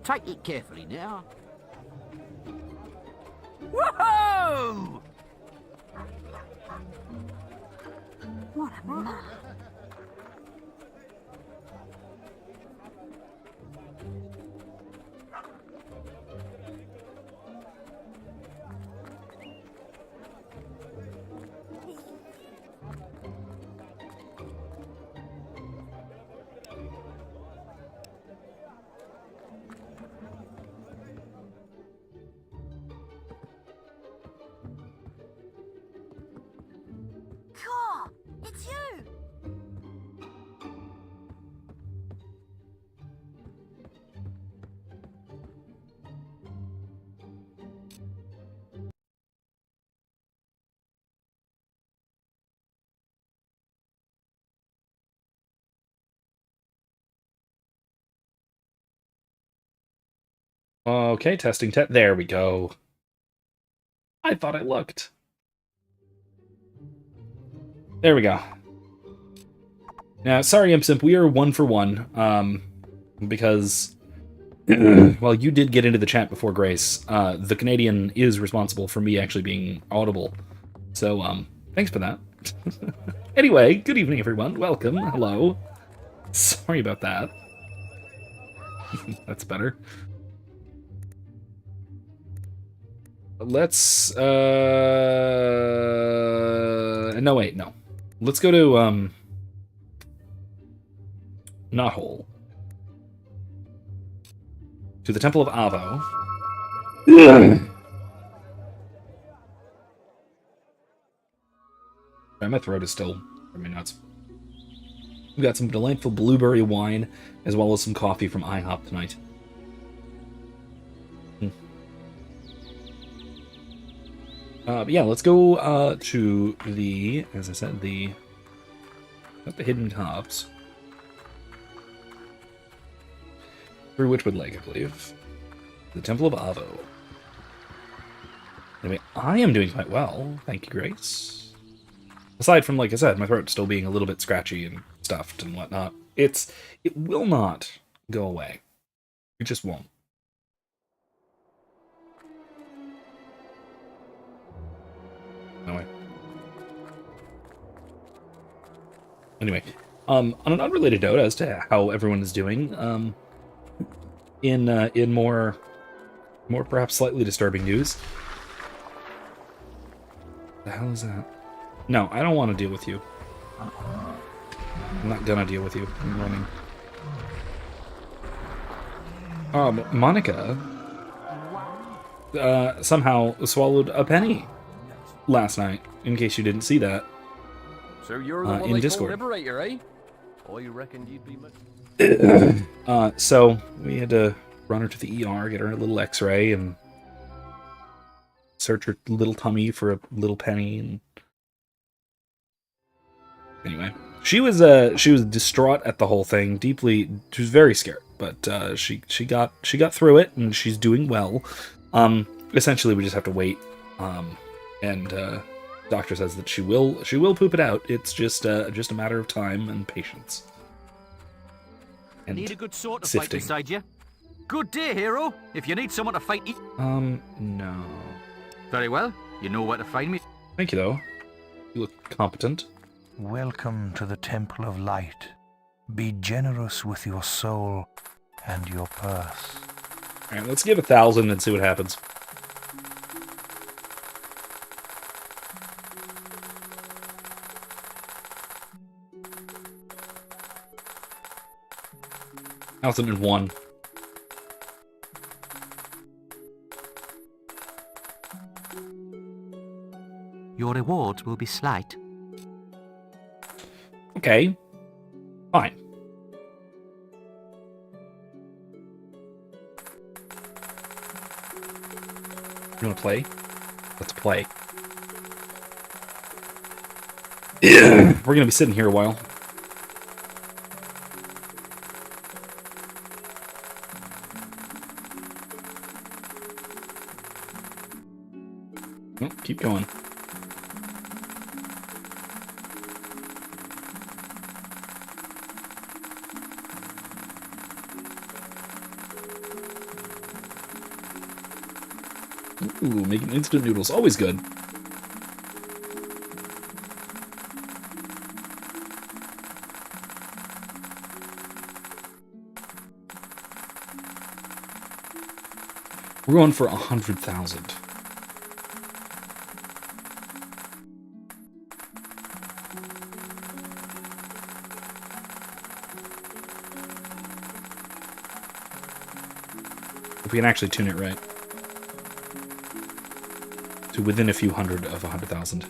Take it carefully now. Whoa! What a man. God, it's you! Okay, testing there we go. I thought it looked. There we go. Now, sorry, Imsimp, we are 1 for 1, because, well, you did get into the chat before Grace. The Canadian is responsible for me actually being audible. So, thanks for that. Anyway, good evening, everyone. Welcome. Hello. Sorry about that. That's better. Let's, no, wait, no. Let's go to, not Hole. To the Temple of Avo. My throat is still driving me nuts. We got some delightful blueberry wine, as well as some coffee from IHOP tonight. But yeah, let's go to the, as I said, the Hidden Copse. Through Witchwood Lake, I believe. The Temple of Avo. Anyway, I am doing quite well, thank you, Grace. Aside from, like I said, my throat still being a little bit scratchy and stuffed and whatnot, it will not go away. It just won't. No way. Anyway, on an unrelated note as to how everyone is doing, in more perhaps slightly disturbing news. The hell is that? No, I don't want to deal with you. I'm not gonna deal with you. I'm running. Monica somehow swallowed a penny last night, in case you didn't see that. So you're the one in Discord. Liberator, eh? Oh, you reckon you'd be so we had to run her to the ER, get her a little x-ray, and search her little tummy for a little penny. And anyway, she was distraught at the whole thing, deeply. She was very scared, but she got through it, and she's doing well. Essentially, we just have to wait, and doctor says that she will poop it out. It's just a matter of time and patience. And Need a good sword to sifting. fight beside you. Good day, hero. If you need someone to fight, No. very well. You know where to find me. Thank you, though. You look competent. Welcome to the Temple of Light. Be generous with your soul and your purse. Alright, let's give 1,000 and see what happens. $1,001. Your rewards will be slight. Okay. Fine. You wanna play? Let's play. We're gonna be sitting here a while. Oh, keep going. Ooh, making instant noodles. Always good. We're going for 100,000. If we can actually tune it right. To within a few hundred of 100,000.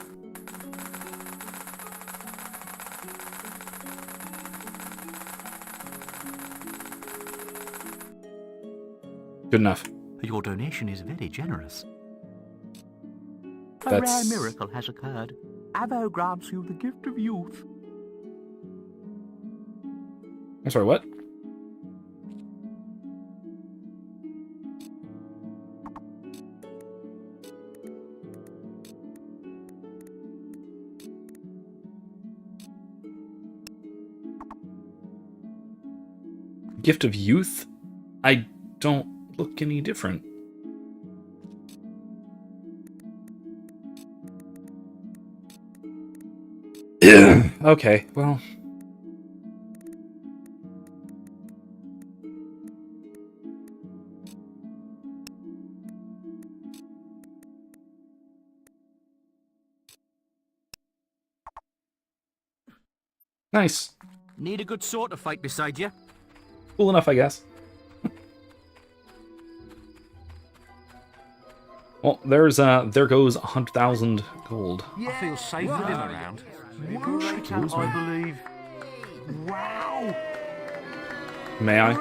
Good enough. Your donation is very generous. A That's- rare miracle has occurred. Avo grants you the gift of youth. I'm sorry, what? Gift of youth? I don't look any different. Okay, well. Nice. Need a good sword to fight beside you? Cool enough, I guess. Well, there goes 100,000 gold. I feel safe with him around. I believe. Wow! May I?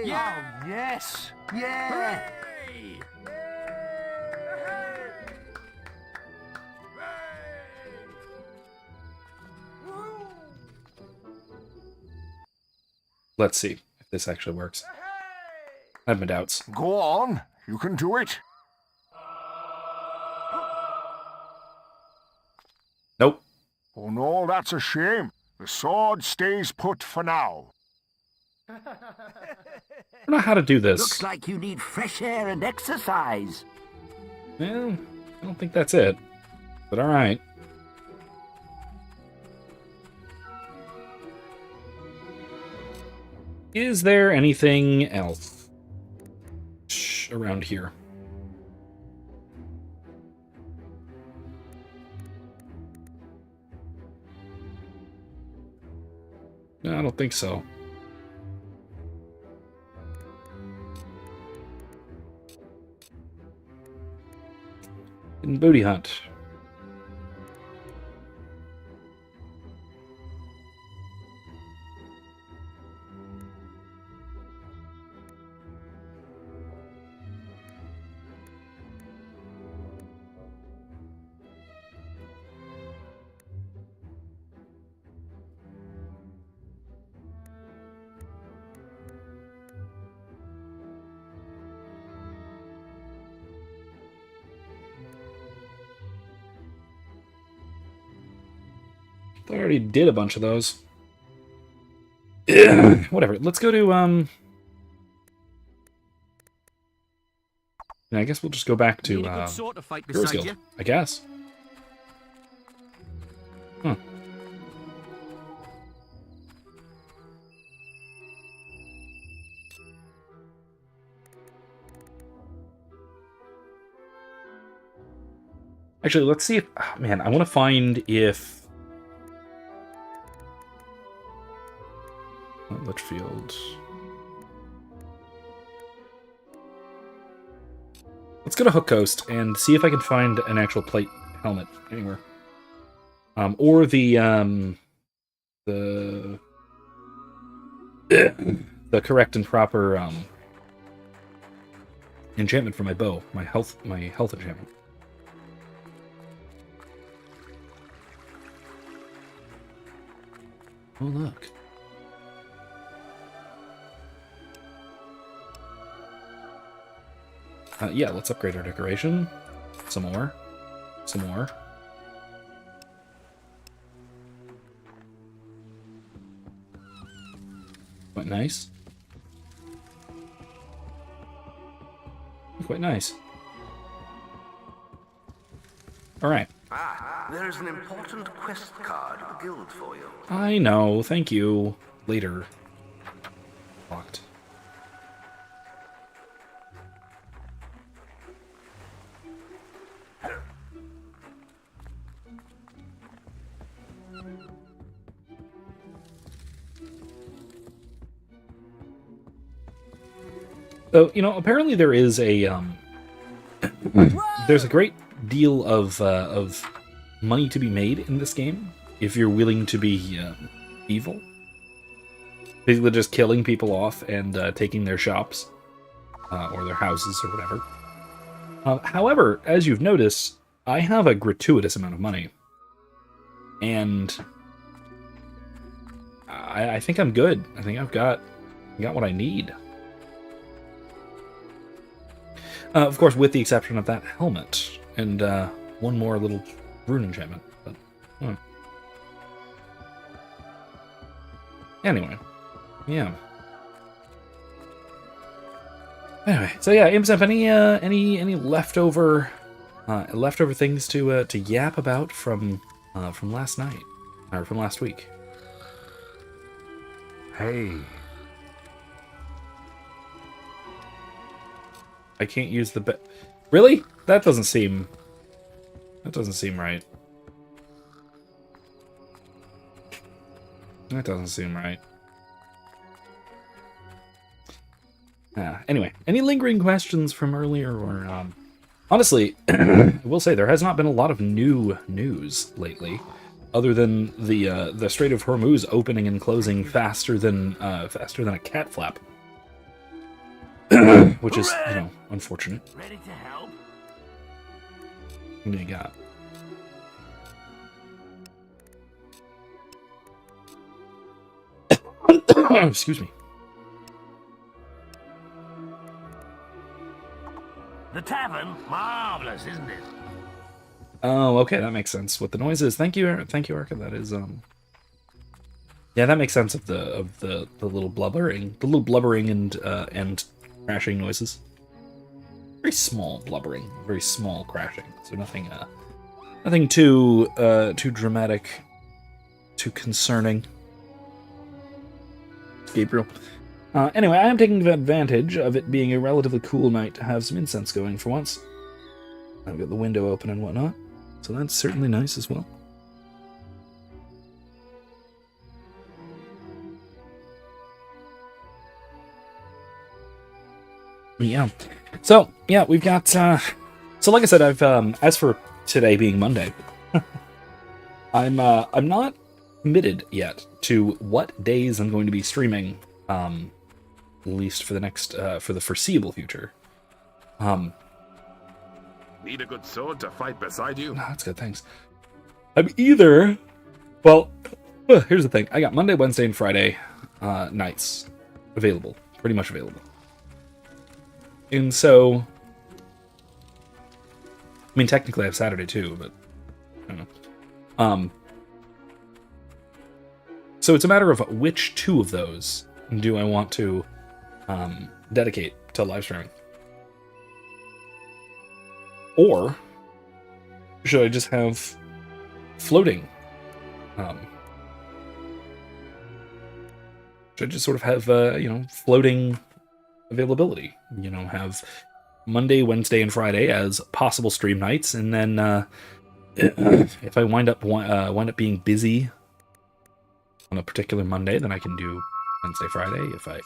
Yeah. Oh, yes! Yeah! Let's see if this actually works. I have my doubts. Go on, you can do it. Nope. Oh no, that's a shame. The sword stays put for now. I don't know how to do this. Looks like you need fresh air and exercise. Well, I don't think that's it. But alright. Is there anything else around here? No, I don't think so. In booty hunt. I already did a bunch of those. Whatever. Let's go to yeah, I guess we'll just go back to Need a good sword to fight Heroes beside Guild, you? I guess. Huh. Actually, let's see if... Oh, man, I want to find if... Litchfield. Let's go to Hook Coast and see if I can find an actual plate helmet anywhere. Or the correct and proper enchantment for my bow, my health enchantment. Oh look. Yeah, let's upgrade our decoration. Some more. Some more. Quite nice. Quite nice. Alright. There's an important quest card at the guild for you. I know, thank you. Later. Locked. So, apparently there is there's a great deal of money to be made in this game if you're willing to be evil. Basically just killing people off and taking their shops or their houses or whatever. However, as you've noticed, I have a gratuitous amount of money. And I think I'm good. I think I've got what I need. Of course, with the exception of that helmet and one more little rune enchantment. But anyway, yeah. Anyway, so yeah, Imsep, any leftover things to yap about from last night or from last week? Hey. I can't use the Really? That doesn't seem right. That doesn't seem right. Anyway, any lingering questions from earlier or honestly, I will say there has not been a lot of new news lately, other than the Strait of Hormuz opening and closing faster than a cat flap. Which is, unfortunate. Ready to help? What do you got? Excuse me. The tavern? Marvelous, isn't it? Oh, okay, that makes sense. What the noise is. Thank you, Arca. That is yeah, that makes sense of the little blubbering and crashing noises. Very small blubbering, very small crashing. So nothing too dramatic, too concerning. Gabriel. Anyway, I am taking advantage of it being a relatively cool night to have some incense going for once. I've got the window open and whatnot, so that's certainly nice as well. Yeah. So, yeah, we've got, so like I said, I've, as for today being Monday, I'm not committed yet to what days I'm going to be streaming, at least for the next, for the foreseeable future. Need a good sword to fight beside you? No, that's good, thanks. I'm either, well, here's the thing. I got Monday, Wednesday, and Friday, nights available, pretty much available. And so, I mean, technically I have Saturday too, but I don't know. So it's a matter of which two of those do I want to dedicate to live streaming. Or should I just have floating? Should I just sort of have, floating availability? Have Monday, Wednesday, and Friday as possible stream nights, and then if I wind up being busy on a particular Monday, then I can do Wednesday, Friday. If I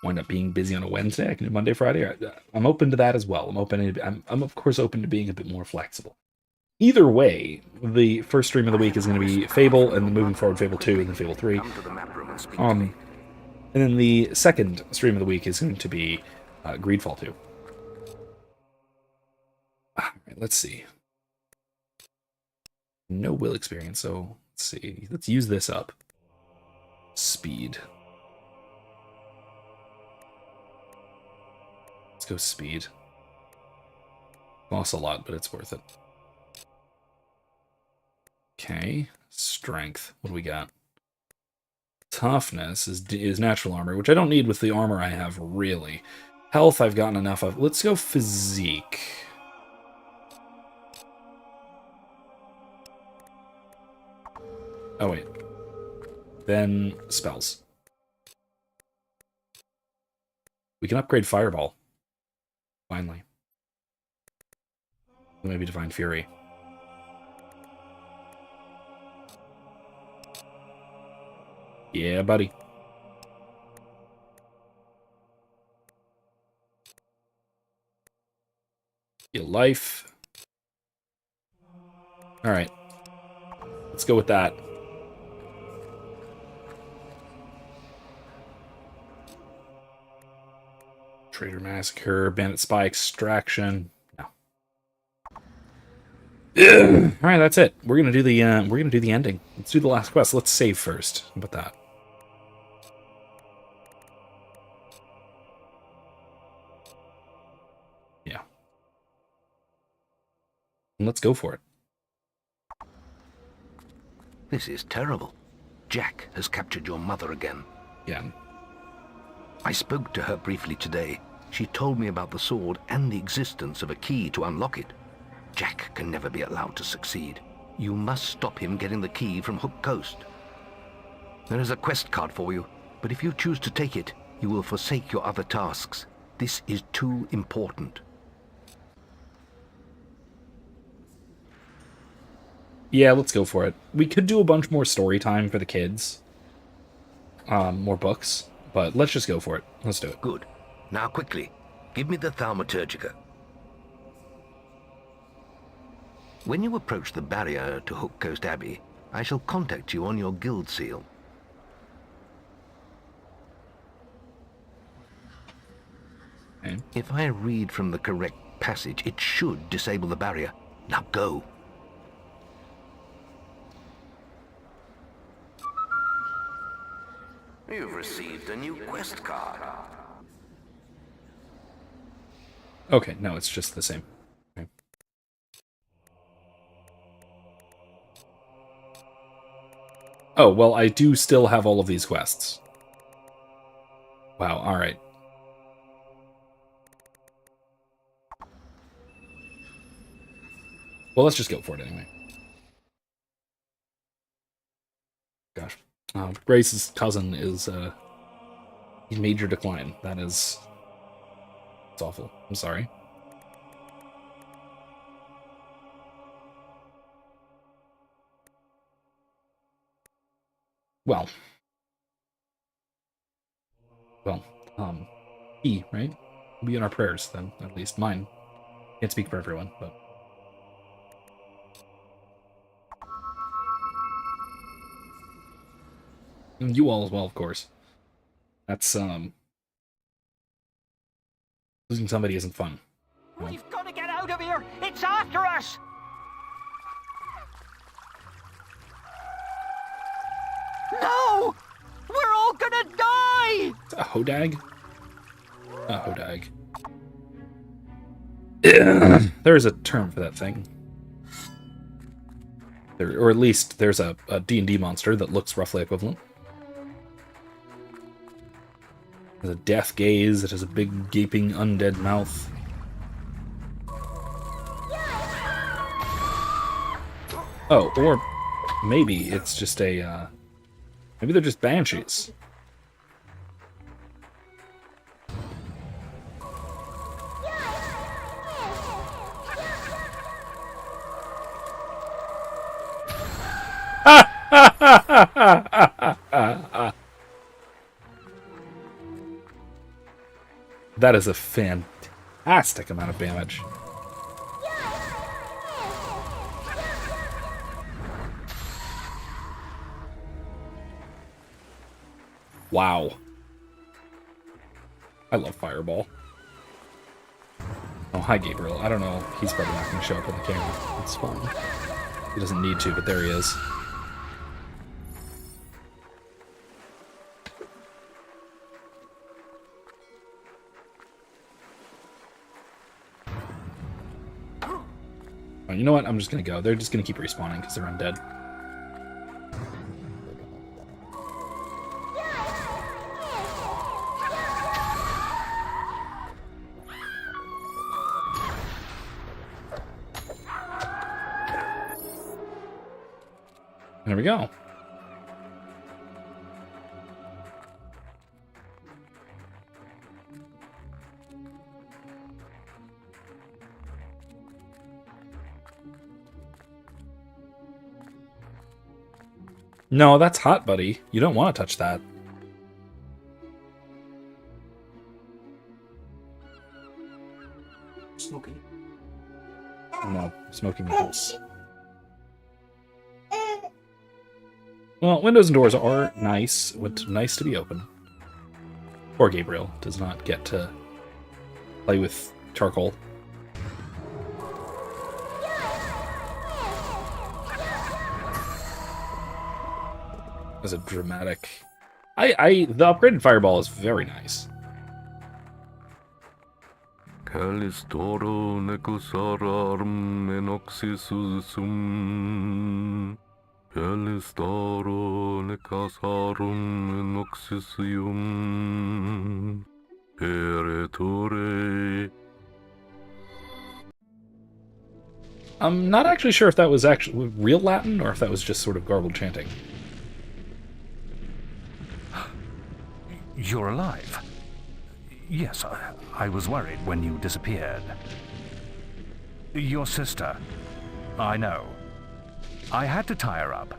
wind up being busy on a Wednesday, I can do Monday, Friday. I'm open to that as well. I'm of course open to being a bit more flexible. Either way, the first stream of the week is going to be Fable, and then moving forward Fable 2 and then Fable 3. And then the second stream of the week is going to be Greedfall 2. Alright, let's see. No will experience, so let's see. Let's use this up. Speed. Let's go speed. Lost a lot, but it's worth it. Okay, strength. What do we got? Toughness is natural armor, which I don't need with the armor I have, really. Health I've gotten enough of. Let's go physique. Oh, wait. Then spells. We can upgrade Fireball. Finally. Maybe Divine Fury. Yeah, buddy. Your life. Alright. Let's go with that. Traitor Massacre, Bandit Spy Extraction. No. Alright, that's it. We're gonna do the ending. Let's do the last quest. Let's save first. How about that? Yeah. And let's go for it. This is terrible. Jack has captured your mother again. Yeah. I spoke to her briefly today. She told me about the sword and the existence of a key to unlock it. Jack can never be allowed to succeed. You must stop him getting the key from Hook Coast. There is a quest card for you, but if you choose to take it, you will forsake your other tasks. This is too important. Yeah, let's go for it. We could do a bunch more story time for the kids. More books. But let's just go for it. Let's do it. Good. Now quickly, give me the Thaumaturgica. When you approach the barrier to Hook Coast Abbey, I shall contact you on your guild seal. Okay. If I read from the correct passage, it should disable the barrier. Now go. You've received a new quest card. Okay, no, it's just the same. Okay. Oh, well, I do still have all of these quests. Wow, alright. Well, let's just go for it anyway. Gosh. Grace's cousin is, in major decline. That is... It's awful. I'm sorry. Well, he, right? We'll be in our prayers, then, at least. Mine. Can't speak for everyone, but... And you all as well, of course. That's, losing somebody isn't fun. You know? We've got to get out of here! It's after us! No! We're all gonna die! A hodag? A hodag. There's a term for that thing. Or at least there's a D&D monster that looks roughly equivalent. It has a death gaze, it has a big gaping undead mouth. Oh, or maybe it's just a, maybe they're just banshees. That is a fantastic amount of damage. Wow. I love Fireball. Oh, hi, Gabriel. I don't know. He's probably not going to show up on the camera. It's fine. He doesn't need to, but there he is. You know what? I'm just going to go. They're just going to keep respawning because they're undead. There we go. No, that's hot, buddy. You don't want to touch that. Smoking. No, smoking is. Well, windows and doors are nice. It's nice to be open. Poor Gabriel does not get to play with charcoal. As a dramatic. The upgraded fireball is very nice. Calistoro necusarum enoxisum. Calistoro necasarum enoxisium. Peretore. I'm not actually sure if that was actually real Latin or if that was just sort of garbled chanting. You're alive. Yes, I was worried when you disappeared. Your sister. I know. I had to tie her up.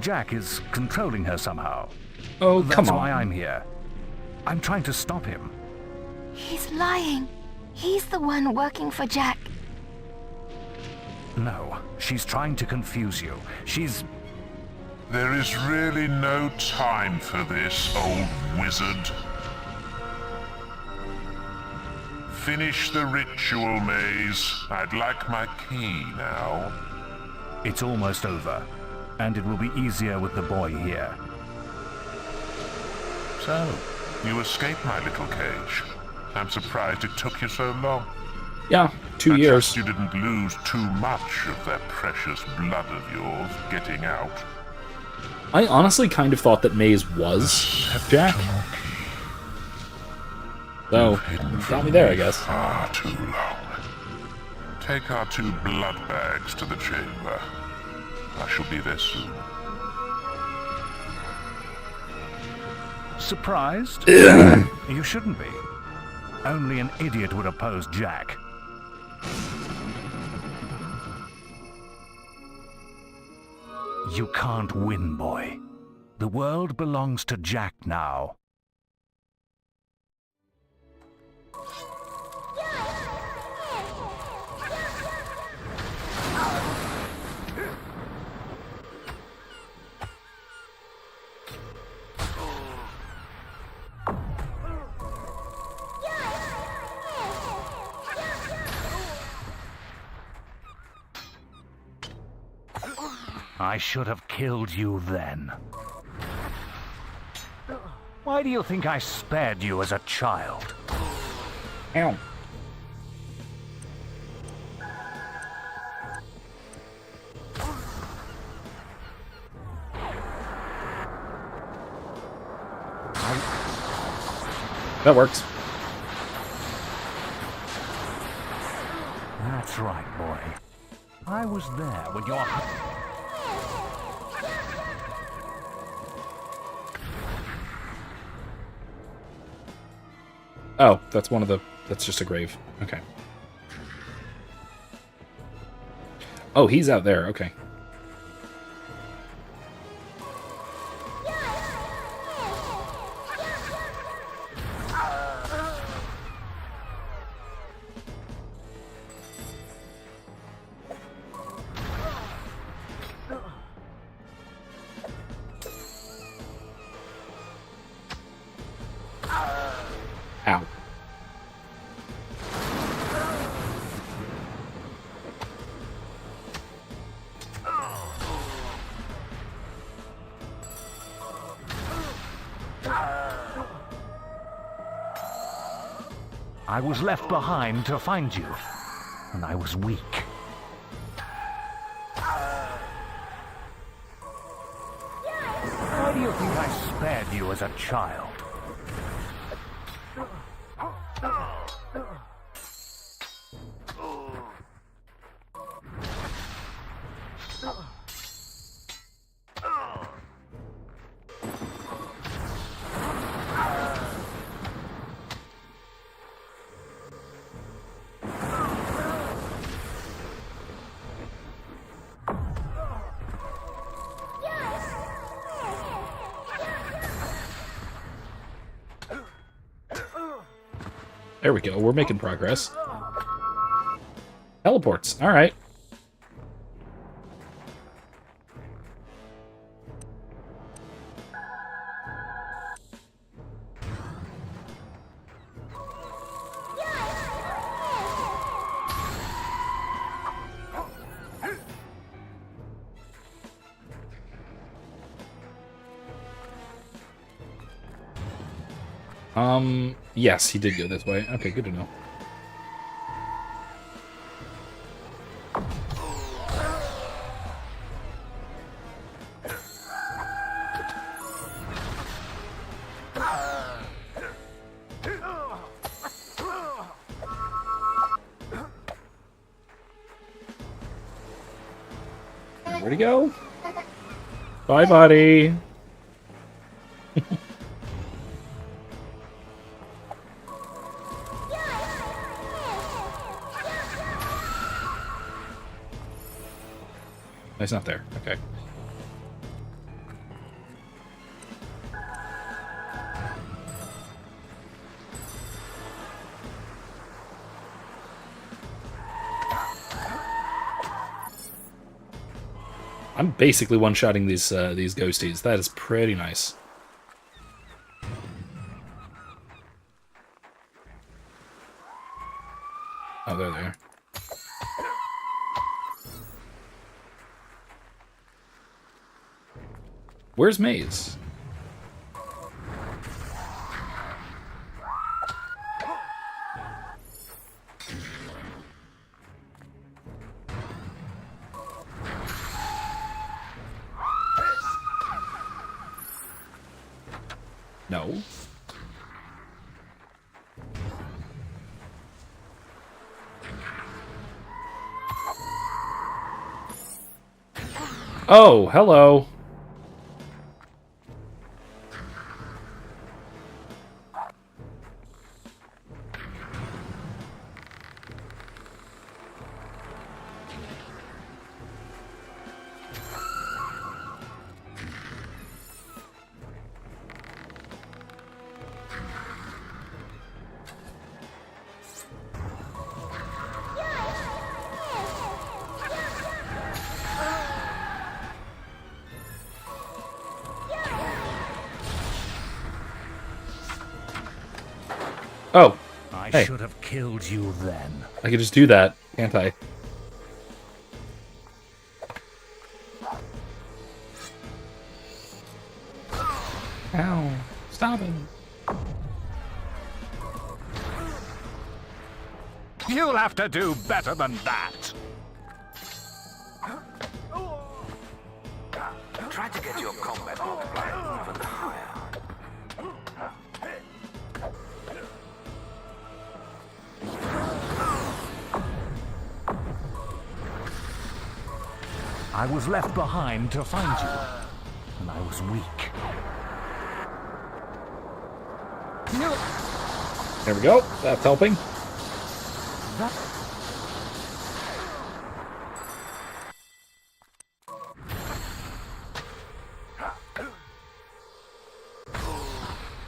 Jack is controlling her somehow. Oh, come on. That's why I'm here. I'm trying to stop him. He's lying. He's the one working for Jack. No, she's trying to confuse you. There is really no time for this, old wizard. Finish the ritual, Maze. I'd like my key now. It's almost over, and it will be easier with the boy here. So, you escaped my little cage. I'm surprised it took you so long. Yeah, 2 I years. trust you didn't lose too much of that precious blood of yours getting out. I honestly kind of thought that Maze was Jack. So, got me there, I guess. Far too long. Take our 2 blood bags to the chamber. I shall be there soon. Surprised? You shouldn't be. Only an idiot would oppose Jack. You can't win, boy. The world belongs to Jack now. I should have killed you then. Why do you think I spared you as a child? Ow. That works. That's right, boy. I was there when your... Oh, that's one of the... That's just a grave. Okay. Oh, he's out there. Okay. Ow. I was left behind to find you, and I was weak. Why do you think I spared you as a child? There we go. We're making progress. Teleports. All right. Yes, he did go this way. Okay, good to know. Where'd he go? Bye, buddy. He's not there. Okay. I'm basically one-shotting these ghosties. That is pretty nice. Oh, there they are. Where's Maze? No. Oh, hello. Oh. I Hey. should have killed you then. I could just do that, can't I? Ow. Stop it. You'll have to do better than that. Try to get your combat multiplier even higher. I was left behind to find you, and I was weak. There we go. That's helping.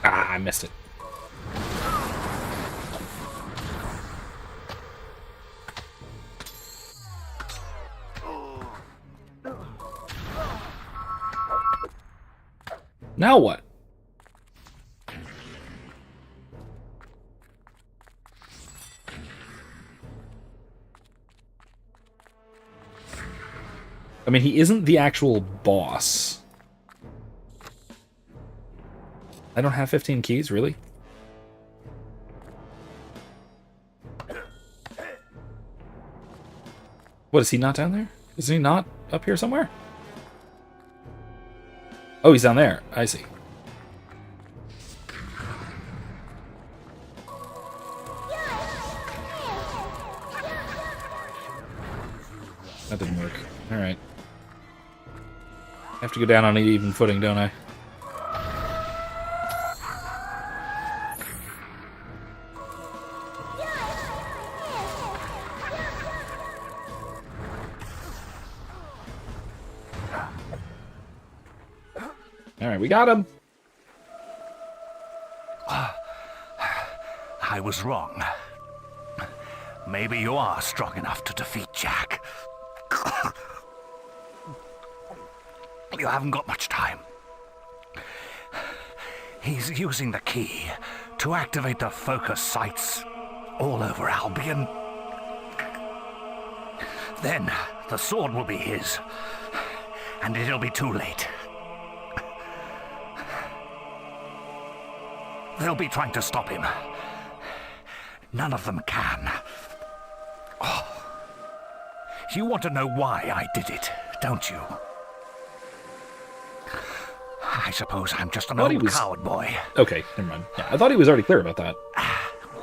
Ah, I missed it. Now what? I mean, he isn't the actual boss. I don't have 15 keys, really? What, is he not down there? Is he not up here somewhere? Oh, he's down there. I see. That didn't work. Alright. I have to go down on an even footing, don't I? Alright, we got him! I was wrong. Maybe you are strong enough to defeat Jack. You haven't got much time. He's using the key to activate the focus sites all over Albion. Then the sword will be his, and it'll be too late. They'll be trying to stop him. None of them can. Oh. You want to know why I did it, don't you? I suppose I'm just an old coward boy. Okay, never mind. Yeah, I thought he was already clear about that.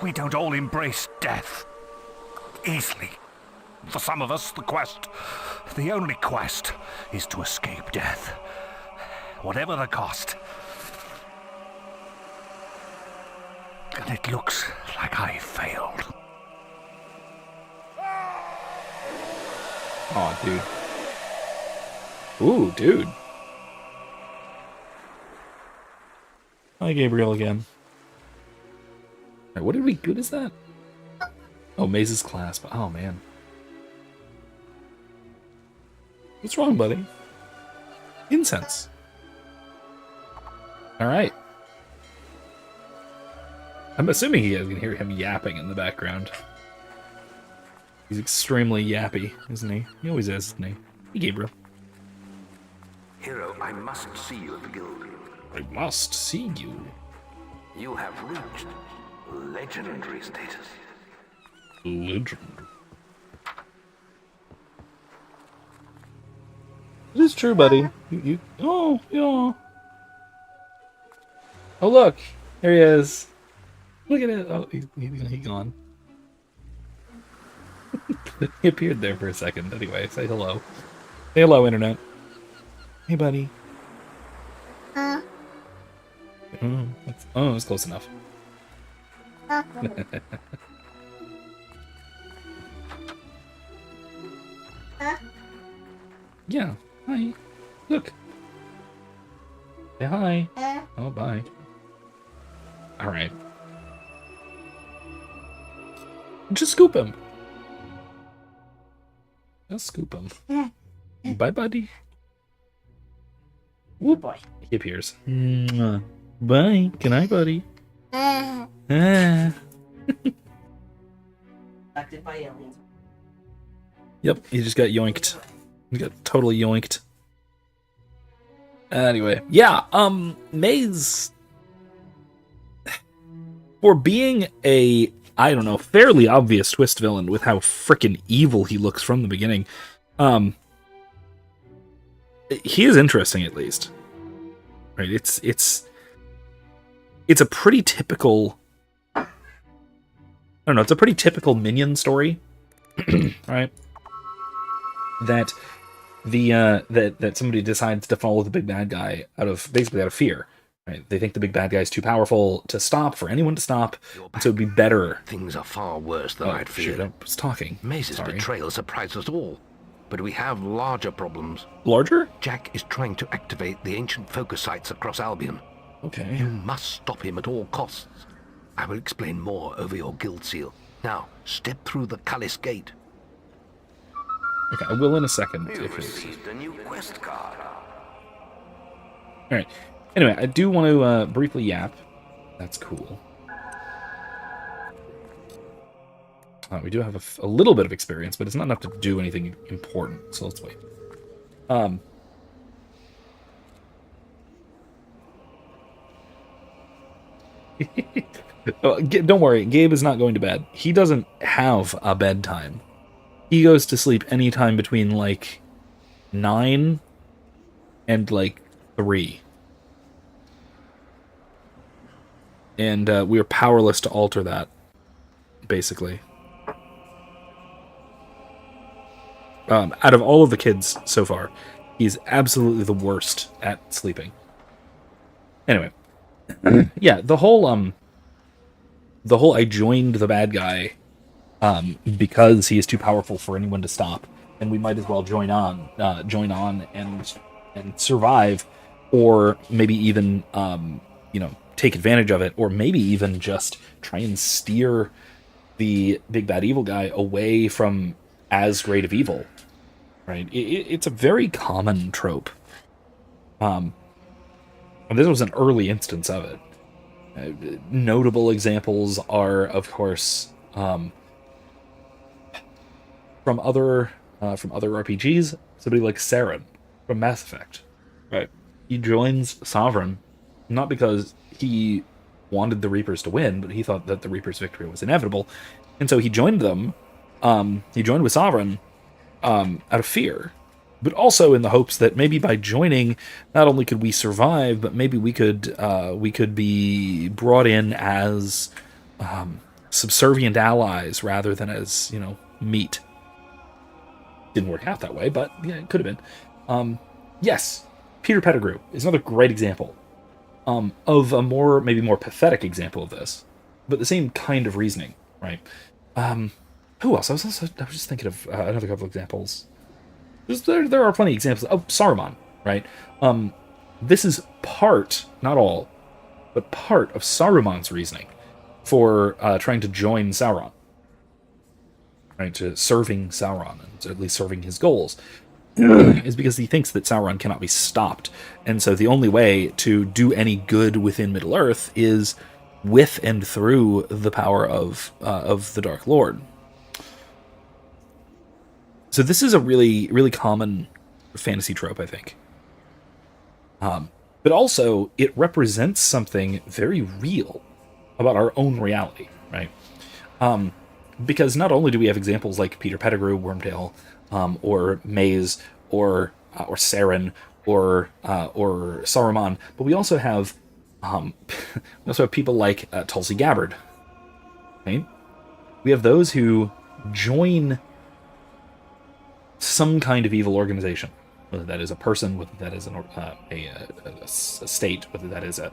We don't all embrace death easily. For some of us, the only quest, is to escape death. Whatever the cost. And it looks like I failed. Aw, dude. Ooh, dude. Hi, Gabriel again. Alright, what good is that? Oh, Maze's clasp. Oh, man. What's wrong, buddy? Incense. Alright. I'm assuming you guys can hear him yapping in the background. He's extremely yappy, isn't he? He always is, isn't he? Hey, Gabriel. Hero, I must see you at the guild. I must see you. You have reached legendary status. Legend. It is true, buddy. Oh, yeah. Oh, look. There he is. Look at it. Oh, he's gone. He appeared there for a second. Anyway, say hello. Say hello, Internet. Hey, buddy. It's close enough. Yeah. Hi. Look. Say hi. Oh, bye. Alright. Just scoop him. Just scoop him. Bye, buddy. Whoop. Boy. He appears. Bye. Good night, buddy. Affected by aliens. Yep, he just got yoinked. He got totally yoinked. Anyway, yeah, Maze, for being a, I don't know, fairly obvious twist villain with how frickin' evil he looks from the beginning, he is interesting, at least. Right, it's a pretty typical, I don't know, it's a pretty typical Minion story, right? That that somebody decides to follow the big bad guy out of fear. Right? They think the big bad guy is too powerful to stop, for anyone to stop, and so it'd be better. Things are far worse than I'd feared. Shit, I was talking. Maze's betrayal surprised us all, but we have larger problems. Larger? Jack is trying to activate the ancient focus sites across Albion. Okay. You must stop him at all costs. I will explain more over your guild seal. Now, step through the Cullis Gate. Okay, I will in a second. You've received a new quest card. Alright. Anyway, I do want to briefly yap. That's cool. We do have a little bit of experience, but it's not enough to do anything important, so let's wait. Don't worry, Gabe is not going to bed. He doesn't have a bedtime. He goes to sleep anytime between, like, 9 and, like, 3. And we are powerless to alter that, basically. Out of all of the kids so far, he's absolutely the worst at sleeping. Anyway. Yeah, the whole I joined the bad guy because he is too powerful for anyone to stop, and we might as well join on and survive, or maybe even take advantage of it, or maybe even just try and steer the big bad evil guy away from as great of evil, right? It's a very common trope. And this was an early instance of it. Notable examples are, of course, from other RPGs, somebody like Saren from Mass Effect. Right. He joins Sovereign not because he wanted the Reapers to win, but he thought that the Reapers' victory was inevitable, and so he joined them. He joined with Sovereign out of fear, but also in the hopes that maybe by joining, not only could we survive, but maybe we could be brought in as subservient allies rather than as, you know, meat. Didn't work out that way, but yeah, it could have been. Yes, Peter Pettigrew is another great example of a maybe more pathetic example of this, but the same kind of reasoning, right? Who else? I was just thinking of another couple of examples. There are plenty of examples. Oh, Saruman, right? This is part, not all, but part of Saruman's reasoning for trying to join Sauron, right? To serving Sauron, and at least serving his goals, is because he thinks that Sauron cannot be stopped, and so the only way to do any good within Middle-earth is with and through the power of the Dark Lord. So this is a really, really common fantasy trope, I think. But also, it represents something very real about our own reality, right? Because not only do we have examples like Peter Pettigrew, Wormtail, or Maze, or Saren, or Saruman, but we also have people like Tulsi Gabbard. Right? We have those who join some kind of evil organization, whether that is a person, whether that is a state, whether that is a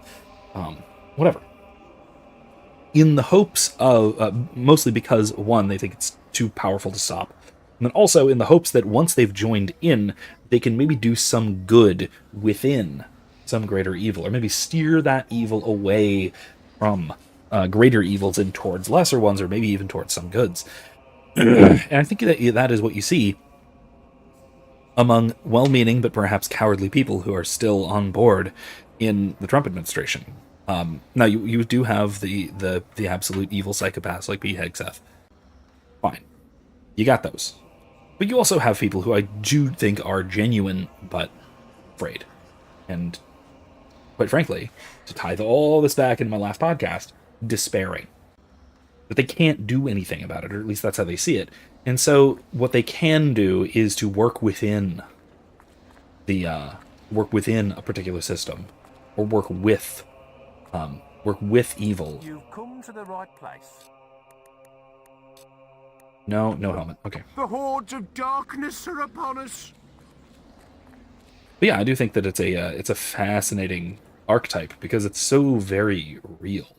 whatever, in the hopes of mostly because, one, they think it's too powerful to stop, and then also in the hopes that once they've joined in, they can maybe do some good within some greater evil, or maybe steer that evil away from greater evils and towards lesser ones, or maybe even towards some goods. And I think that is what you see among well-meaning but perhaps cowardly people who are still on board in the Trump administration. Now, you do have the absolute evil psychopaths like Pete Hegseth. Fine. You got those. But you also have people who I do think are genuine but afraid. And, quite frankly, to tie all this back in my last podcast, despairing. That they can't do anything about it, or at least that's how they see it. And so what they can do is to work within a particular system, or work with evil. You've come to the right place. No helmet. Okay. The hordes of darkness are upon us. But yeah, I do think that it's a fascinating archetype because it's so very real.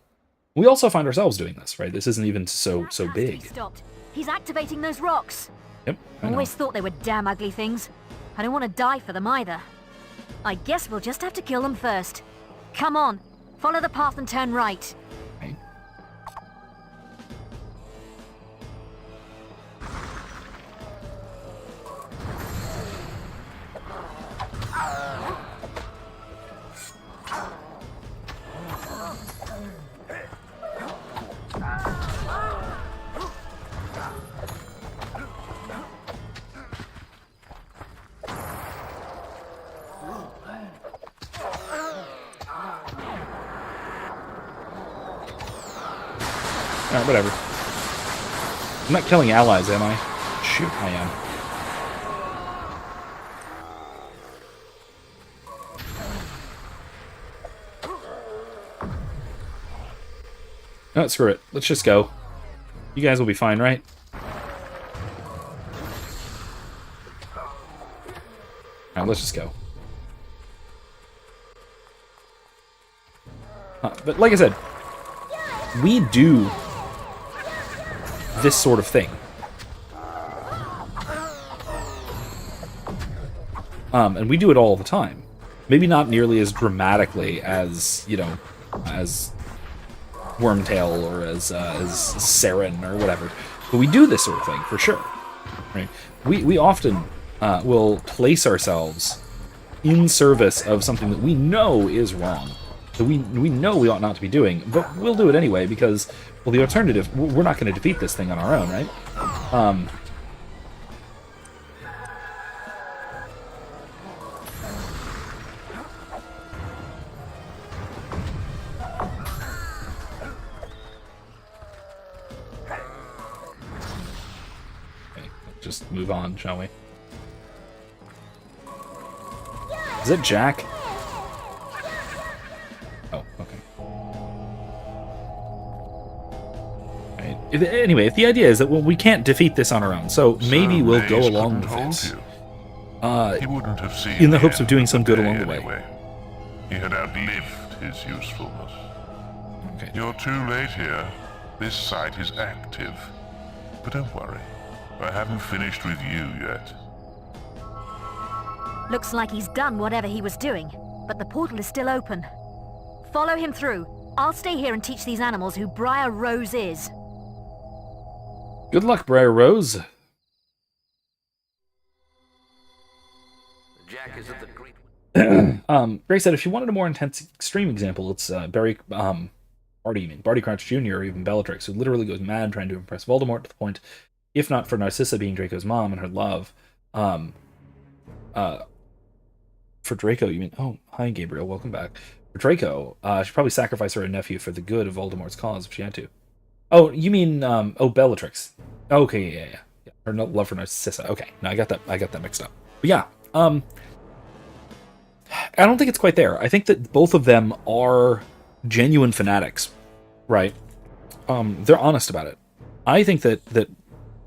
We also find ourselves doing this, right? This isn't even so big. Stopped. He's activating those rocks. Yep. I always thought they were damn ugly things. I don't want to die for them either. I guess we'll just have to kill them first. Come on, follow the path and turn right. Okay. Whatever. I'm not killing allies, am I? Shoot, I am. No, screw it. Let's just go. You guys will be fine, right? Alright, let's just go. But like I said, we do this sort of thing. And we do it all the time. Maybe not nearly as dramatically as, you know, as Wormtail or as Saren or whatever. But we do this sort of thing for sure, right? We often will place ourselves in service of something that we know is wrong, that we know we ought not to be doing, but we'll do it anyway because, well, the alternative, we're not going to defeat this thing on our own, right? Okay, let's just move on, shall we? Is it Jack? Oh, okay. Right. Anyway, if the idea is that we can't defeat this on our own, so maybe we'll go along with this. He wouldn't have seen in the hopes of doing some good along the way. anyway. He had outlived his usefulness. Okay. You're too late here. This site is active. But don't worry. I haven't finished with you yet. Looks like he's done whatever he was doing, but the portal is still open. Follow him through. I'll stay here and teach these animals who Briar Rose is. Good luck, Briar Rose. Jack is at the great... Gray said if she wanted a more intense extreme example, it's Barty Crouch Jr. or even Bellatrix, who literally goes mad trying to impress Voldemort to the point, if not for Narcissa being Draco's mom and her love, for Draco, you mean... Oh, hi, Gabriel. Welcome back. For Draco, she'd probably sacrifice her nephew for the good of Voldemort's cause if she had to. Oh, you mean... Bellatrix. Okay, yeah. Her love for Narcissa. Okay, no, I got that mixed up. But yeah, I don't think it's quite there. I think that both of them are genuine fanatics, right? They're honest about it. I think that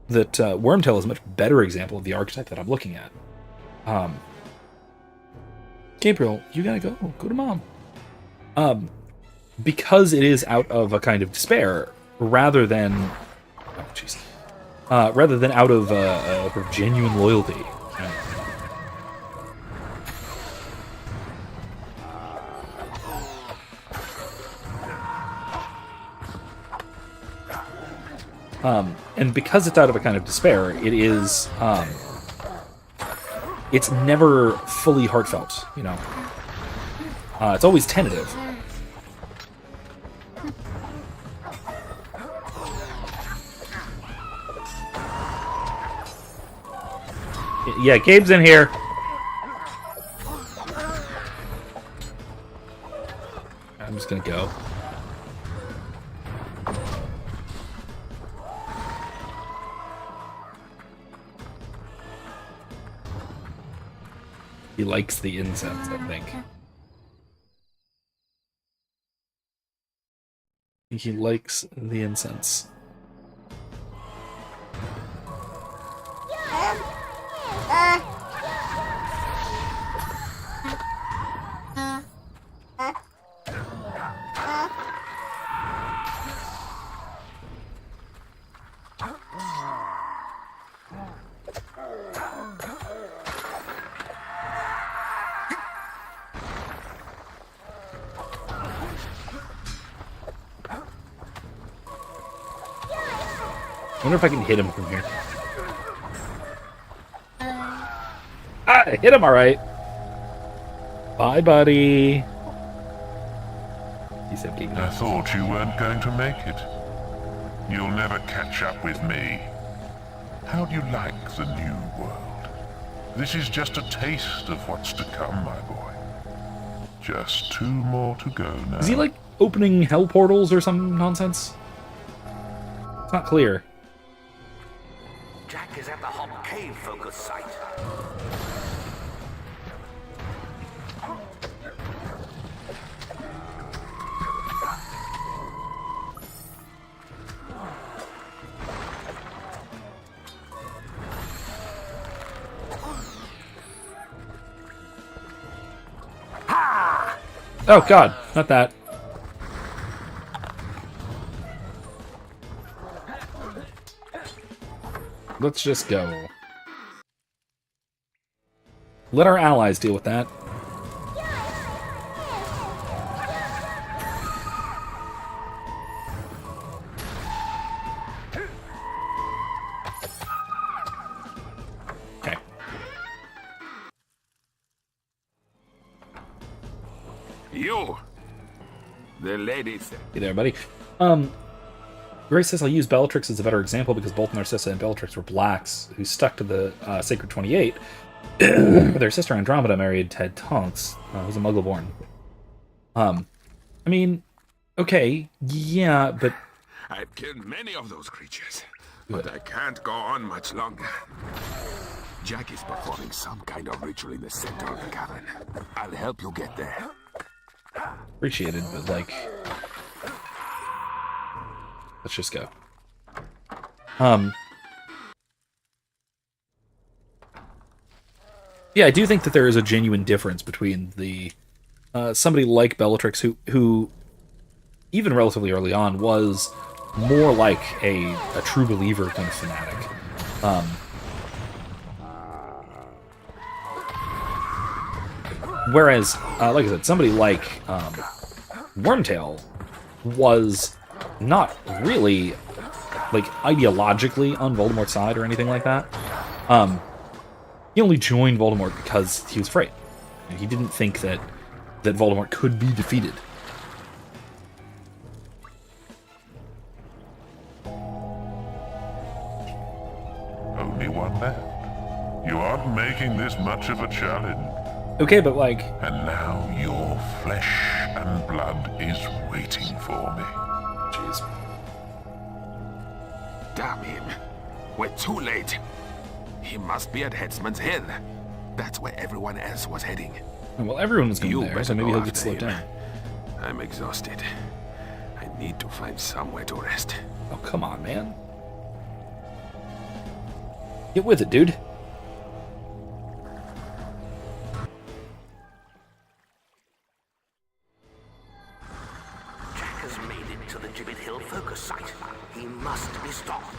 Wormtail is a much better example of the archetype that I'm looking at. Gabriel, you gotta go. Go to mom. Because it is out of a kind of despair, rather than... Oh, jeez. Rather than out of genuine loyalty. And because it's out of a kind of despair, it is... it's never fully heartfelt, you know. It's always tentative. Yeah, Gabe's in here. I'm just gonna go. He likes the incense, I think. He likes the incense. I wonder if I can hit him from here. I hit him all right. Bye, buddy. He said, I thought you weren't going to make it. You'll never catch up with me. How do you like the new world? This is just a taste of what's to come, my boy. Just 2 more to go now. Is he like opening hell portals or some nonsense? It's not clear. Jack is at the Hop Cave focus site. Oh god, not that. Let's just go. Let our allies deal with that. You. The ladies. Hey there, buddy. Grace says I'll use Bellatrix as a better example because both Narcissa and Bellatrix were blacks who stuck to the Sacred 28. Their sister Andromeda married Ted Tonks, who's a Muggle born. I mean, okay, yeah, but... I've killed many of those creatures, but I can't go on much longer. Jack is performing some kind of ritual in the center of the cavern. I'll help you get there. Appreciated, but like... Let's just go. Yeah, I do think that there is a genuine difference between the somebody like Bellatrix, who even relatively early on was more like a true believer kind of fanatic. Whereas, like I said, somebody like Wormtail was not really like ideologically on Voldemort's side or anything like that. He only joined Voldemort because he was afraid. He didn't think that Voldemort could be defeated. Only one left. You aren't making this much of a challenge. Okay, but like... And now your flesh and blood is waiting for me. Jeez. Damn him. We're too late. He must be at Headsman's Hill. That's where everyone else was heading. Well, everyone was going there, so maybe he'll get after slowed him. down. I'm exhausted. I need to find somewhere to rest. Oh, come on, man. Get with it, dude. Jack has made it to the Gibbet Hill focus site. He must be stopped.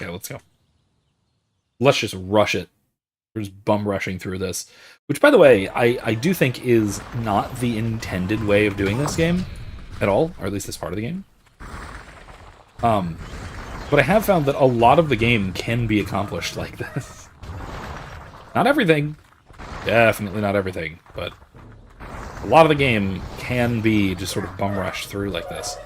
Okay, let's go. Let's just rush it. We're just bum rushing through this. Which, by the way, I do think is not the intended way of doing this game at all, or at least this part of the game. But I have found that a lot of the game can be accomplished like this. Not everything. Definitely not everything, but a lot of the game can be just sort of bum rushed through like this.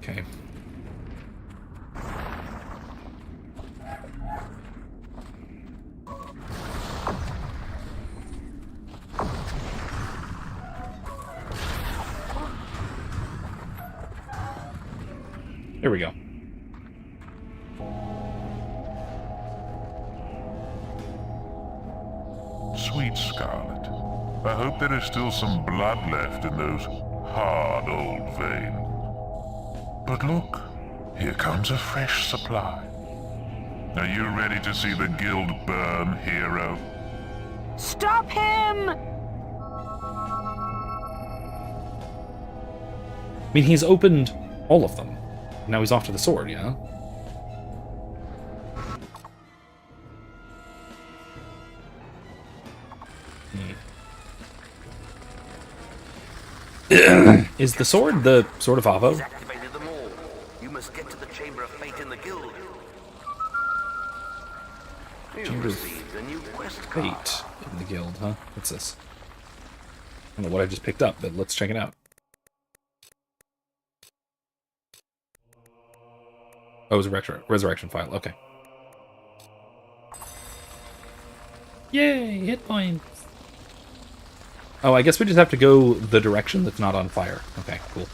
Okay. Here we go. Sweet Scarlet, I hope there is still some blood left in those hard old veins. But look, here comes a fresh supply. Are you ready to see the guild burn, hero? Stop him! I mean, he's opened all of them. Now he's off to the sword, yeah? Is the sword the Sword of Avo? He's activated them all. You must get to the Chamber of Fate in the guild. You've received a new quest card. Fate in the guild, huh? What's this? I don't know what I just picked up, but let's check it out. Oh, it was a resurrection file. Okay. Yay! Hit points! Oh, I guess we just have to go the direction that's not on fire. Okay, cool.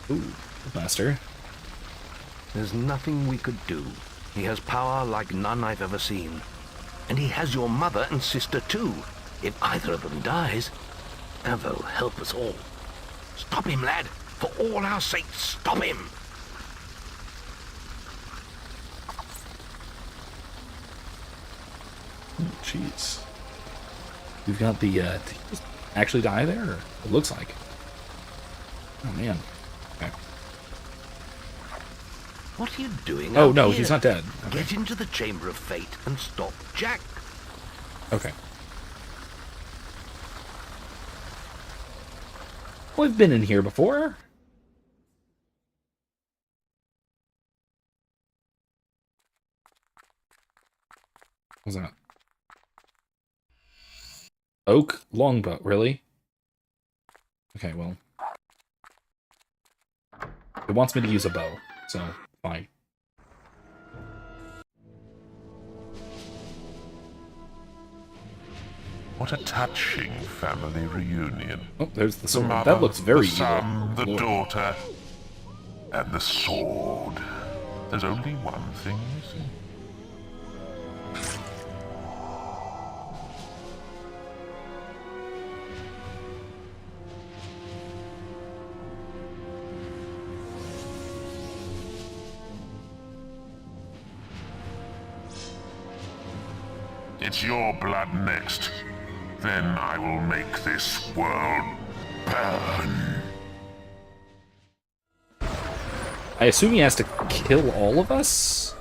Ooh, master. There's nothing we could do. He has power like none I've ever seen. And he has your mother and sister too. If either of them dies, Avo help us all. Stop him, lad! For all our sakes, stop him! Jeez. We've got the, did he just actually die there? Or it looks like. Oh, man. Okay. What are you doing Oh, out no, here? he's not dead. Get into the Chamber of Fate and stop Jack. Okay. Well, I've been in here before. What was that? Oak longbow, really? Okay, well. It wants me to use a bow, so fine. What a touching family reunion. Oh, there's the sword. mother, That looks very the son, evil. the Lord. daughter, and the sword. There's only one thing missing. It's your blood next. Then I will make this world burn. I assume he has to kill all of us?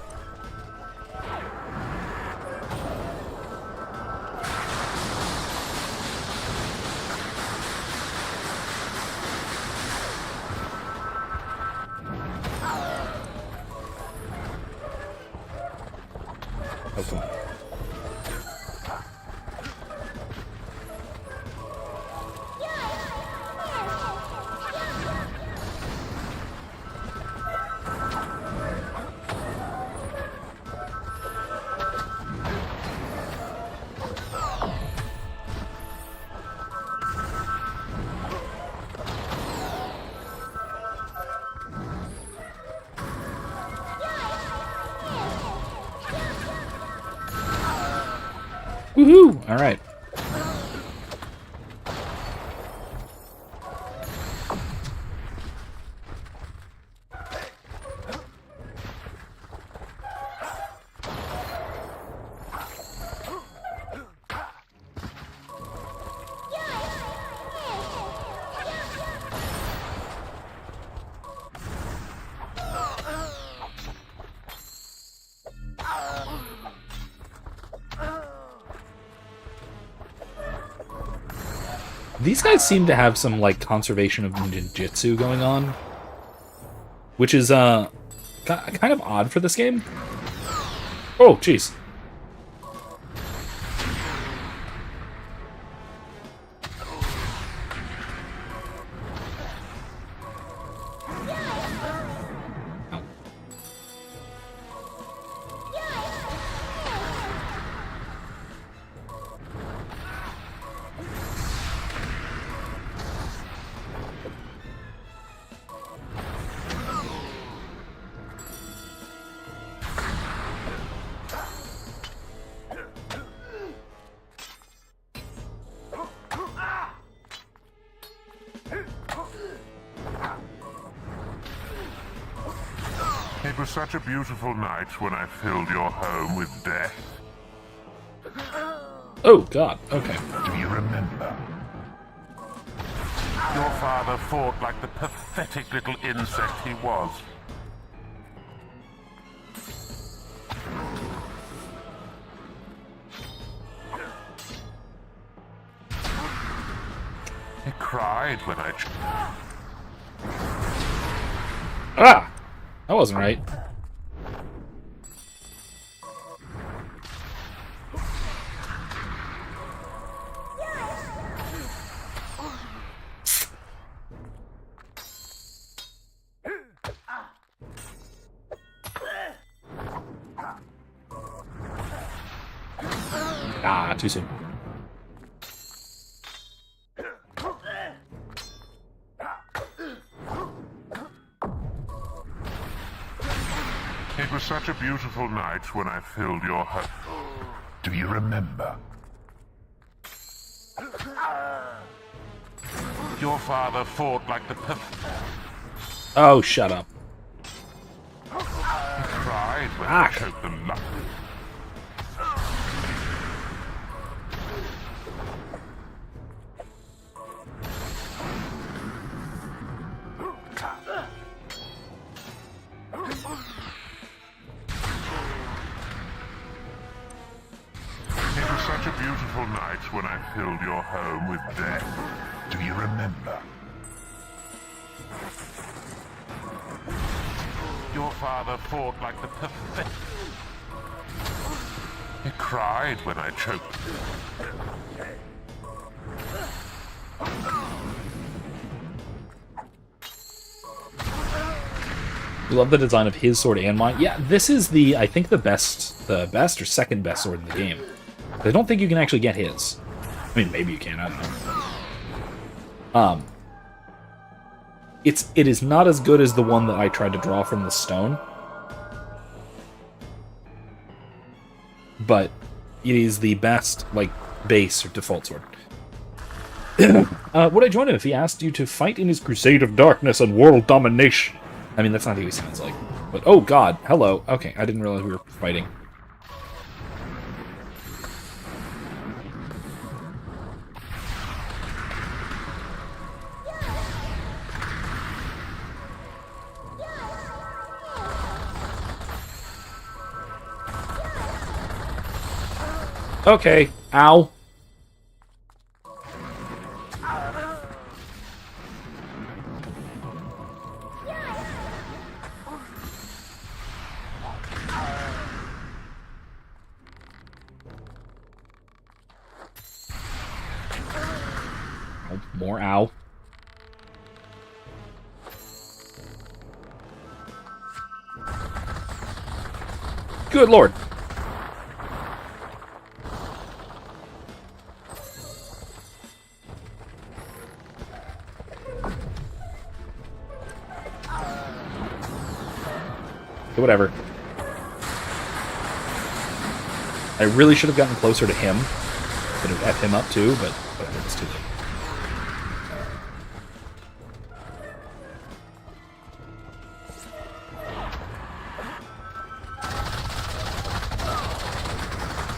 Oh, come on. Woohoo! Alright. These guys seem to have some, like, conservation of ninjutsu going on. Which is, kind of odd for this game. Oh, jeez. It was such a beautiful night when I filled your home with death. Oh, God. Okay. Do you remember? Your father fought like the pathetic little insect he was. He cried when I... Ah! That wasn't right. Ah, too soon. It was such a beautiful night when I filled your home. Do you remember? Your father fought like the Oh, shut up. He cried when I choked the luck. filled your home with death. Do you remember? Your father fought like the perfect. He cried when I choked. We love the design of his sword and mine. Yeah, this is I think the best or second best sword in the game. I don't think you can actually get his. I mean, maybe you can, I don't know. It is not as good as the one that I tried to draw from the stone. But it is the best, like, base or default sword. Would I join him if he asked you to fight in his crusade of darkness and world domination? I mean, that's not who he sounds like. But, oh god, hello. Okay, I didn't realize we were fighting. Okay, ow. More ow. Good lord. Whatever. I really should have gotten closer to him. Could have F him up too, but whatever, it's too late.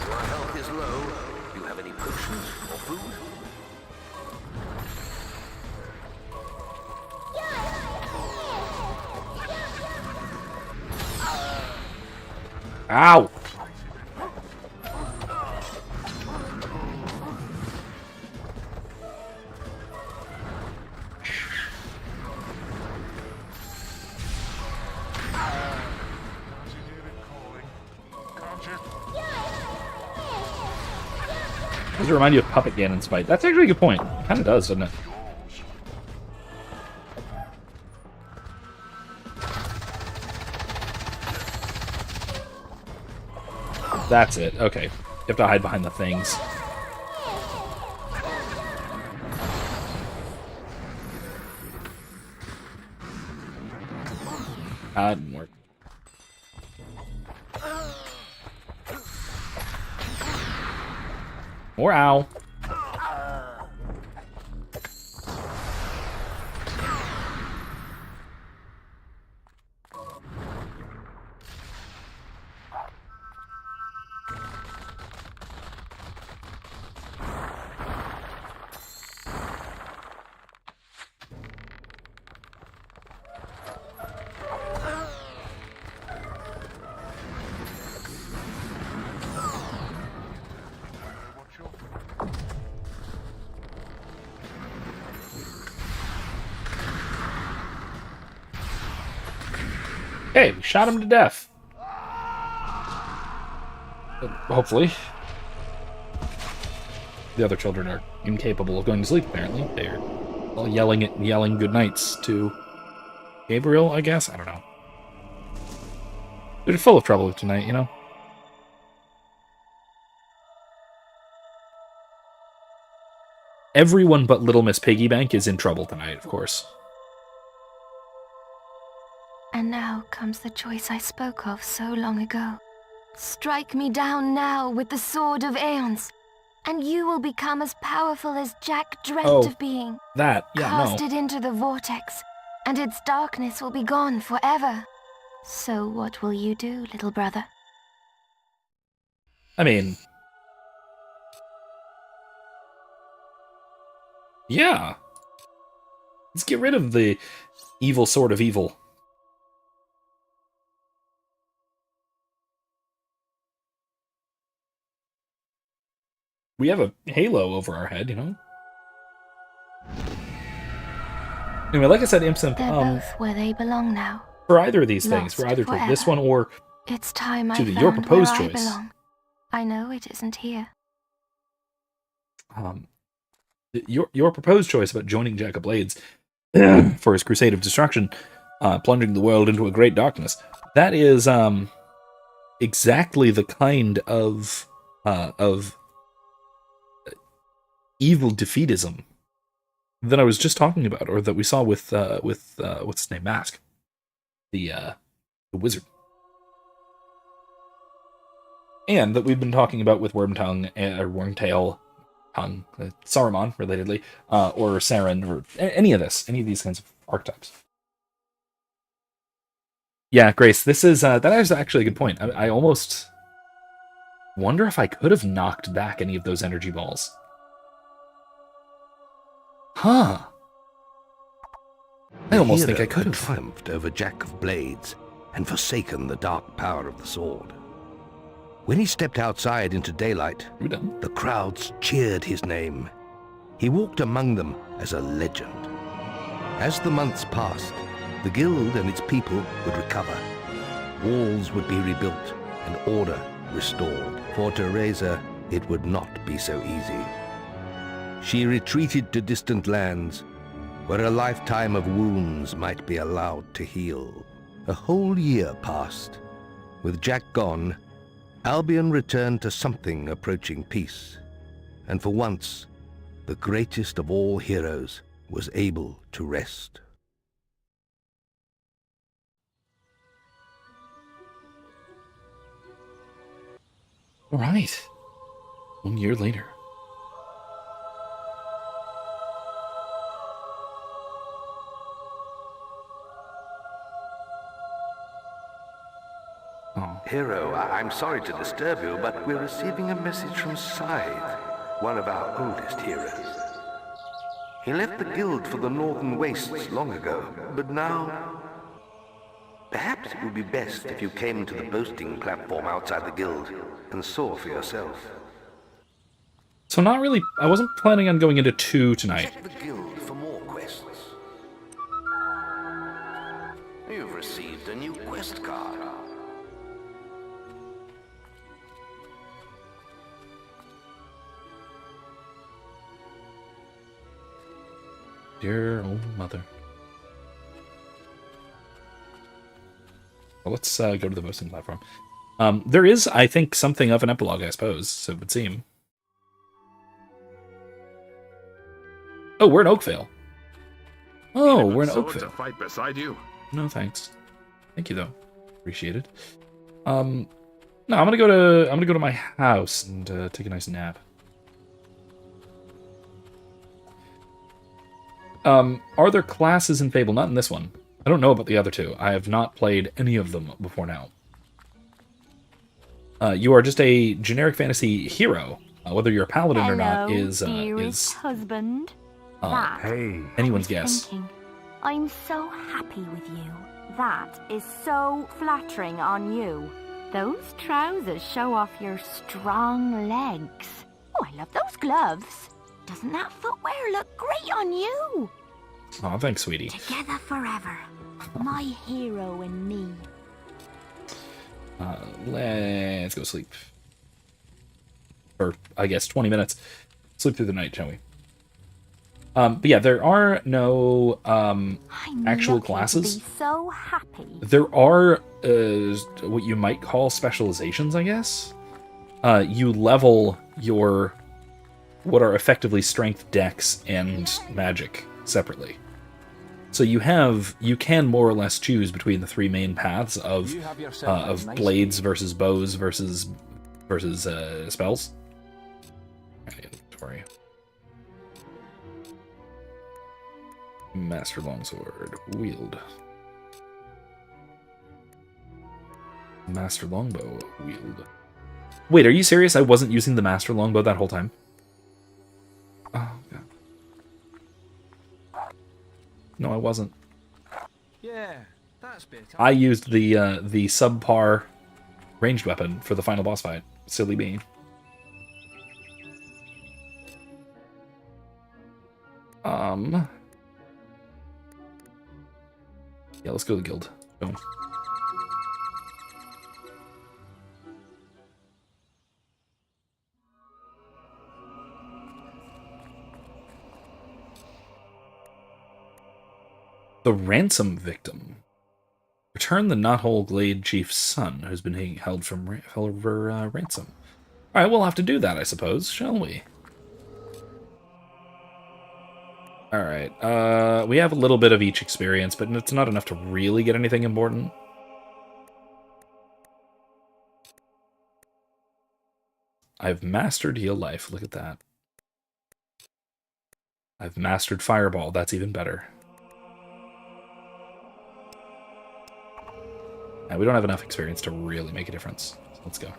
Your health is low. Do you have any potions or food? Ow! Does it remind you of Puppet Ganon's fight? That's actually a good point. Kind of does, doesn't it? That's it. Okay. You have to hide behind the things. That didn't work. More ow. Hey, we shot him to death. Hopefully. The other children are incapable of going to sleep, apparently. They're all yelling good nights to Gabriel, I guess? I don't know. They're full of trouble tonight, you know? Everyone but Little Miss Piggybank is in trouble tonight, of course. And now comes the choice I spoke of so long ago. Strike me down now with the sword of Aeons, and you will become as powerful as Jack dreamt of being. That, yeah, Cast it into the vortex, and its darkness will be gone forever. So what will you do, little brother? I mean... yeah. Let's get rid of the evil sword of evil. We have a halo over our head, you know? Anyway, like I said, Imp They're both where they belong now. for either of these things, for Lost either forever. this one or It's time I Judy, found your proposed where I choice. belong. I know it isn't here. Your proposed choice about joining Jack of Blades for his crusade of destruction, plunging the world into a great darkness, that is exactly the kind of evil defeatism that I was just talking about, or that we saw with what's his name, Mask, the wizard, and that we've been talking about with Wormtongue or Wormtail, Tongue, Saruman, relatedly, or Saren, or any of these kinds of archetypes. Yeah, Grace, this is that is actually a good point. I almost wonder if I could have knocked back any of those energy balls. Huh. I almost think I could have triumphed over Jack of Blades and forsaken the dark power of the sword. When he stepped outside into daylight, the crowds cheered his name. He walked among them as a legend. As the months passed, the guild and its people would recover. Walls would be rebuilt and order restored. For Teresa, it would not be so easy. She retreated to distant lands, where a lifetime of wounds might be allowed to heal. A whole year passed. With Jack gone, Albion returned to something approaching peace. And for once, the greatest of all heroes was able to rest. All right. 1 year later. Hero, I'm sorry to disturb you, but we're receiving a message from Scythe, one of our oldest heroes. He left the guild for the Northern Wastes long ago, but now... Perhaps it would be best if you came to the boasting platform outside the guild and saw for yourself. So not really, I wasn't planning on going into 2 tonight. Check the guild for more quests. You've received a new quest card. Dear old mother. Well, let's go to the boasting platform. There is, I think, something of an epilogue, I suppose, so it would seem. Oh, we're in Oakvale. Oh, we're in Oakvale. To fight beside you. No, thanks. Thank you, though. Appreciate it. No, I'm gonna go to my house and take a nice nap. Are there classes in Fable? Not in this one. I don't know about the other 2. I have not played any of them before now. You are just a generic fantasy hero. Whether you're a paladin or not is husband. Hey, anyone's guess. Thinking. I'm so happy with you. That is so flattering on you. Those trousers show off your strong legs. Oh, I love those gloves. Doesn't that footwear look great on you? Oh, thanks, sweetie. Together forever. My hero and me. Let's go sleep. Or, I guess, 20 minutes. Sleep through the night, shall we? But yeah, there are no actual classes. To be so happy. There are what you might call specializations, I guess. You level your what are effectively strength, dex, and magic separately. So you can more or less choose between the 3 main paths of blades versus bows versus spells. Inventory. Master Longsword. Wield. Master Longbow. Wield. Wait, are you serious? I wasn't using the Master Longbow that whole time? Oh, God. No, I wasn't. Yeah, that's better. I used the subpar ranged weapon for the final boss fight. Silly me. Yeah, let's go to the guild. Boom. The ransom victim. Return the Knothole Glade chief's son, who's been held for ransom. All right, we'll have to do that, I suppose, shall we? All right, we have a little bit of each experience, but it's not enough to really get anything important. I've mastered Heal Life. Look at that. I've mastered Fireball. That's even better. And we don't have enough experience to really make a difference. So let's go.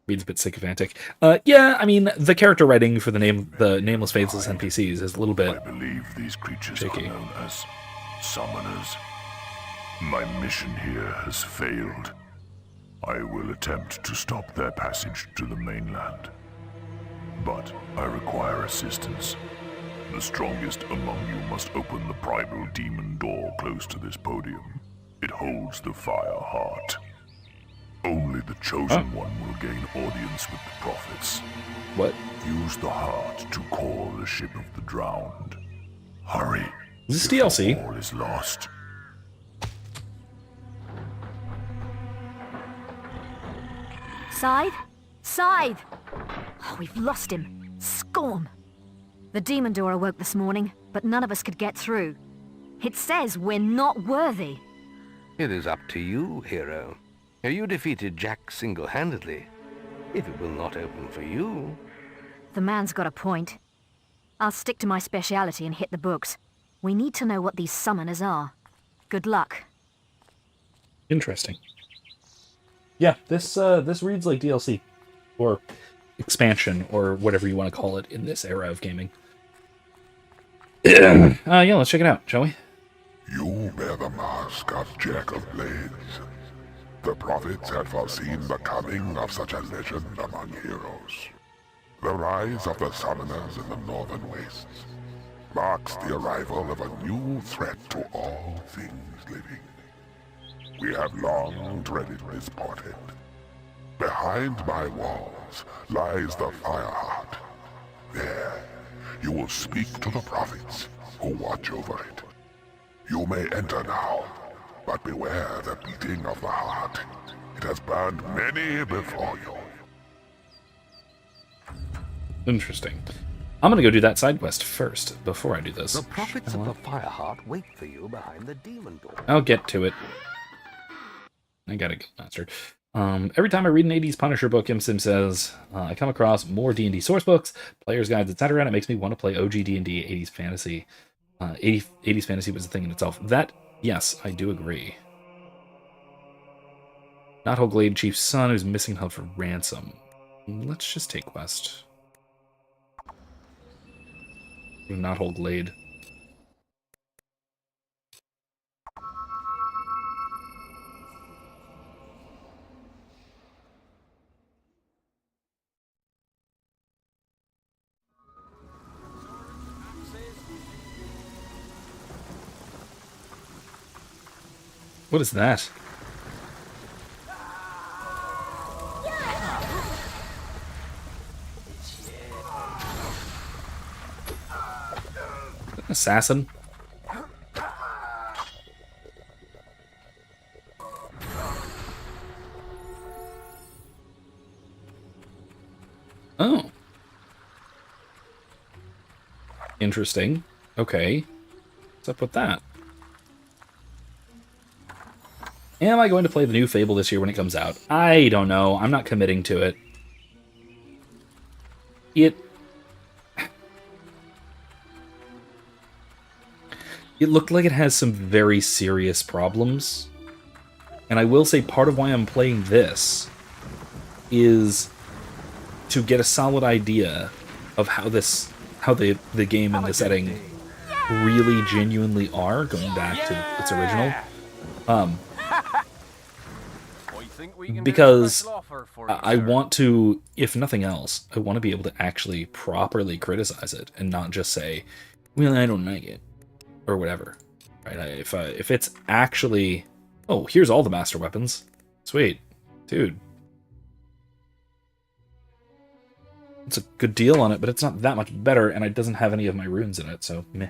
Reed's a bit sycophantic. Yeah, I mean, the character writing for the Nameless Faceless NPCs is a little bit I believe these creatures shaky. are known as summoners. My mission here has failed. I will attempt to stop their passage to the mainland. But I require assistance. The strongest among you must open the primal demon door close to this podium. It holds the fire heart. Only the chosen one will gain audience with the prophets. What? Use the heart to call the ship of the drowned. Hurry. Is this DLC? All is lost. Scythe? Scythe! Oh, we've lost him. Scorn! The demon door awoke this morning, but none of us could get through. It says we're not worthy. It is up to you, hero. You defeated Jack single-handedly. If it will not open for you... The man's got a point. I'll stick to my speciality and hit the books. We need to know what these summoners are. Good luck. Interesting. Yeah, this reads like DLC. Or expansion, or whatever you want to call it in this era of gaming. Yeah, let's check it out, shall we? You bear the mask of Jack of Blades. The prophets had foreseen the coming of such a legend among heroes. The rise of the summoners in the northern wastes marks the arrival of a new threat to all things living. We have long dreaded this portent. Behind my walls lies the Fireheart. There, you will speak to the prophets who watch over it. You may enter now, but beware the beating of the heart. It has burned many before you. Interesting. I'm gonna go do that side quest first, before I do this. The prophets of the Fireheart wait for you behind the demon door. I'll get to it. I gotta get mastered. Every time I read an 80s Punisher book, Sim says, I come across more D&D source books, player's guides, etc., and it makes me want to play OG D&D 80s fantasy. 80s fantasy was a thing in itself. That, yes, I do agree. Knothole Glade chief's son who's missing held for ransom. Let's just take quest. Knothole Glade. What is that? Assassin? Oh. Interesting. Okay. What's up with that? Am I going to play the new Fable this year when it comes out? I don't know. I'm not committing to it. It looked like it has some very serious problems. And I will say part of why I'm playing this is to get a solid idea of how the game and the setting really genuinely are, going back to its original. think we can because do a special offer for you, I sir? want to, if nothing else, I want to be able to actually properly criticize it and not just say, well, I don't like it, or whatever. Right? If it's actually, oh, here's all the master weapons. Sweet. Dude. It's a good deal on it, but it's not that much better, and it doesn't have any of my runes in it, so meh.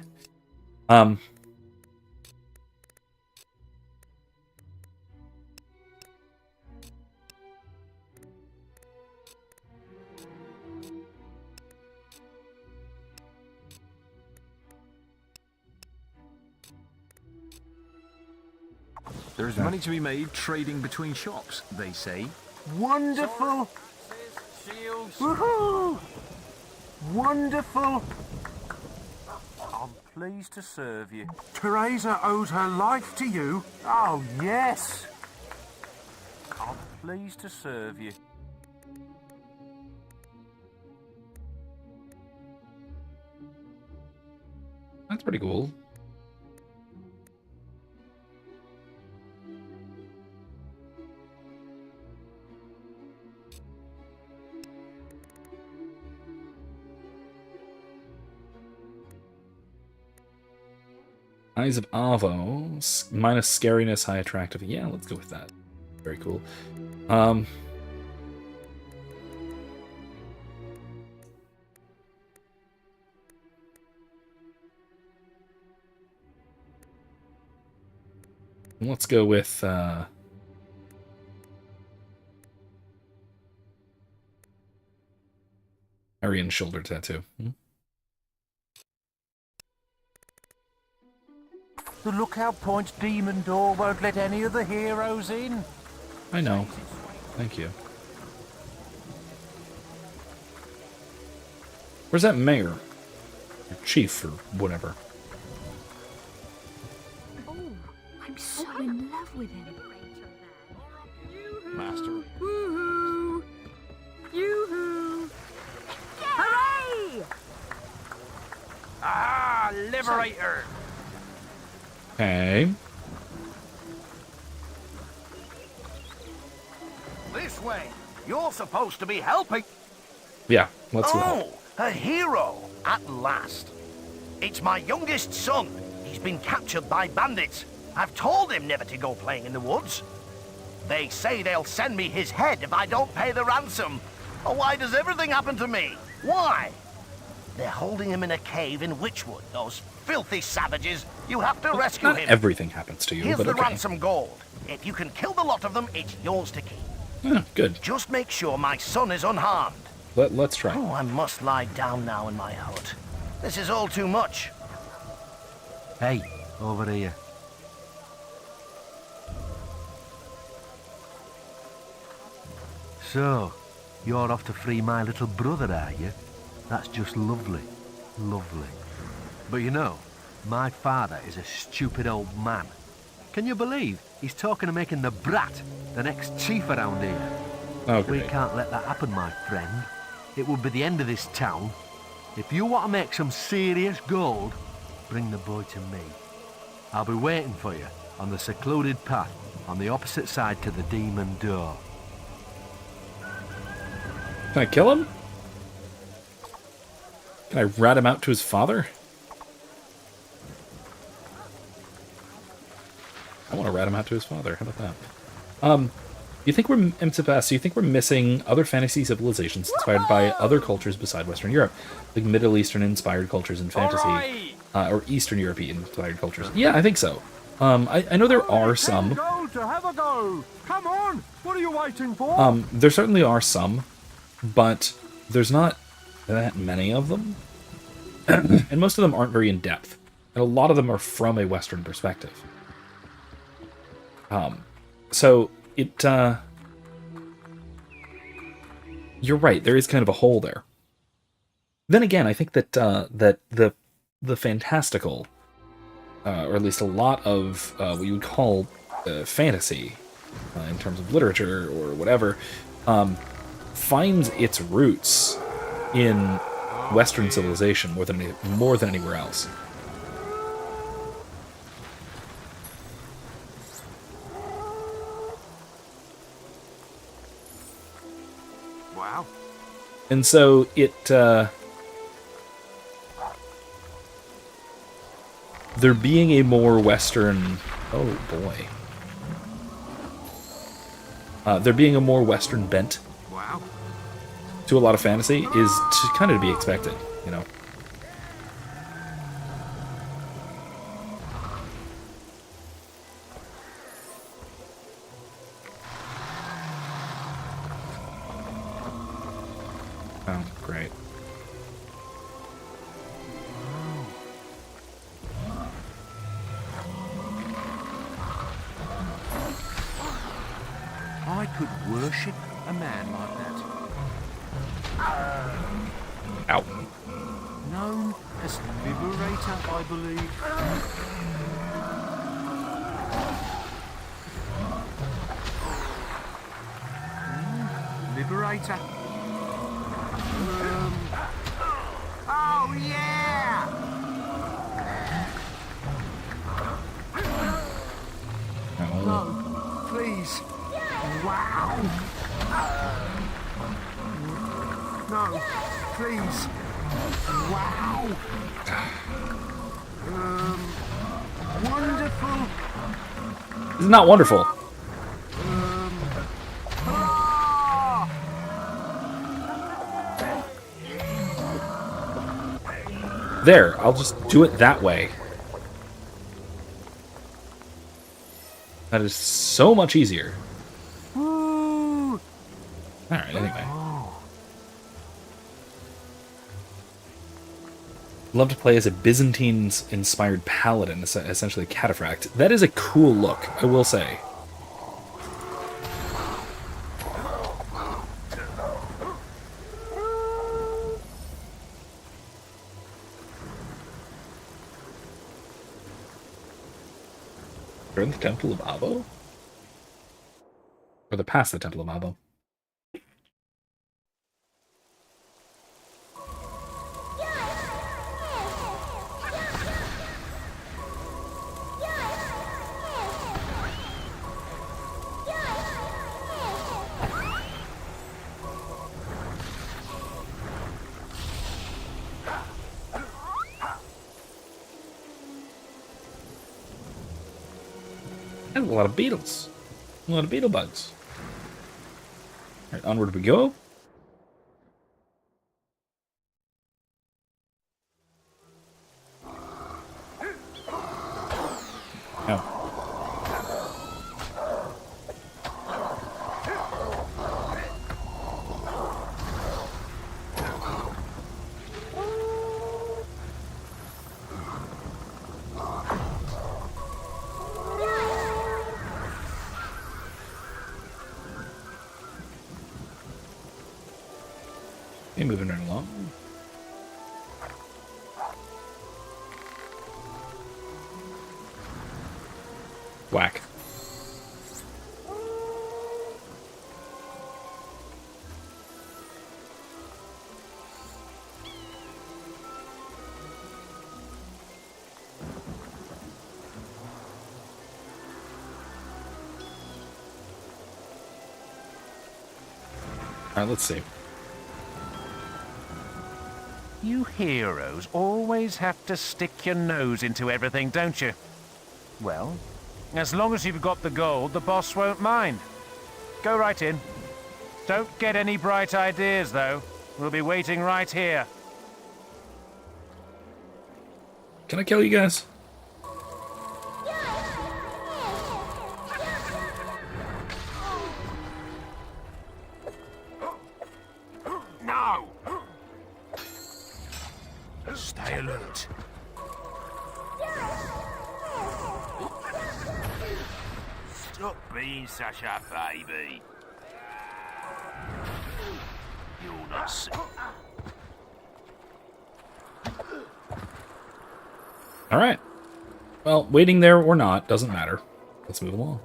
There is money to be made trading between shops, they say. Wonderful! Woohoo! Wonderful! I'm pleased to serve you. Teresa owes her life to you? Oh, yes! I'm pleased to serve you. That's pretty cool. Eyes of Avo, minus scariness, high attractive. Yeah, let's go with that. Very cool. Let's go with Aryan shoulder tattoo. The lookout point's demon door won't let any of the heroes in. I know. Thank you. Where's that mayor? Or chief, or whatever. Oh, I'm so in love with him. Master. Woohoo! Yoo-hoo! Hooray! Ah, liberator! Okay. This way. You're supposed to be helping. Yeah, let's go. Oh, a hero, at last. It's my youngest son. He's been captured by bandits. I've told him never to go playing in the woods. They say they'll send me his head if I don't pay the ransom. Oh, why does everything happen to me? Why? They're holding him in a cave in Witchwood, those filthy savages. You have to rescue Not him. everything happens to you, Here's but the okay. ransom gold. If you can kill the lot of them, it's yours to keep. Yeah, good. Just make sure my son is unharmed. Let's try. Oh, I must lie down now in my hut. This is all too much. Hey, over here. So, you're off to free my little brother, are you? That's just lovely. Lovely. But you know, my father is a stupid old man. Can you believe he's talking of making the brat the next chief around here? Oh, We great. can't let that happen, my friend. It would be the end of this town. If you want to make some serious gold, bring the boy to me. I'll be waiting for you on the secluded path on the opposite side to the demon door. Can I kill him? Can I rat him out to his father? I want to rat him out to his father. How about that? You think we're MCPS? You think we're missing other fantasy civilizations inspired by other cultures beside Western Europe, like Middle Eastern-inspired cultures in fantasy, or Eastern European-inspired cultures? Yeah, I think so. I know there are some. Go to have a go. Come on. What are you waiting for? There certainly are some, but there's not that many of them, and most of them aren't very in depth, and a lot of them are from a Western perspective. So it, you're right. There is kind of a hole there. Then again, I think that that the fantastical, or at least a lot of what you would call fantasy, in terms of literature or whatever, finds its roots in Western civilization more than anywhere else. Wow. And so it, there being a more Western, oh boy. There being a more Western bent to a lot of fantasy is kind of to be expected, you know. Oh, great. I could worship a man like that. Ow. Known as Liberator, I believe. Liberator. Oh, yeah! No, please. Wow. No, please. Wow. Wonderful. This is not wonderful. There, I'll just do it that way. That is so much easier. Alright, anyway. Love to play as a Byzantine-inspired paladin, essentially cataphract. That is a cool look, I will say. We're in the Temple of Abo? Or past the Temple of Abo? And a lot of beetles. A lot of beetle bugs. Alright, onward we go. Oh. Okay, moving right along. Whack. Alright, let's see. You heroes always have to stick your nose into everything, don't you? Well, as long as you've got the gold, the boss won't mind. Go right in. Don't get any bright ideas, though. We'll be waiting right here. Can I kill you guys? No! Stay alert. Stop being such a baby. You're not sick. Alright. Well, waiting there or not, doesn't matter. Let's move along.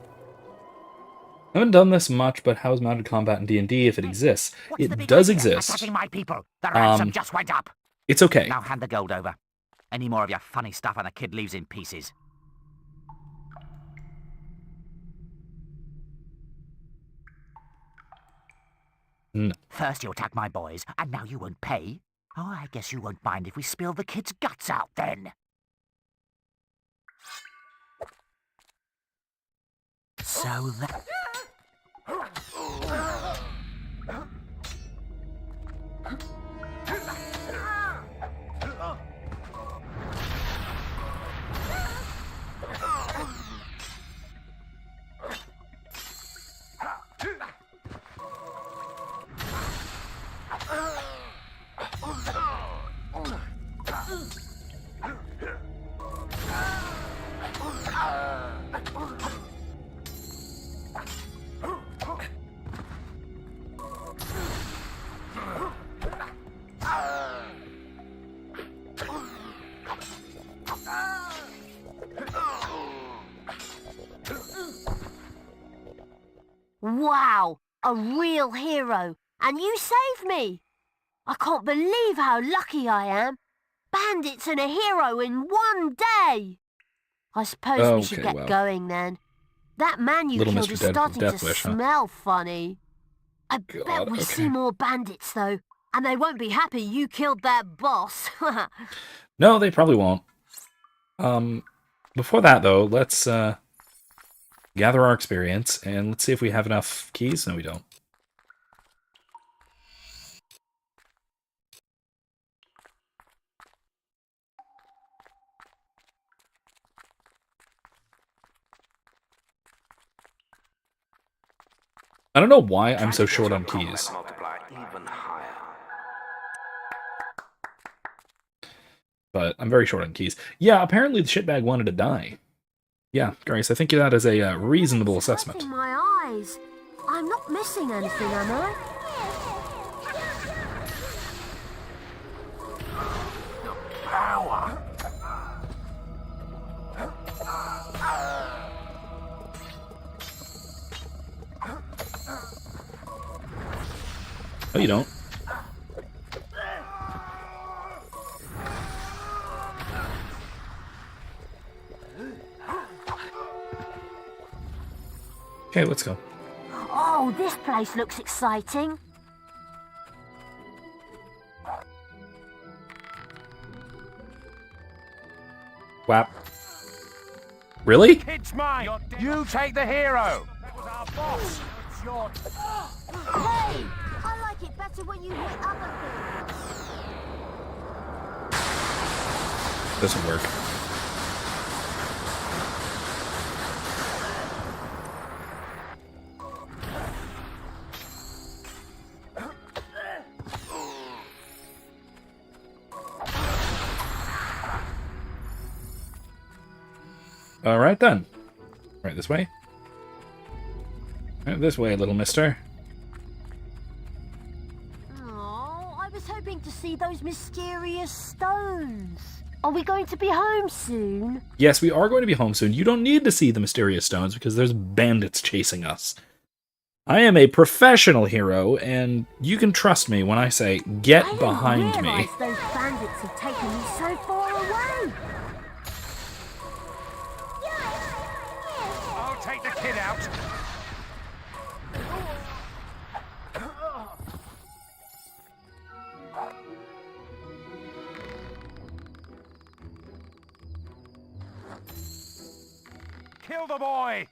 I haven't done this much, but how is mounted combat in D&D if it exists? It does exist. Attacking my people. The ransom just went up. It's okay. Now hand the gold over. Any more of your funny stuff and the kid leaves in pieces. No. First you attack my boys, and now you won't pay? Oh, I guess you won't mind if we spill the kid's guts out then. So that... Wow, a real hero. And you saved me. I can't believe how lucky I am. Bandits and a hero in one day. I suppose we should get going then. That man you killed is starting to smell funny. I bet we see more bandits though. And they won't be happy you killed their boss. No, they probably won't. Before that though, let's gather our experience, and let's see if we have enough keys. No, we don't. I don't know why I'm so short on keys. But I'm very short on keys. Yeah, apparently the shitbag wanted to die. Yeah, Grace, I think that is a reasonable assessment. My eyes. I'm not missing anything, am I? Power. Oh, you don't. Okay, let's go. Oh, this place looks exciting. Whap. Really? Kid's mine. You take the hero. That was our boss. It's your... Hey, I like it better when you hit other things. Doesn't work. Alright then. Right, this way. Right, this way, little mister. Oh, I was hoping to see those mysterious stones. Are we going to be home soon? Yes, we are going to be home soon. You don't need to see the mysterious stones because there's bandits chasing us. I am a professional hero, and you can trust me when I say, get behind me. I didn't realize those bandits had taken me so far away. I'll take the kid out. Kill the boy!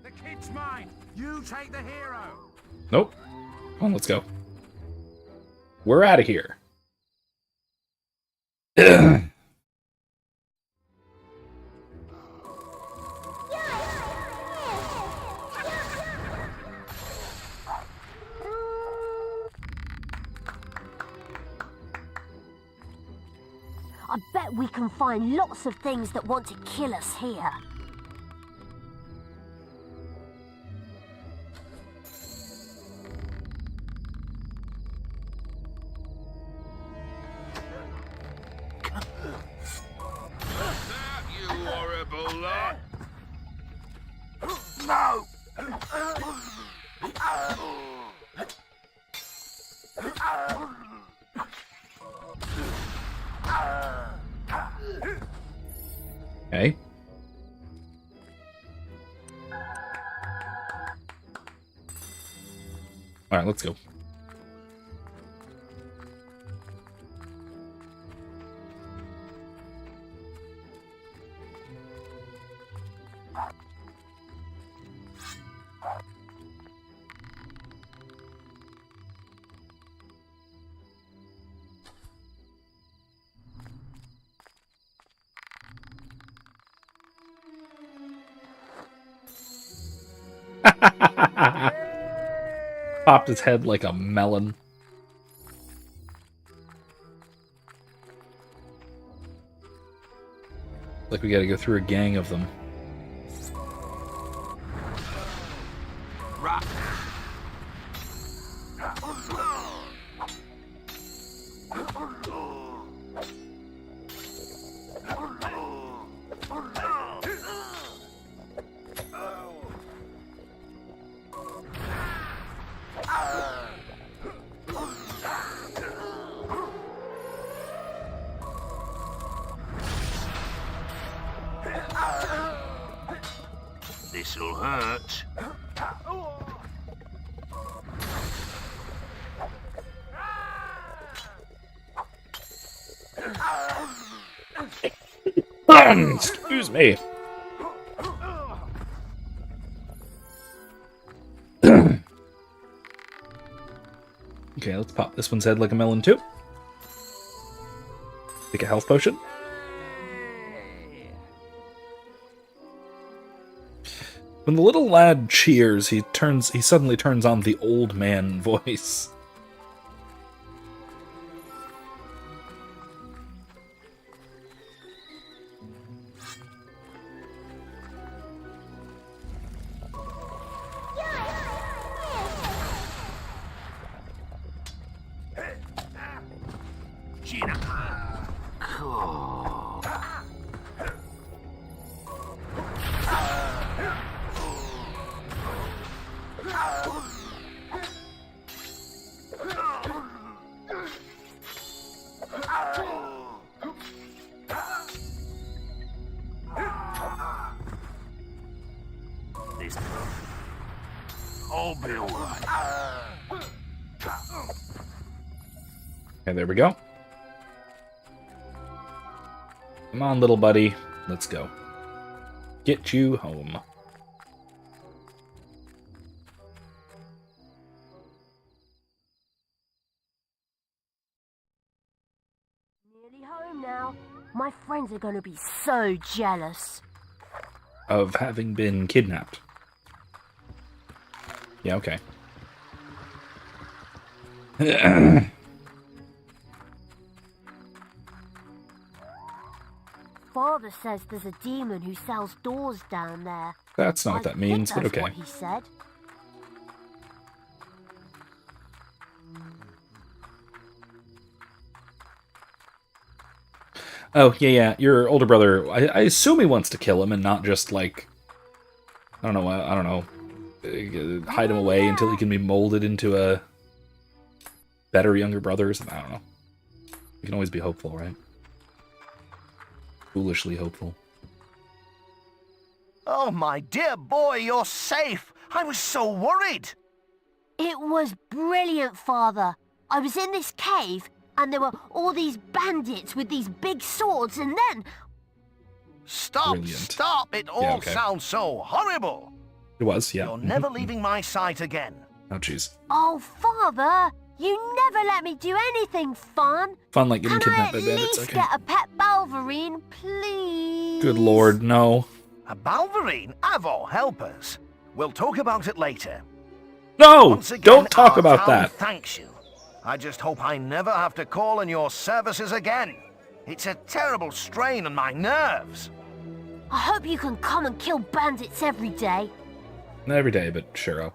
The kid's mine! You take the hero! Nope. Come on, let's go. We're out of here. I bet we can find lots of things that want to kill us here. You horrible lot! No! Okay. Alright, let's go. Popped his head like a melon. Like we gotta go through a gang of them. This'll hurt. Excuse me. Okay, let's pop this one's head like a melon too. Take a health potion. When the little lad cheers, he suddenly turns on the old man voice. Okay, there we go. Come on, little buddy. Let's go. Get you home. Nearly home now. My friends are going to be so jealous. Of having been kidnapped. Yeah, okay. Father says there's a demon who sells doors down there. That's not what that means, but okay. What he said. Oh, yeah, your older brother, I assume he wants to kill him and not just, like, I don't know, hide him away until he can be molded into a better younger brother or something. I don't know. You can always be hopeful, right? Foolishly hopeful. Oh, my dear boy, you're safe. I was so worried. It was brilliant, Father. I was in this cave, and there were all these bandits with these big swords, and then... Stop, Brilliant. stop. It all okay. sounds so horrible. It was, yeah. You're never leaving my sight again. Oh, jeez. Oh, Father, you never let me do anything fun. Fun like getting Can I kidnapped by at bandits, least okay. get a pet Balverine, please? Good lord, no. A Balverine? Avo, help us. We'll talk about it later. No! Once again, Don't talk our about town that. Thanks you. I just hope I never have to call on your services again. It's a terrible strain on my nerves. I hope you can come and kill bandits every day. Not every day, but sure.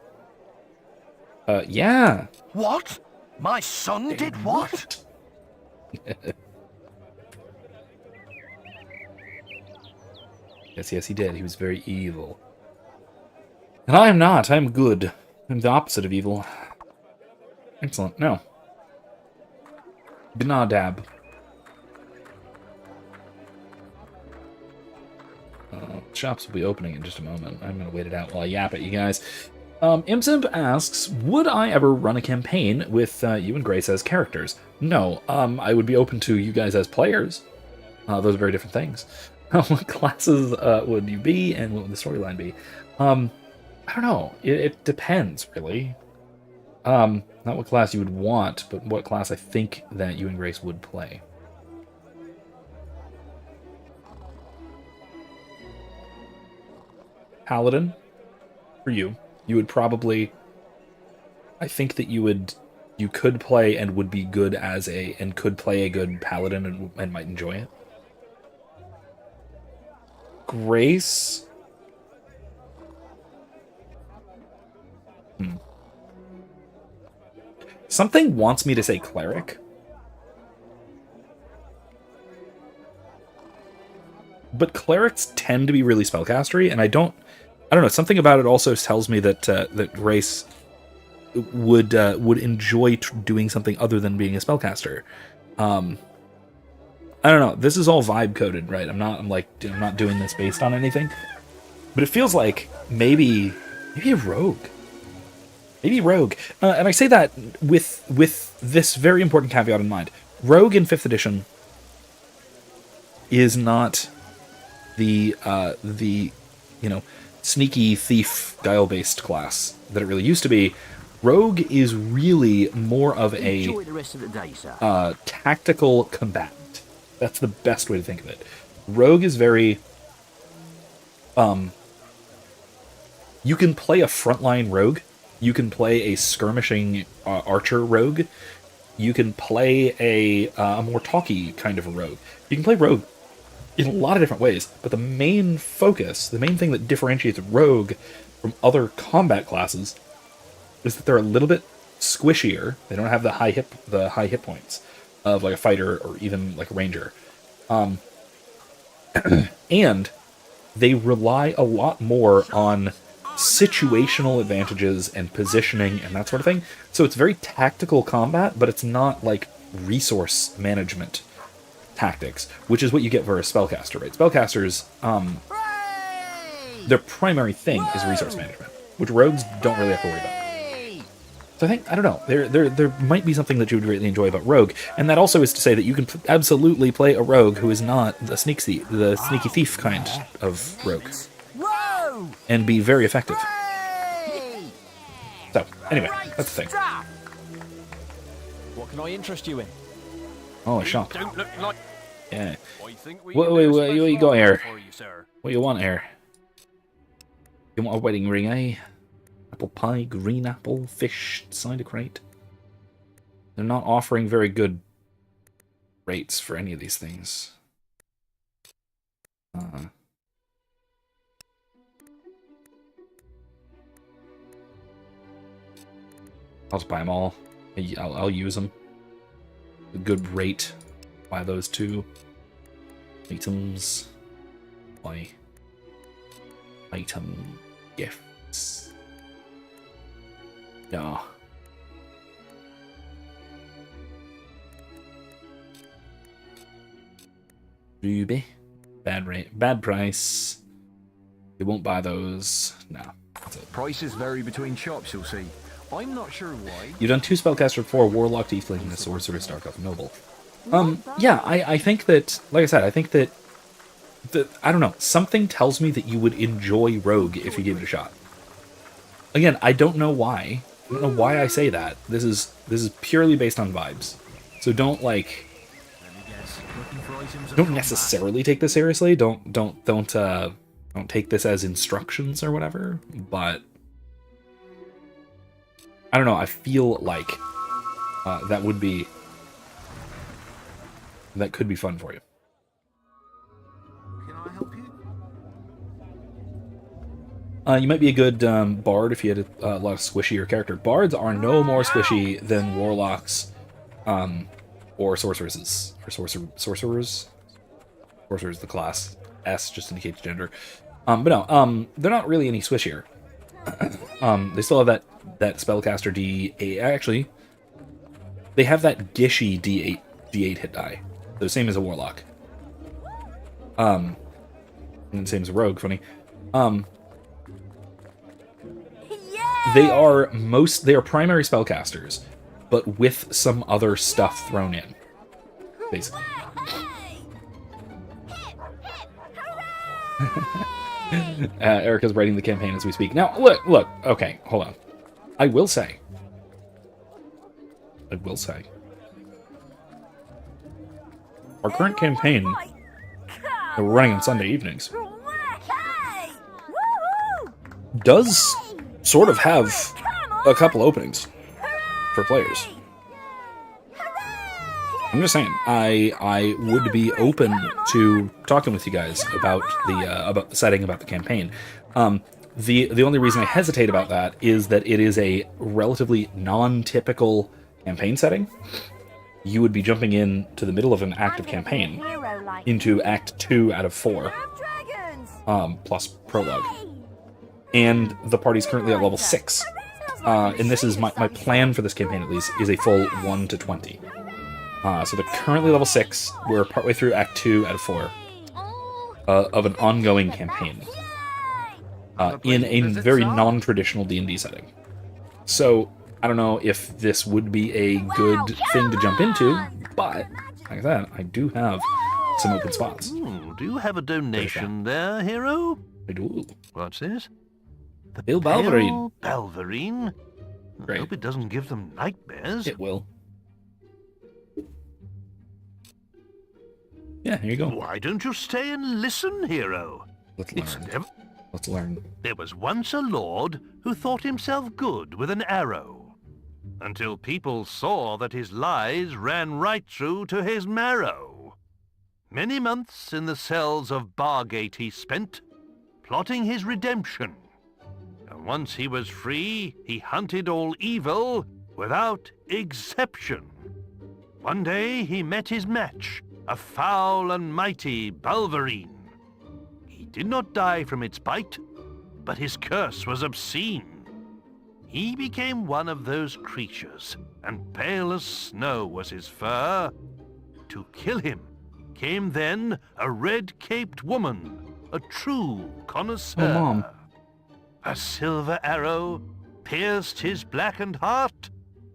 Yeah. What? My son did what? Yes, he did. He was very evil. And I'm not. I'm good. I'm the opposite of evil. Excellent. No. Gnadab. Shops will be opening in just a moment. I'm going to wait it out while I yap at you guys. Imsimp asks, would I ever run a campaign with you and Grace as characters? No, I would be open to you guys as players. Those are very different things. What classes would you be, and what would the storyline be? I don't know. It depends, really. Not what class you would want, but what class I think that you and Grace would play. Paladin, for you. You would probably... I think that you could play and would be good as and could play a good Paladin and might enjoy it. Grace... Something wants me to say Cleric. But Clerics tend to be really spellcastery, and I don't know, something about it also tells me that that Grace would enjoy doing something other than being a spellcaster. I don't know. This is all vibe coded, right? I'm not doing this based on anything. But it feels like maybe a rogue. Maybe rogue. And I say that with this very important caveat in mind. Rogue in 5th edition is not the sneaky thief guile-based class that it really used to be. Rogue is really more of a tactical combatant. That's the best way to think of it. Rogue is very... you can play a frontline rogue. You can play a skirmishing archer rogue. You can play a more talky kind of a rogue. You can play rogue in a lot of different ways, but the main focus, the main thing that differentiates rogue from other combat classes is that they're a little bit squishier. They don't have the high hit points of like a fighter or even like a ranger. And they rely a lot more on situational advantages and positioning and that sort of thing. So it's very tactical combat, but it's not like resource management tactics, which is what you get for a spellcaster, right? Spellcasters, their primary thing is resource management, which rogues don't really have to worry about. So I don't know, there might be something that you would greatly enjoy about rogue, and that also is to say that you can absolutely play a rogue who is not the sneaky thief kind of rogue, and be very effective. So, anyway, that's the thing. What can I interest you in? Oh, a shop. Don't look like... Yeah. What you got here? What you want here? You want a wedding ring, eh? Apple pie, green apple, fish, cider crate. They're not offering very good rates for any of these things. I'll just buy them all. I'll use them. A good rate. Buy those two items. Buy item gifts. No. Ruby. Bad rate. Bad price. You won't buy those. No. That's it. Prices vary between shops, you'll see. I'm not sure why. You've done 2 spellcaster, 4 warlock, tiefling, and a sorcerer, starcraft, noble. Yeah, I think that, like I said, I think that I don't know, something tells me that you would enjoy rogue if you gave it a shot. Again, I don't know why. I don't know why I say that. This is purely based on vibes. So don't necessarily take this seriously. Don't take this as instructions or whatever, but I don't know, I feel like that could be fun for you. Can I help you? You might be a good bard if you had a lot of squishier character. Bards are no more squishy than warlocks or sorceresses. Or sorcerers? Sorcerers, the class. S just indicates gender. But no, they're not really any squishier. They still have that spellcaster D8. Actually, they have that gishy D8 hit die. The same as a warlock. And the same as a rogue, funny. They are primary spellcasters, but with some other stuff thrown in, basically. Erica's writing the campaign as we speak. Now, look. Okay, hold on. I will say. Our current campaign that we're running on Sunday evenings does sort of have a couple openings for players. I'm just saying, I would be open to talking with you guys about the setting, about the campaign. The only reason I hesitate about that is that it is a relatively non-typical campaign setting. You would be jumping in to the middle of an active campaign into Act 2 out of 4, plus prologue. And the party's currently at level 6. And this is my plan for this campaign, at least, is a full 1 to 20. So they're currently level 6. We're partway through Act 2 out of 4 of an ongoing campaign in a very non-traditional D&D setting. So I don't know if this would be a good thing to jump into, but like I said, I do have some open spots. Do you have a donation there, hero? I do. What's this? The Pale Balverine. Balverine? Great. I hope it doesn't give them nightmares. It will. Yeah, here you go. Why don't you stay and listen, hero? Let's learn. There was once a lord who thought himself good with an arrow, until people saw that his lies ran right through to his marrow. Many months in the cells of Bargate he spent, plotting his redemption. And once he was free, he hunted all evil without exception. One day he met his match, a foul and mighty Balverine. He did not die from its bite, but his curse was obscene. He became one of those creatures, and pale as snow was his fur. To kill him came then a red-caped woman, a true connoisseur. Oh, Mom. A silver arrow pierced his blackened heart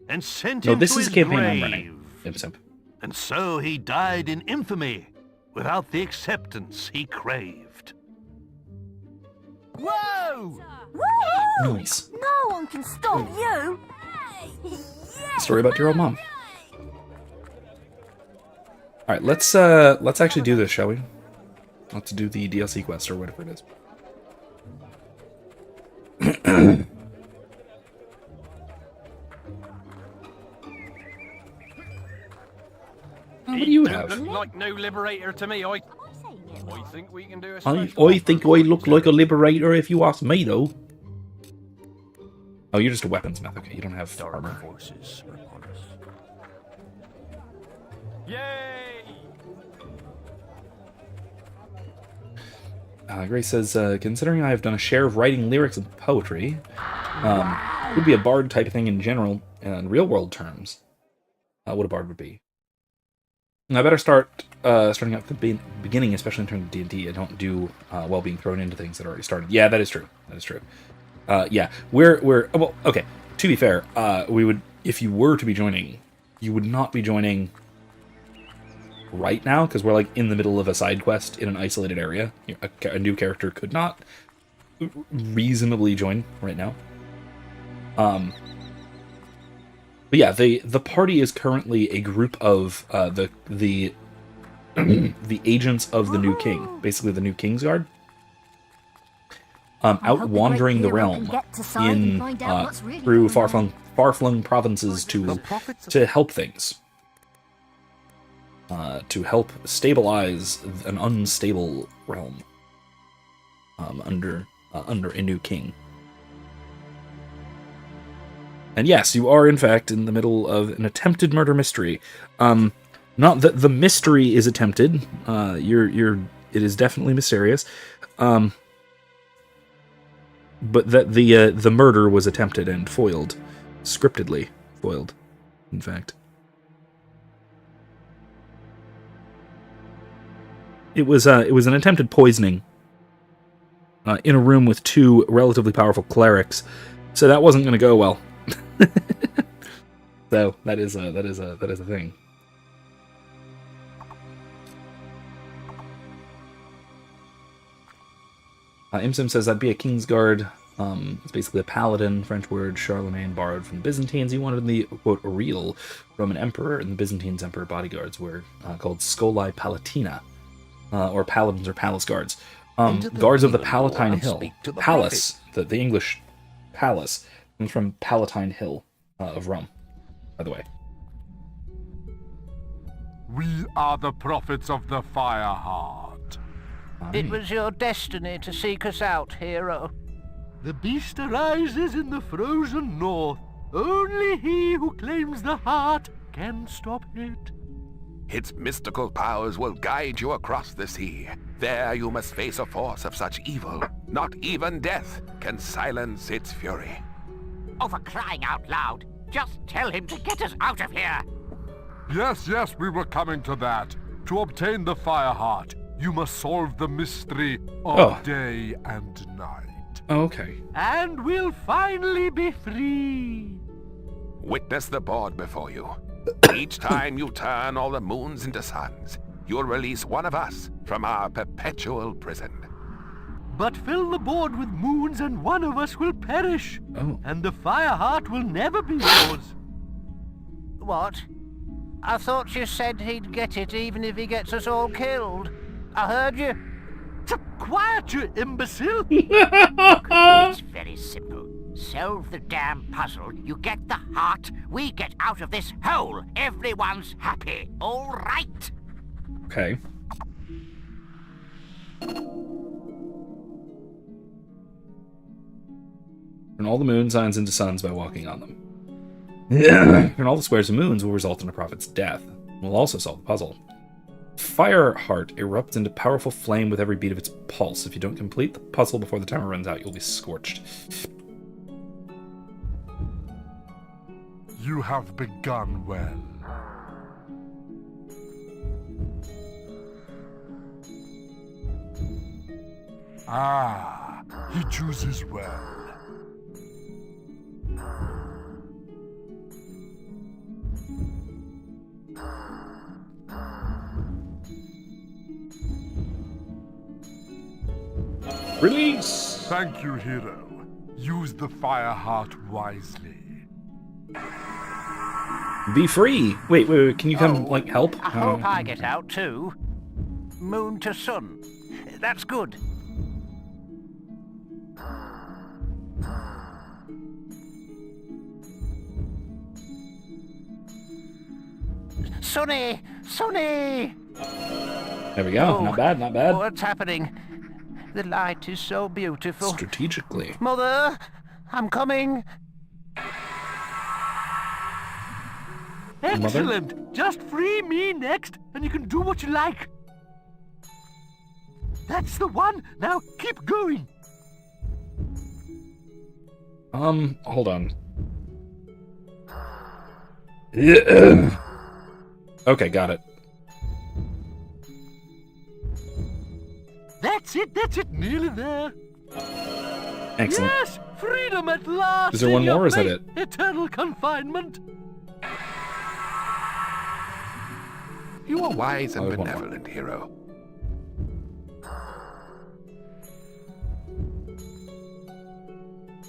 and sent him this to is a his campaign grave. I'm running. Imp. And so he died in infamy, without the acceptance he craved. Whoa! Woo! Nice. No one can stop you! Story about your old mom. Alright, let's actually do this, shall we? Let's do the DLC quest or whatever it is. What do you have? Look like no liberator to me. I think we can do a I think I look like a liberator if you ask me, though. Oh, you're just a weaponsmith. Okay, you don't have armor. Forces are upon us. Yay! Grace says, considering I have done a share of writing lyrics and poetry, it would be a bard type of thing in general, in real-world terms. What a bard would be. I better start starting at the beginning, especially in terms of D&D. I don't do well being thrown into things that already started. Yeah, that is true. That is true. Yeah, well, okay. To be fair, we would, if you were to be joining, you would not be joining right now because we're like in the middle of a side quest in an isolated area. A new character could not reasonably join right now. But yeah, the party is currently a group of the the agents of the new king, basically the new King's Guard, out wandering the realm in through far-flung provinces to help things, to help stabilize an unstable realm under a new king. And yes, you are in fact in the middle of an attempted murder mystery. Not that the mystery is attempted. It is definitely mysterious. But that the murder was attempted and foiled, scriptedly foiled, in fact. It was an attempted poisoning in a room with two relatively powerful clerics, so that wasn't going to go well. So that is a thing. Imsim says that'd be a Kingsguard. It's basically a paladin, French word Charlemagne borrowed from the Byzantines. He wanted the, quote, real Roman emperor, and the Byzantines emperor bodyguards were called Scolae Palatina, or paladins or palace guards. Guards of the Palatine Hill. Palace, the English palace, comes from Palatine Hill of Rome, by the way. We are the prophets of the Fireheart. It was your destiny to seek us out, hero. The beast arises in the frozen north. Only he who claims the heart can stop it. Its mystical powers will guide you across the sea. There you must face a force of such evil. Not even death can silence its fury. Oh, for crying out loud, just tell him to get us out of here. Yes, we were coming to that. To obtain the Fireheart, you must solve the mystery of day and night. Oh, okay. And we'll finally be free. Witness the board before you. Each time you turn all the moons into suns, you'll release one of us from our perpetual prison. But fill the board with moons and one of us will perish. Oh. And the Fireheart will never be yours. What? I thought you said he'd get it even if he gets us all killed. I heard you. Quiet, you imbecile! It's very simple. Solve the damn puzzle, you get the heart, we get out of this hole. Everyone's happy, all right? Okay. Turn all the moon signs into suns by walking on them. Turn all the squares of moons will result in a prophet's death. We'll also solve the puzzle. Fireheart erupts into powerful flame with every beat of its pulse. If you don't complete the puzzle before the timer runs out, you'll be scorched. You have begun well. Ah, he chooses well. Release! Thank you, hero. Use the Fireheart wisely. Be free! Wait, can you come, help? I hope I get out too. Moon to sun. That's good. Sonny! Sonny! There we go. Not bad, not bad. What's happening? The light is so beautiful. Strategically. Mother, I'm coming. Excellent! Mother? Just free me next, and you can do what you like. That's the one! Now keep going! Hold on. Okay, got it. That's it, nearly there. Excellent. Yes, freedom at last! Is there one more, or is that it? Eternal confinement. You are wise and benevolent, hero.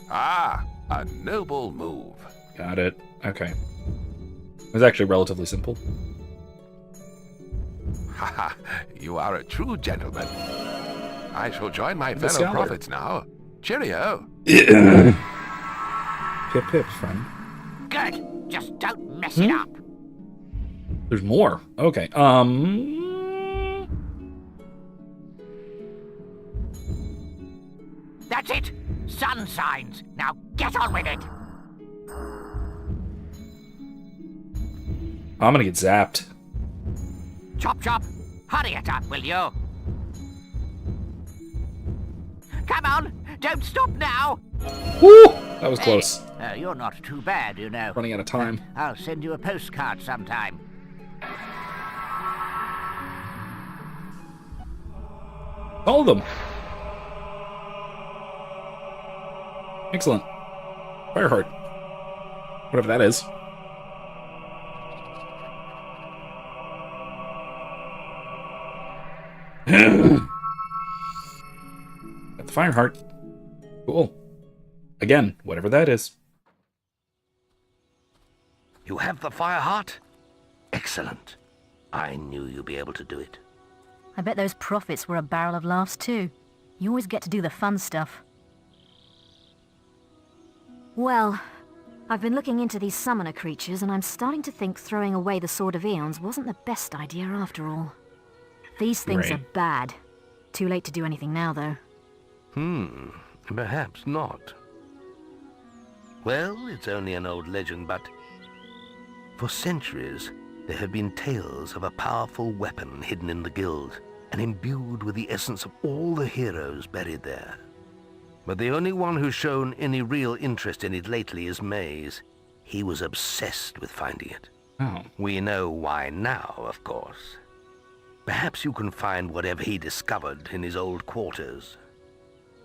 Ah, a noble move. Got it. Okay. It was actually relatively simple. Haha, you are a true gentleman. I shall join my The fellow scholar. prophets now. Cheerio. Pip pip, friend. Good. Just don't mess it up. There's more. Okay. That's it. Sun signs. Now get on with it. I'm gonna get zapped. Chop chop. Hurry it up, will you? Come on. Don't stop now. Woo! That was close. You're not too bad, you know. Running out of time. I'll send you a postcard sometime. All of them. Excellent. Fireheart. Whatever that is. Got the Fireheart. Cool. Again, whatever that is. You have the Fireheart? Excellent. I knew you'd be able to do it. I bet those prophets were a barrel of laughs too. You always get to do the fun stuff. Well, I've been looking into these summoner creatures, and I'm starting to think throwing away the Sword of Aeons wasn't the best idea after all. These things are bad. Too late to do anything now, though. Perhaps not. Well, it's only an old legend, but for centuries there have been tales of a powerful weapon hidden in the guild and imbued with the essence of all the heroes buried there. But the only one who's shown any real interest in it lately is Maze. He was obsessed with finding it. Oh. We know why now, of course. Perhaps you can find whatever he discovered in his old quarters.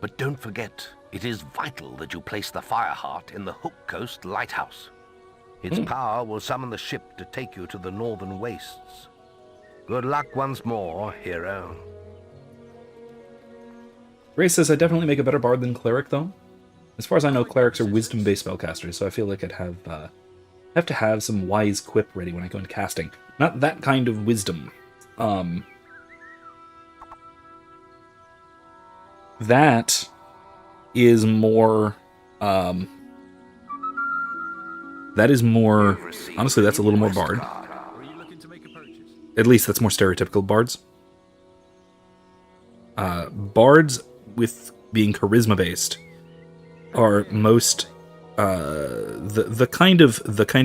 But don't forget, it is vital that you place the Fireheart in the Hook Coast Lighthouse. Its power will summon the ship to take you to the northern wastes. Good luck once more, hero. Grace says I definitely make a better bard than cleric, though. As far as I know, clerics are wisdom-based spellcasters, so I feel like I'd have to have some wise quip ready when I go into casting. Not that kind of wisdom. That is more. That is more. Honestly, that's a little more bard. At least that's more stereotypical bards. Bards with being charisma based are most the kind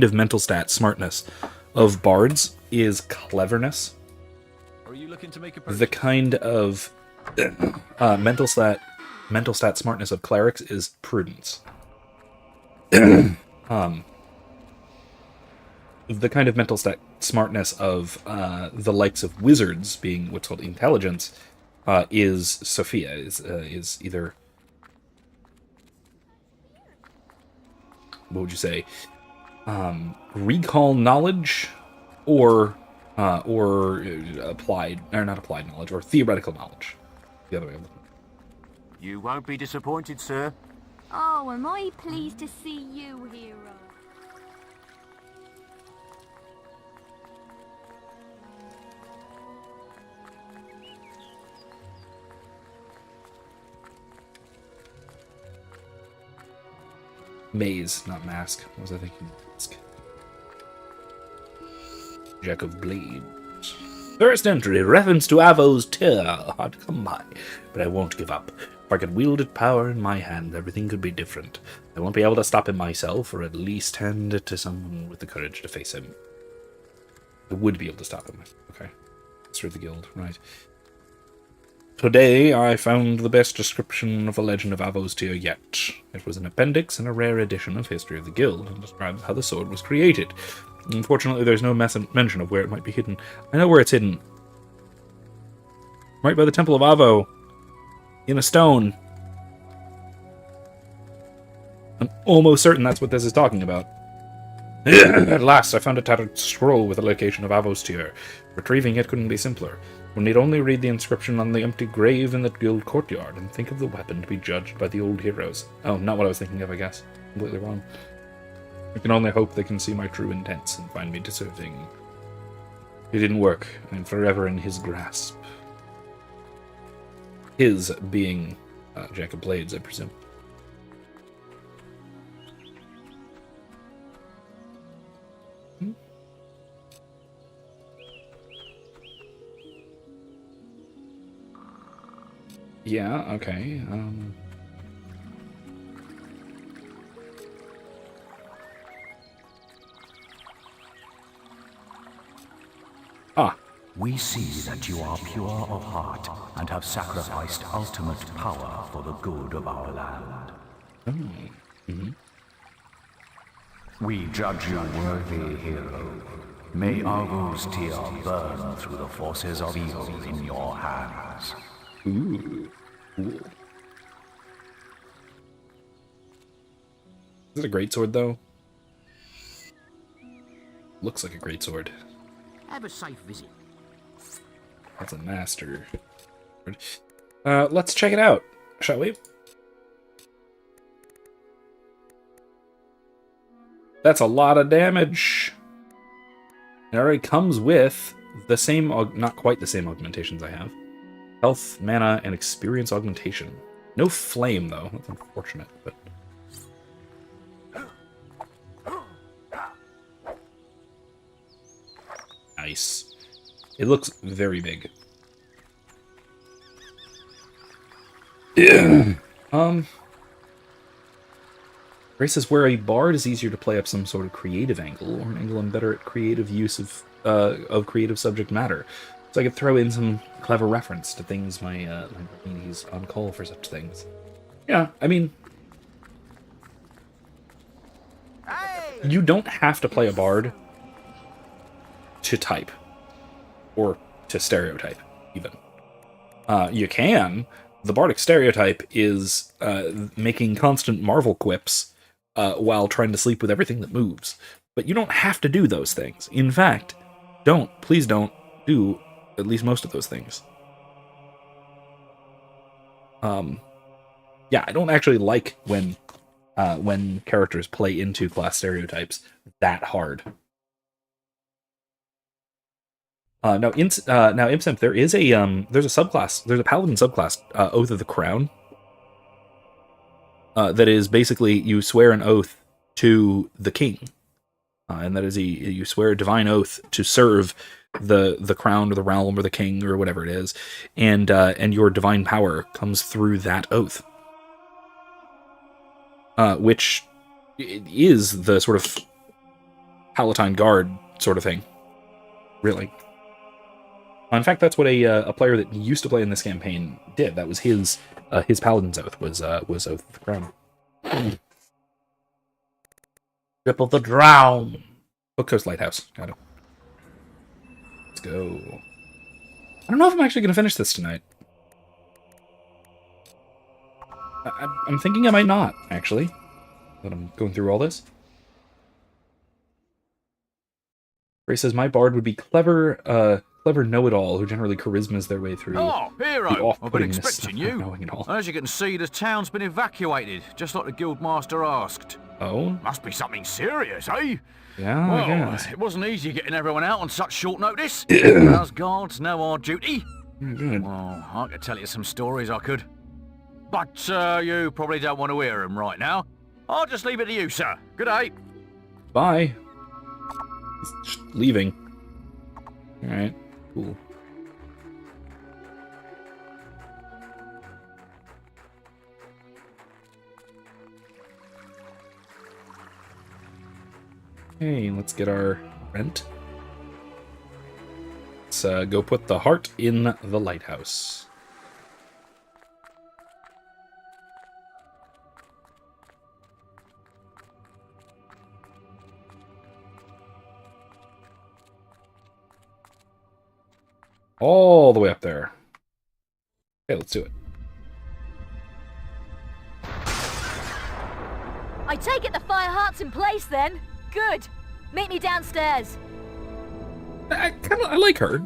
of mental stat smartness of bards is cleverness. Are you looking to make a purchase? The kind of mental stat smartness of clerics is prudence. The kind of mental stat smartness of the likes of wizards, being what's called intelligence, is Sophia, is either, what would you say, recall knowledge, or applied, or not applied knowledge, or theoretical knowledge. The other way. You won't be disappointed, sir. Oh, am I pleased to see you, hero. Maze, not mask. What was I thinking? Mask. Jack of Blades. First entry, reference to Avo's tear. Hard to come by, but I won't give up. If I could wield its power in my hand, everything could be different. I won't be able to stop him myself, or at least hand it to someone with the courage to face him. I would be able to stop him. Okay. Through the guild, right. Today, I found the best description of a legend of Avo's tear yet. It was an appendix in a rare edition of History of the Guild, and describes how the sword was created. Unfortunately, there's no mention of where it might be hidden. I know where it's hidden. Right by the Temple of Avo. In a stone. I'm almost certain that's what this is talking about. At last, I found a tattered scroll with a location of Avo's tear. Retrieving it couldn't be simpler. One need only read the inscription on the empty grave in the guild courtyard and think of the weapon to be judged by the old heroes. Oh, not what I was thinking of, I guess. Completely wrong. I can only hope they can see my true intents and find me deserving. It didn't work. I'm forever in his grasp. His being Jack of Blades, I presume. Yeah, okay. We see that you are pure of heart and have sacrificed ultimate power for the good of our land. We judge you worthy, hero. May Argo's tear burn through the forces of evil in your hands. Ooh. Cool. Is it a greatsword, though? Looks like a greatsword. Have a safe visit. That's a master. Let's check it out, shall we? That's a lot of damage. It already comes with the same, not quite the same augmentations I have. Health, mana, and experience augmentation. No flame, though. That's unfortunate, but... Nice. It looks very big. Grace says, where a bard is easier to play up some sort of creative angle, or an angle I'm better at creative use of creative subject matter. So I could throw in some clever reference to things my he's on call for such things. Yeah, I mean, you don't have to play a bard to type, or to stereotype, even. You can. The bardic stereotype is making constant Marvel quips while trying to sleep with everything that moves. But you don't have to do those things. In fact, please don't do at least most of those things. Yeah, I don't actually like when characters play into class stereotypes that hard. Now, Imsemp, there is there's a subclass, there's a paladin subclass, Oath of the Crown, that is basically you swear an oath to the king, and that is you swear a divine oath to serve the crown or the realm or the king or whatever it is, and your divine power comes through that oath, which is the sort of Palatine Guard sort of thing, really. In fact, that's what a player that used to play in this campaign did. That was his Paladin's Oath, was Oath of the Crown. Ripple the Drown! Book Coast Lighthouse. Got it. Let's go. I don't know if I'm actually going to finish this tonight. I'm thinking I might not, actually. But I'm going through all this. Ray says, my bard would be clever know-it-all who generally charismas their way through. Oh, hero! I've been expecting you. Knowing it all. As you can see, the town's been evacuated, just like the guildmaster asked. Oh? Must be something serious, eh? Yeah, well, I guess. It wasn't easy getting everyone out on such short notice. Us guards know our duty. Good. Well, I could tell you some stories, I could. But you probably don't want to hear them right now. I'll just leave it to you, sir. Good day. Bye. He's just leaving. Alright, cool. Hey, let's get our rent. Let's go put the heart in the lighthouse. All the way up there. Okay, let's do it. I take it the fire heart's in place then. Good. Meet me downstairs. I like her.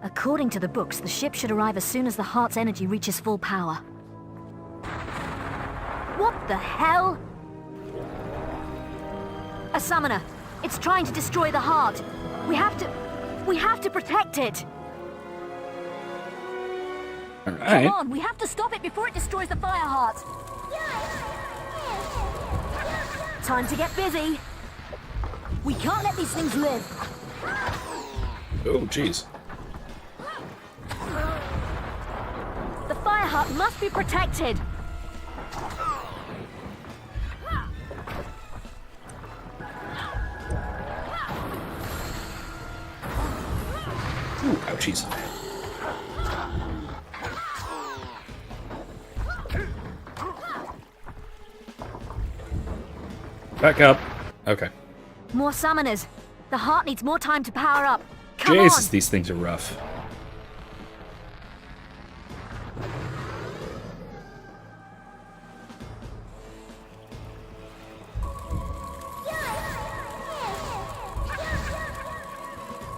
According to the books, the ship should arrive as soon as the heart's energy reaches full power. What the hell? A summoner. It's trying to destroy the heart. We have to protect it. All right. Come on, we have to stop it before it destroys the fire heart. Time to get busy. We can't let these things live. Oh, jeez. The fire heart must be protected. Ooh, ouchies. Back up. Okay. More summoners. The heart needs more time to power up. Come Jesus, on. these things are rough.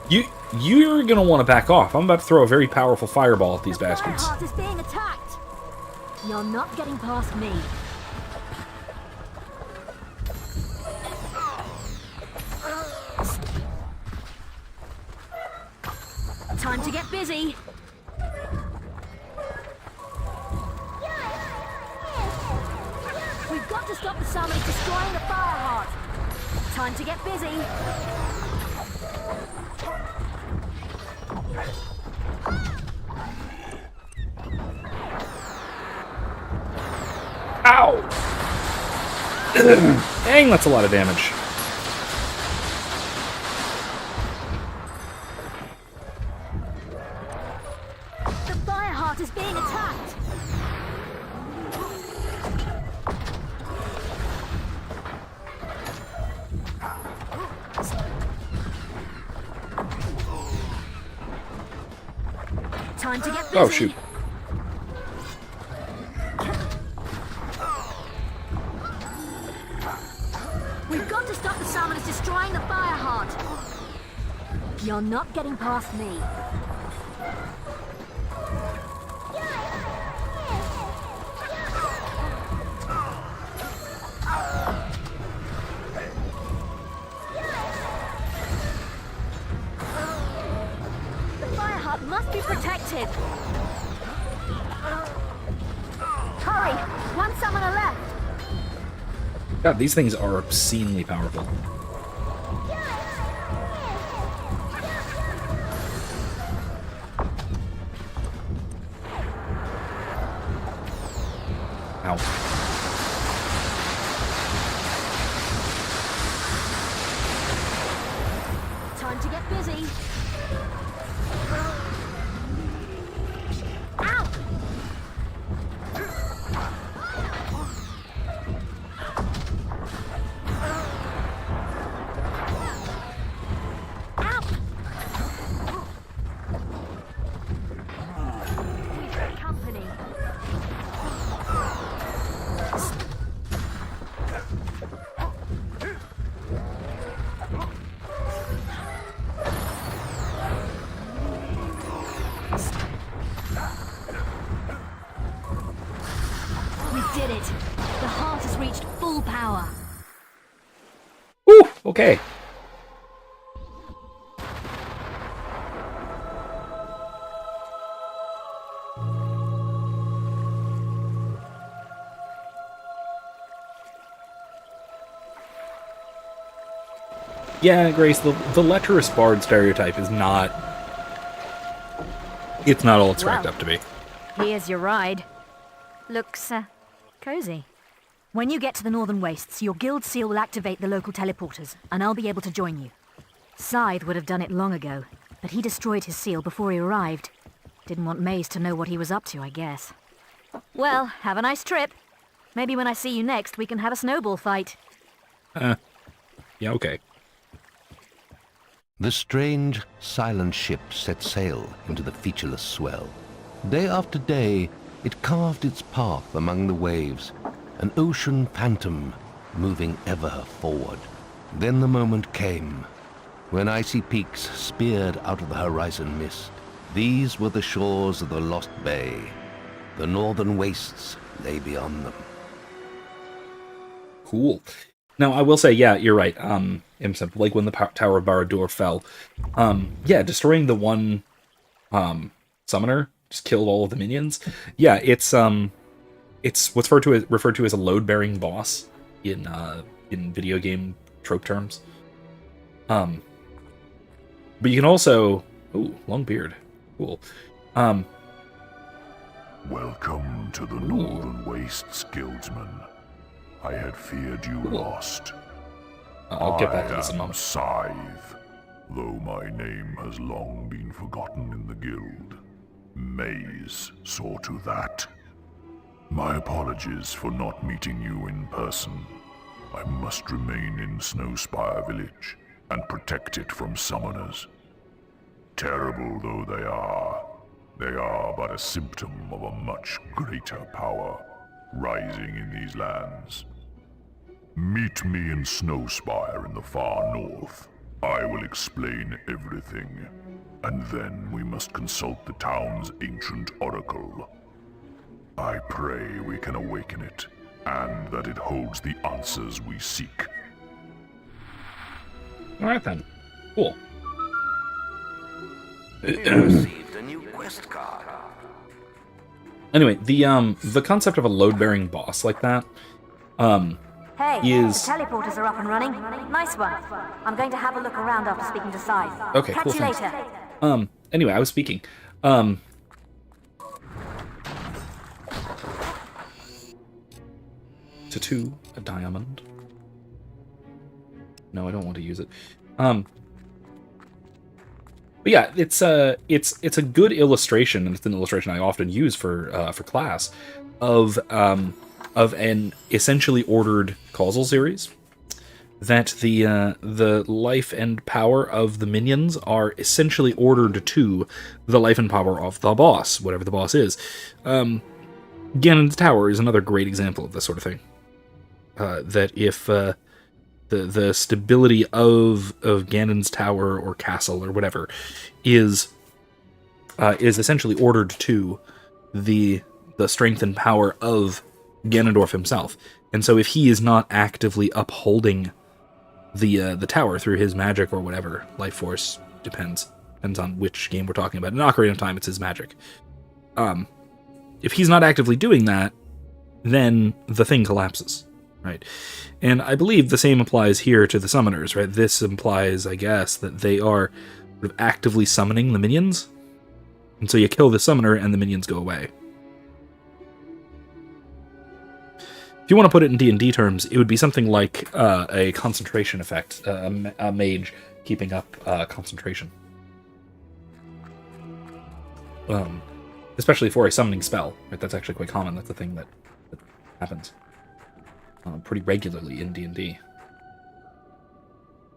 You're gonna want to back off. I'm about to throw a very powerful fireball at these bastards. Fireheart is being attacked. You're not getting past me. Time to get busy. We've got to stop the summon destroying the Fireheart. Time to get busy. Ow! Dang, that's a lot of damage. The Fireheart is being attacked. Time to get busy. Oh, shoot. We've got to stop the summoners destroying the Fireheart. You're not getting past me. The Fireheart must be protected. Hurry! One summoner left. God, these things are obscenely powerful. Ow. Time to get busy. Ow! Company. We did it. The heart has reached full power. Woo! Okay. Yeah, Grace, the lecherous bard stereotype is not... It's not all it's cracked up to be. Here's your ride. Looks, cozy. When you get to the Northern Wastes, your guild seal will activate the local teleporters, and I'll be able to join you. Scythe would have done it long ago, but he destroyed his seal before he arrived. Didn't want Maze to know what he was up to, I guess. Well, have a nice trip. Maybe when I see you next, we can have a snowball fight. Yeah, okay. The strange, silent ship set sail into the featureless swell. Day after day, it carved its path among the waves, an ocean phantom moving ever forward. Then the moment came, when icy peaks speared out of the horizon mist. These were the shores of the Lost Bay. The Northern Wastes lay beyond them. Cool. Now, I will say, yeah, you're right. Imsep, like when the Tower of Barad-dûr fell. Yeah, destroying the one summoner just killed all of the minions. Yeah, it's what's referred to as a load-bearing boss in video game trope terms. But you can also... Ooh, long beard. Cool. Welcome to the Northern Wastes, Guildsman. I had feared you lost. I'll get back to this in a moment. Scythe, though my name has long been forgotten in the guild. Maze saw to that. My apologies for not meeting you in person. I must remain in Snowspire Village and protect it from summoners. Terrible though they are but a symptom of a much greater power rising in these lands. Meet me in Snowspire in the far north. I will explain everything, and then we must consult the town's ancient oracle. I pray we can awaken it, and that it holds the answers we seek. Alright then. Cool. You received a new quest card. Anyway, the concept of a load-bearing boss like that, Hey, is... the teleporters are up and running. Nice one. I'm going to have a look around after speaking to Sai. Okay, Catch cool, you thanks. later. Anyway, I was speaking. Tattoo, a diamond. No, I don't want to use it. But yeah, it's a good illustration, and it's an illustration I often use for class of an essentially ordered causal series. That the life and power of the minions are essentially ordered to the life and power of the boss, whatever the boss is. Ganon's Tower is another great example of this sort of thing. That if the stability of Ganon's Tower or castle or whatever is essentially ordered to the strength and power of Ganondorf himself. And so if he is not actively upholding the tower through his magic or whatever, life force, depends on which game we're talking about. In Ocarina of Time, it's his magic. If he's not actively doing that, then the thing collapses, right? And I believe the same applies here to the summoners, right? This implies, I guess, that they are sort of actively summoning the minions. And so you kill the summoner and the minions go away. If you want to put it in D&D terms, it would be something like a concentration effect, a mage keeping up concentration. Especially for a summoning spell, right? That's actually quite common. That's a thing that happens pretty regularly in D&D.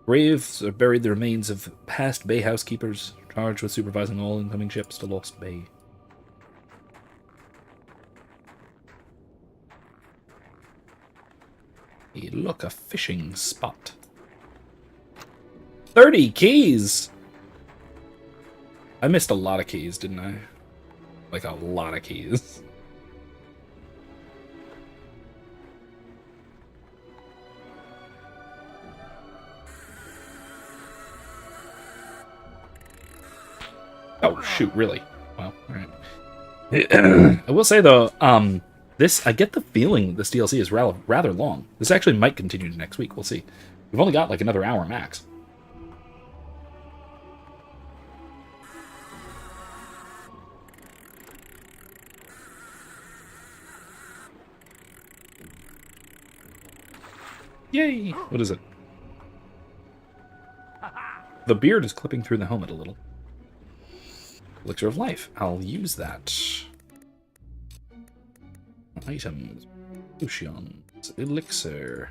Graves are buried the remains of past Bay housekeepers, charged with supervising all incoming ships to Lost Bay. Hey, look, a fishing spot. 30 keys! I missed a lot of keys, didn't I? Like, a lot of keys. Oh, shoot, really? Well, alright. I will say, though, I get the feeling that this DLC is rather long. This actually might continue to next week. We'll see. We've only got like another hour max. Yay! What is it? The beard is clipping through the helmet a little. Elixir of life. I'll use that. Items. Potions. Elixir.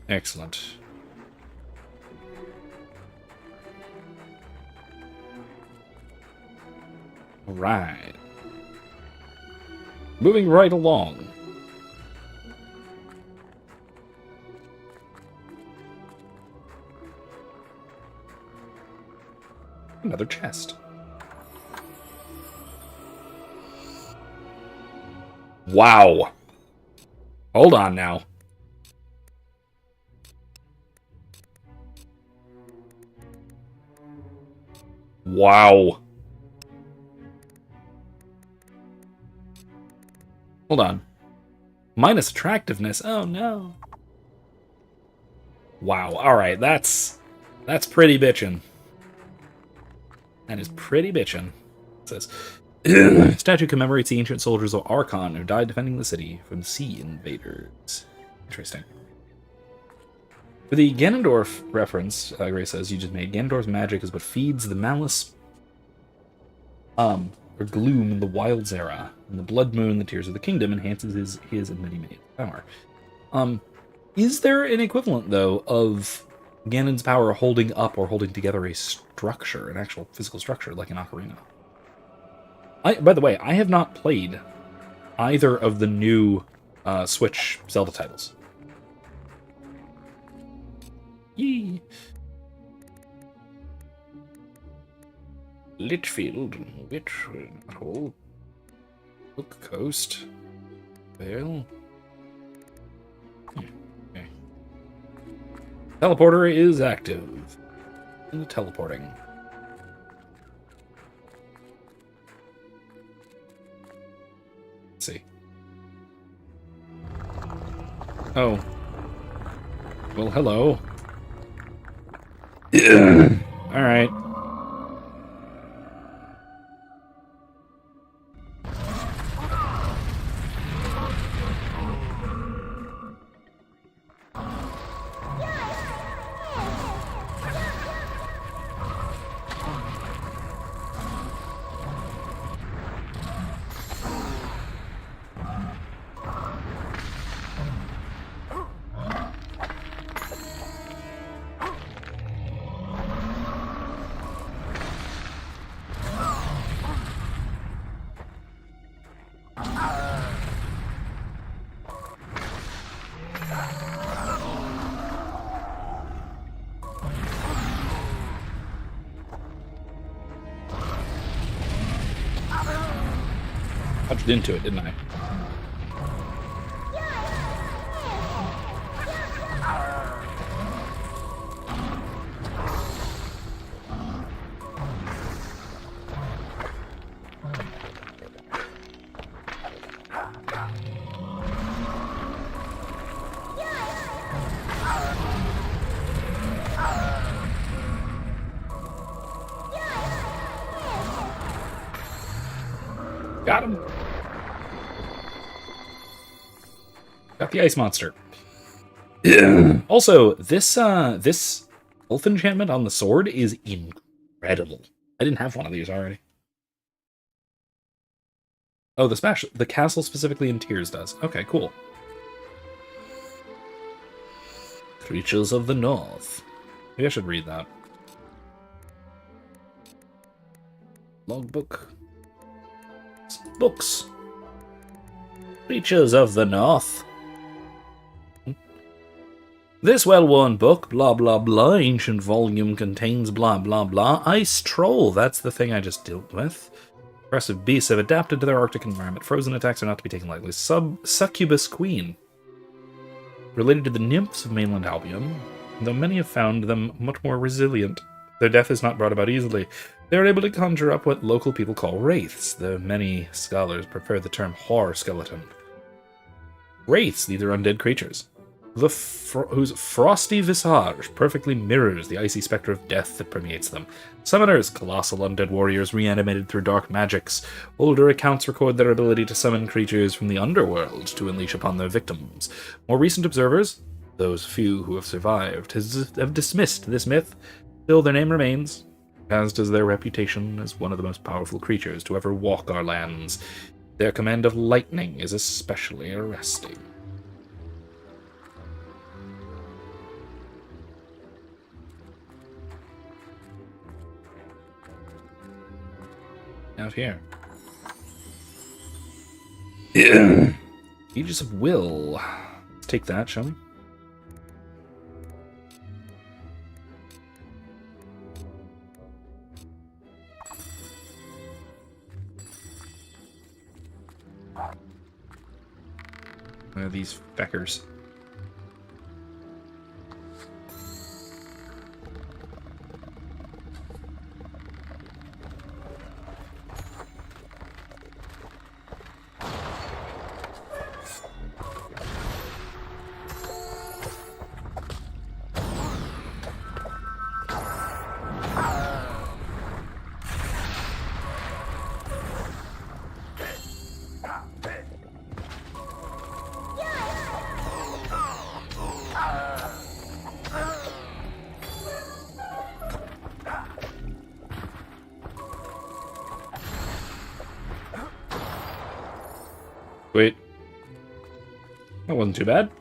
Excellent. Alright. Moving right along. Another chest. Wow. Hold on now. Wow. Hold on. Minus attractiveness. Oh no. Wow. Alright, that's pretty bitchin'. That is pretty bitchin'. It says statue commemorates the ancient soldiers of Archon who died defending the city from sea invaders. Interesting. For the Ganondorf reference, Grace says, you just made, Ganondorf's magic is what feeds the malice or gloom in the Wilds era, and the Blood Moon, the Tears of the Kingdom, enhances his and many power. Is there an equivalent, though, of Ganon's power holding up or holding together a structure, an actual physical structure, like an ocarina? By the way, I have not played either of the new Switch Zelda titles. Yee. Litchfield, Hole, Hook Coast, Vale. Okay. Teleporter is active. Teleporting. Let's see. Oh. Well, hello. All right. Punched into it, didn't I? Got him. Got the ice monster. Also, this elf enchantment on the sword is incredible. I didn't have one of these already. Oh, the castle specifically in Tears does. Okay, cool. Creatures of the North. Maybe I should read that. Logbook. Books. Creatures of the North. This well-worn book, blah blah blah, ancient volume contains blah blah blah. Ice Troll, that's the thing I just dealt with. Aggressive beasts have adapted to their Arctic environment. Frozen attacks are not to be taken lightly. Succubus Queen. Related to the nymphs of mainland Albion, though many have found them much more resilient. Their death is not brought about easily. They are able to conjure up what local people call wraiths, though many scholars prefer the term horror skeleton. Wraiths, these are undead creatures, whose frosty visage perfectly mirrors the icy specter of death that permeates them. Summoners, colossal undead warriors reanimated through dark magics. Older accounts record their ability to summon creatures from the underworld to unleash upon their victims. More recent observers, those few who have survived, have dismissed this myth. Still, their name remains, as does their reputation as one of the most powerful creatures to ever walk our lands. Their command of lightning is especially arresting. Out here. Aegis of Will. Let's take that, shall we? Where are these feckers? Wait. That wasn't too bad.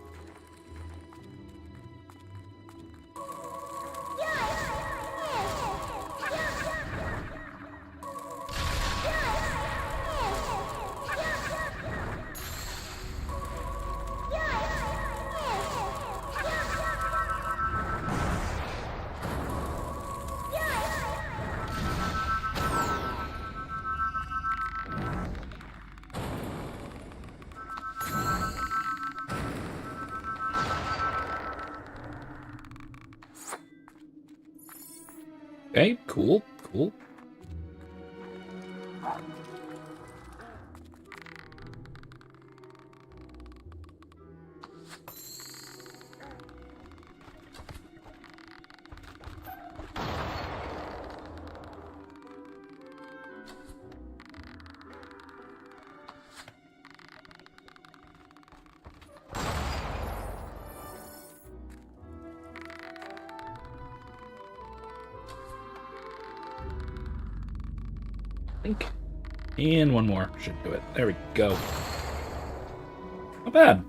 Okay, cool, cool. And one more should do it. There we go. Not bad.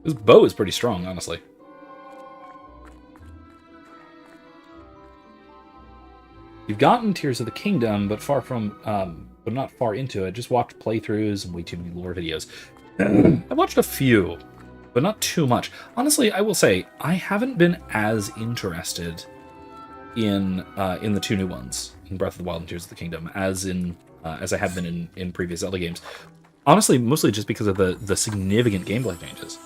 This bow is pretty strong, honestly. You've gotten Tears of the Kingdom, but but not far into it. Just watched playthroughs and way too many lore videos. I watched a few, but not too much. Honestly, I will say I haven't been as interested in the two new ones, in Breath of the Wild and Tears of the Kingdom, as I have been in previous Zelda games. Honestly, mostly just because of the significant gameplay changes.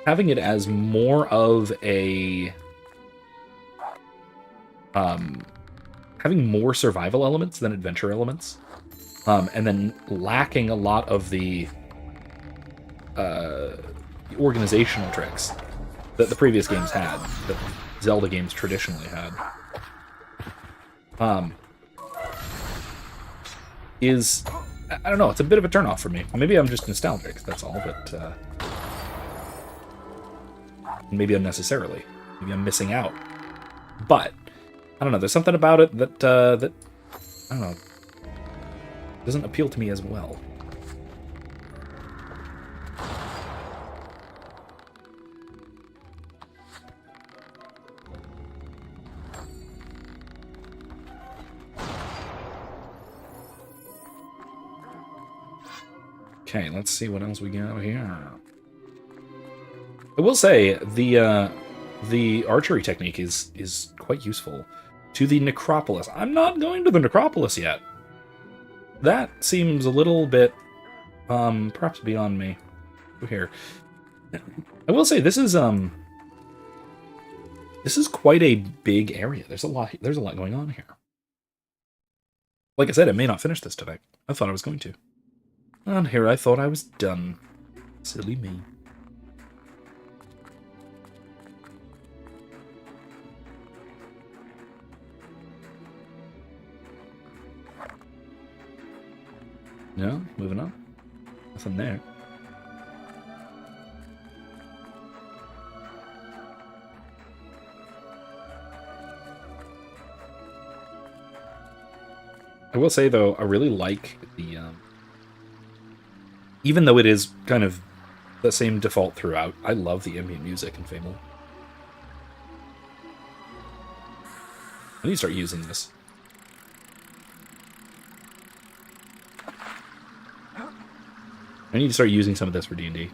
Having it as more of a having more survival elements than adventure elements, and then lacking a lot of the organizational tricks that the previous games had, that Zelda games traditionally had, is, I don't know, it's a bit of a turnoff for me. Maybe I'm just nostalgic, that's all, but maybe unnecessarily. Maybe I'm missing out. But I don't know, there's something about it that I don't know, doesn't appeal to me as well. Okay, let's see what else we got here. I will say the archery technique is quite useful. To the necropolis. I'm not going to the necropolis yet. That seems a little bit perhaps beyond me. Here. I will say this is quite a big area. There's a lot going on here. Like I said, I may not finish this today. I thought I was going to. And here I thought I was done. Silly me. No, moving on. Nothing there. I will say, though, I really like the... even though it is kind of the same default throughout, I love the ambient music in Fable. I need to start using this. I need to start using some of this for D&D.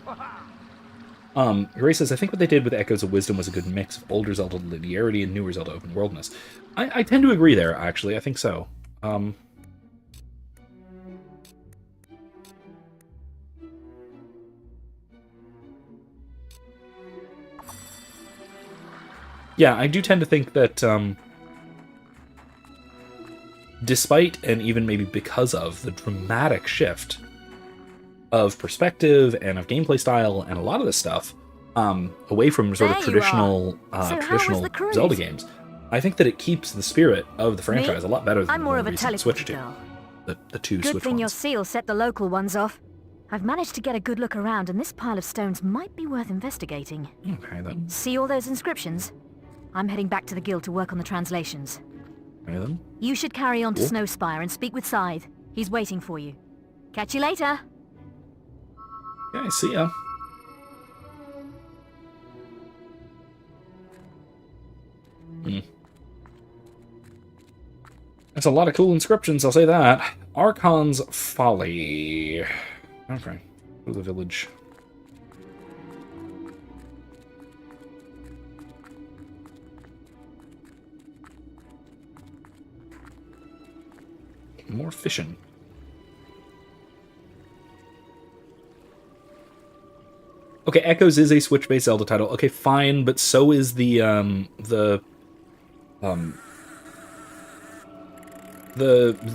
Grace says, I think what they did with Echoes of Wisdom was a good mix of older Zelda linearity and newer Zelda open worldness. I tend to agree there, actually. I think so. Yeah, I do tend to think that, despite, and even maybe because of, the dramatic shift of perspective and of gameplay style and a lot of this stuff, away from sort of traditional Zelda games, I think that it keeps the spirit of the franchise a lot better than the recent Switch do. The two Switch ones. Good thing your seal set the local ones off. I've managed to get a good look around, and this pile of stones might be worth investigating. Okay, then. See all those inscriptions? I'm heading back to the guild to work on the translations. Okay, then. You should carry on to Snowspire and speak with Scythe. He's waiting for you. Catch you later. Yeah, see ya. That's a lot of cool inscriptions, I'll say that. Archon's Folly. Okay, go to the village. More fishing. Okay, Echoes is a Switch-based Zelda title. Okay, fine, but so is the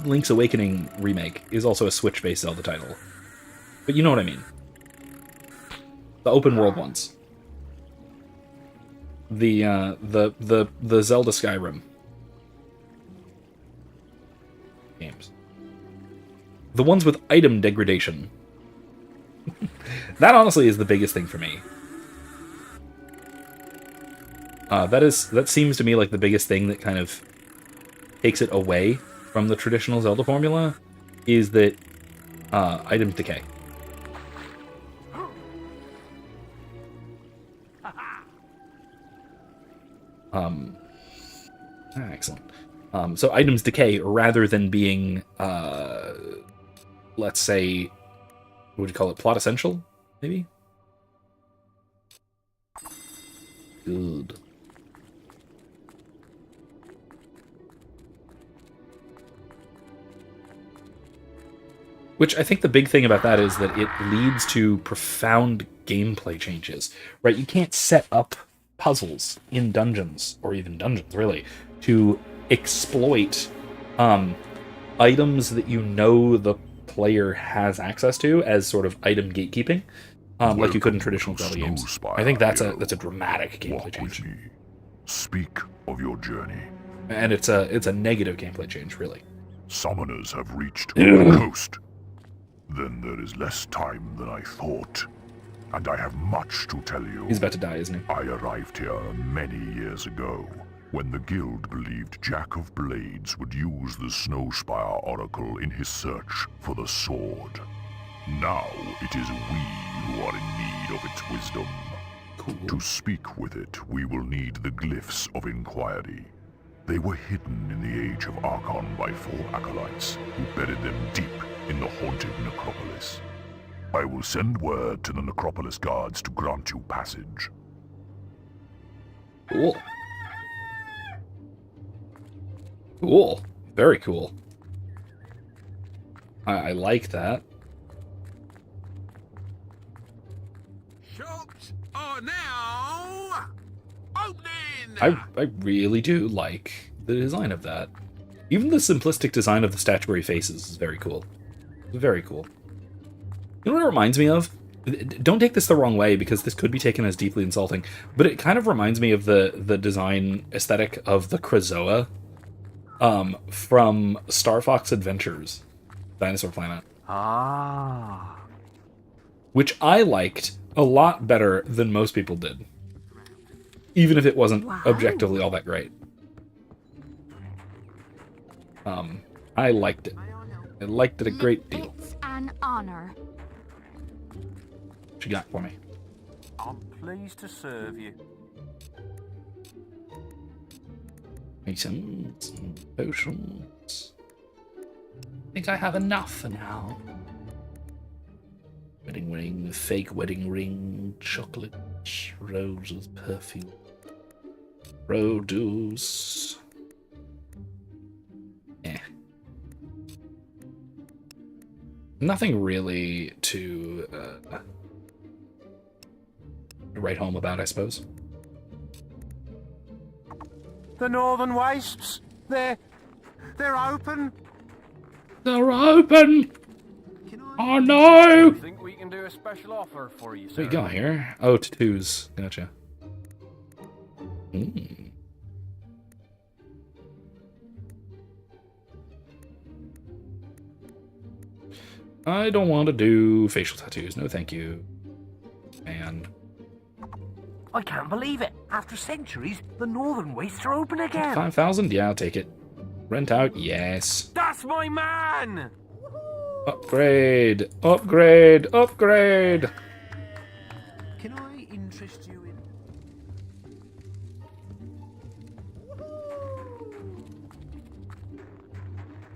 Link's Awakening remake is also a Switch-based Zelda title. But you know what I mean. The open world ones. The Zelda Skyrim games. The ones with item degradation. That honestly is the biggest thing for me. That seems to me like the biggest thing that kind of takes it away from the traditional Zelda formula, is that items decay. Excellent. So items decay rather than being, let's say, what would you call it? Plot essential, maybe? Good. Which I think the big thing about that is that it leads to profound gameplay changes, right? You can't set up puzzles in dungeons, or even dungeons, really, to exploit items that you know the player has access to as sort of item gatekeeping, like you could in traditional Zelda games. I think that's a dramatic gameplay change. Speak of your journey. And it's a negative gameplay change, really. Summoners have reached the coast. Then there is less time than I thought. And I have much to tell you. He's about to die, isn't he? I arrived here many years ago, when the guild believed Jack of Blades would use the Snowspire Oracle in his search for the sword. Now it is we who are in need of its wisdom. Cool. To speak with it, we will need the Glyphs of Inquiry. They were hidden in the Age of Archon by 4 acolytes, who buried them deep in the haunted necropolis. I will send word to the necropolis guards to grant you passage. Cool. Cool. Very cool. I like that. Shops are now opening! I really do like the design of that. Even the simplistic design of the statuary faces is very cool. Very cool. You know what it reminds me of? Don't take this the wrong way, because this could be taken as deeply insulting, but it kind of reminds me of the design aesthetic of the Krazoa from Star Fox Adventures, Dinosaur Planet. Ah. Which I liked a lot better than most people did. Even if it wasn't objectively all that great. I liked it. I liked it a great deal. It's an honor. What you got for me? I'm pleased to serve you. Make some potions. I think I have enough for now. Wedding ring, fake wedding ring, chocolate, roses, perfume, produce. Eh. Nothing really to write home about, I suppose. The Northern Wastes, they're open. They're open! Oh no! I think we can do a special offer for you, sir. What you got here? Oh, tattoos. Gotcha. Mm. I don't want to do facial tattoos. No, thank you. And I can't believe it. After centuries, the Northern Wastes are open again. 5,000? Yeah, I'll take it. Rent out? Yes. That's my man! Upgrade! Upgrade! Upgrade! Can I interest you in...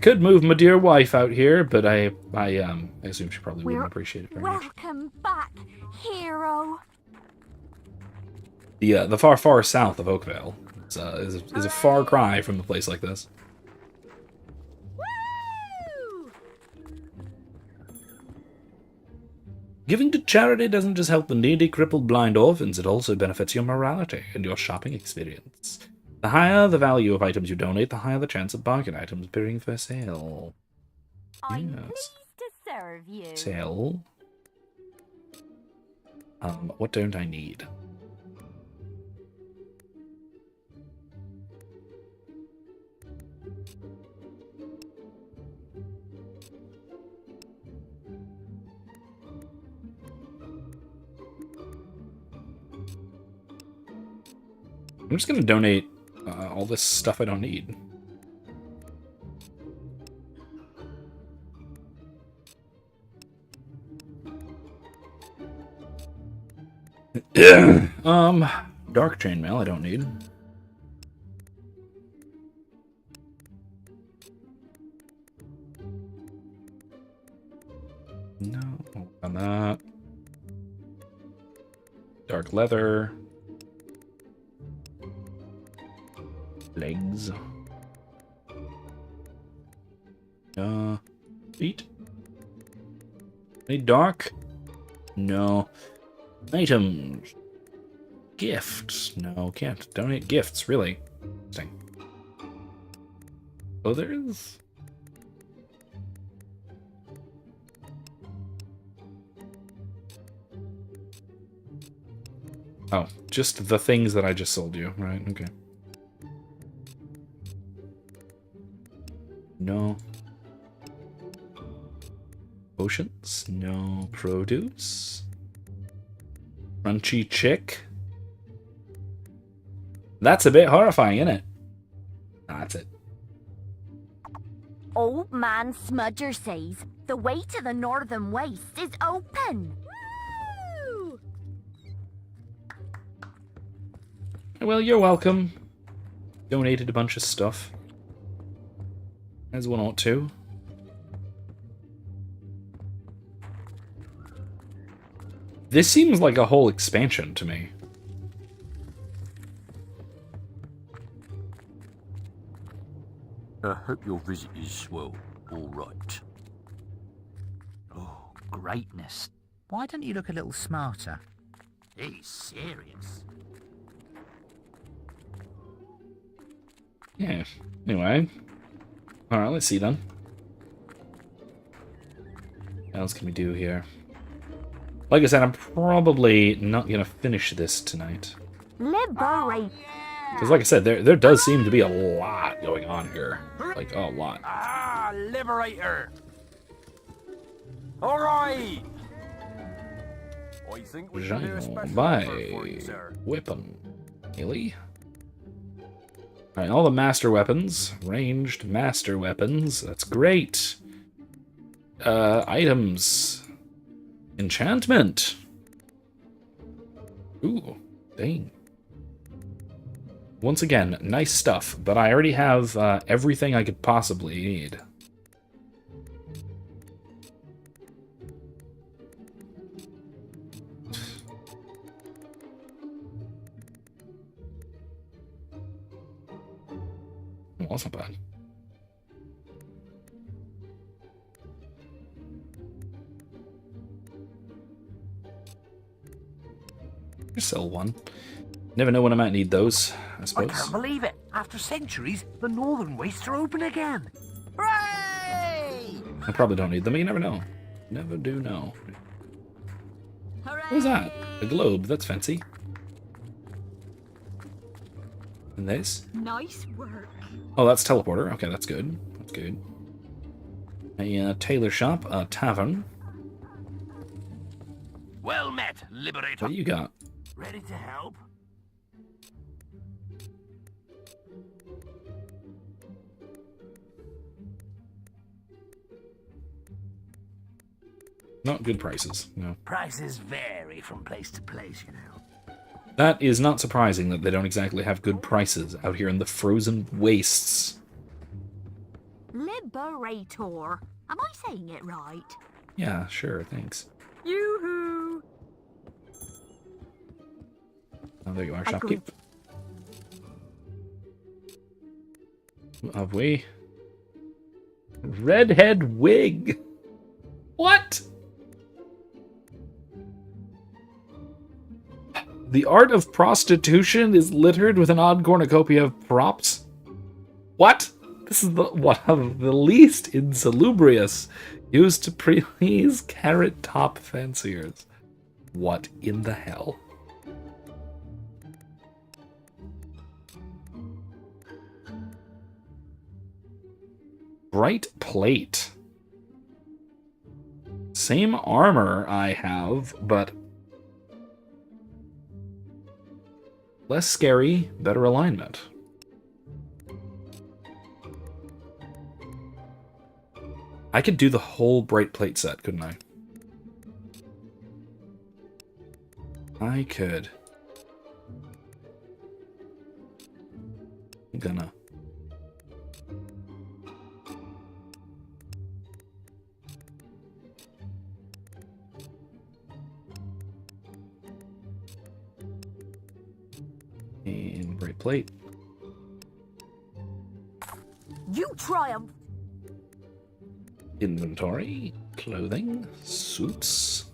Could move my dear wife out here, but I assume she probably wouldn't appreciate it very much. Welcome back, hero. The far, far south of Oakvale is a far cry from a place like this. Giving to charity doesn't just help the needy, crippled, blind orphans, it also benefits your morality and your shopping experience. The higher the value of items you donate, the higher the chance of bargain items appearing for sale. I'm pleased to serve you. Sale. What don't I need? I'm just going to donate all this stuff I don't need. Dark chainmail I don't need. No, on that. Dark leather. Legs. Feet. Any dark? No. Items. Gifts. No, can't donate gifts, really. Interesting. Oh, there is. Oh, just the things that I just sold you, right? Okay. No. Potions? No. Produce? Crunchy chick? That's a bit horrifying, isn't it? Nah, that's it. Old Man Smudger says the way to the northern waste is open. Woo! Well, you're welcome. Donated a bunch of stuff. As one ought to. This seems like a whole expansion to me. I hope your visit is, well, all right. Oh, greatness. Why don't you look a little smarter? He's serious. Yeah. Anyway. Alright, let's see then. What else can we do here? Like I said, I'm probably not going to finish this tonight. Liberate. Because like I said, there does seem to be a lot going on here. Like, a lot. Ah, Liberator! Alright! I think we can do a special offer for you, sir. Weapon. Melee. Alright, all the master weapons. Ranged master weapons. That's great. Items. Enchantment. Ooh, dang. Once again, nice stuff, but I already have everything I could possibly need. Oh, that's not bad. Sell one. Never know when I might need those, I suppose. I can't believe it. After centuries, the northern wastes are open again. Hooray! I probably don't need them, but you never know. Never do know. What is that? A globe. That's fancy. And this? Nice work. Oh, that's teleporter. Okay, that's good. That's good. A tailor shop. A tavern. Well met, Liberator. What do you got? Ready to help? Not good prices, no. Prices vary from place to place, you know. That is not surprising that they don't exactly have good prices out here in the frozen wastes. Liberator. Am I saying it right? Yeah, sure, thanks. Yoo-hoo! Oh, there you are, shopkeep. Who have we? Redhead wig! What? The art of prostitution is littered with an odd cornucopia of props. What? This is one of the least insalubrious used to please carrot top fanciers. What in the hell? Bright plate. Same armor I have, but less scary, better alignment. I could do the whole bright plate set, couldn't I? I could. I'm gonna. And bright plate. You triumph. Inventory, clothing, suits.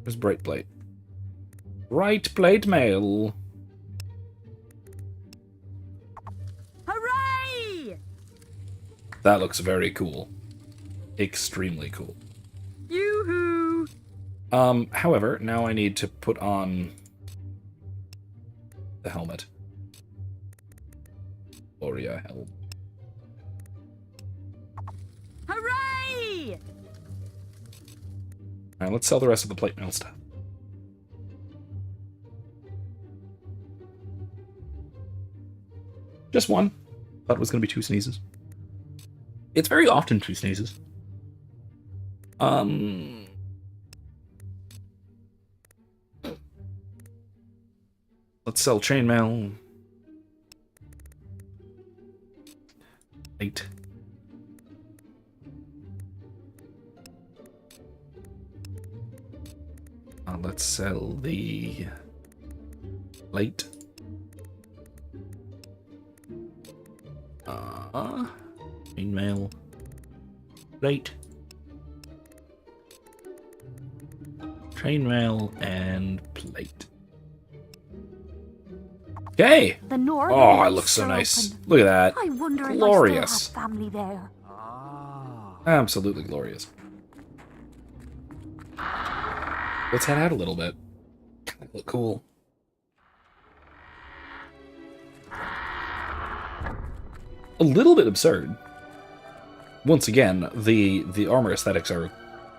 Where's bright plate? Bright plate mail. Hooray! That looks very cool. Extremely cool. Yoo-hoo! However, now I need to put on the helmet. Gloria helmet. Hooray! Alright, let's sell the rest of the plate mail stuff. Just one. Thought it was going to be 2 sneezes. It's very often 2 sneezes. Let's sell chainmail. 8. Let's sell the plate. Chainmail. Plate. Chainmail and plate. Okay. The northern Oh, it gates looks so are nice. open. Look at that. I wonder Glorious. if I still have family there. Absolutely glorious. Let's head out a little bit. Look cool. A little bit absurd. Once again, the armor aesthetics are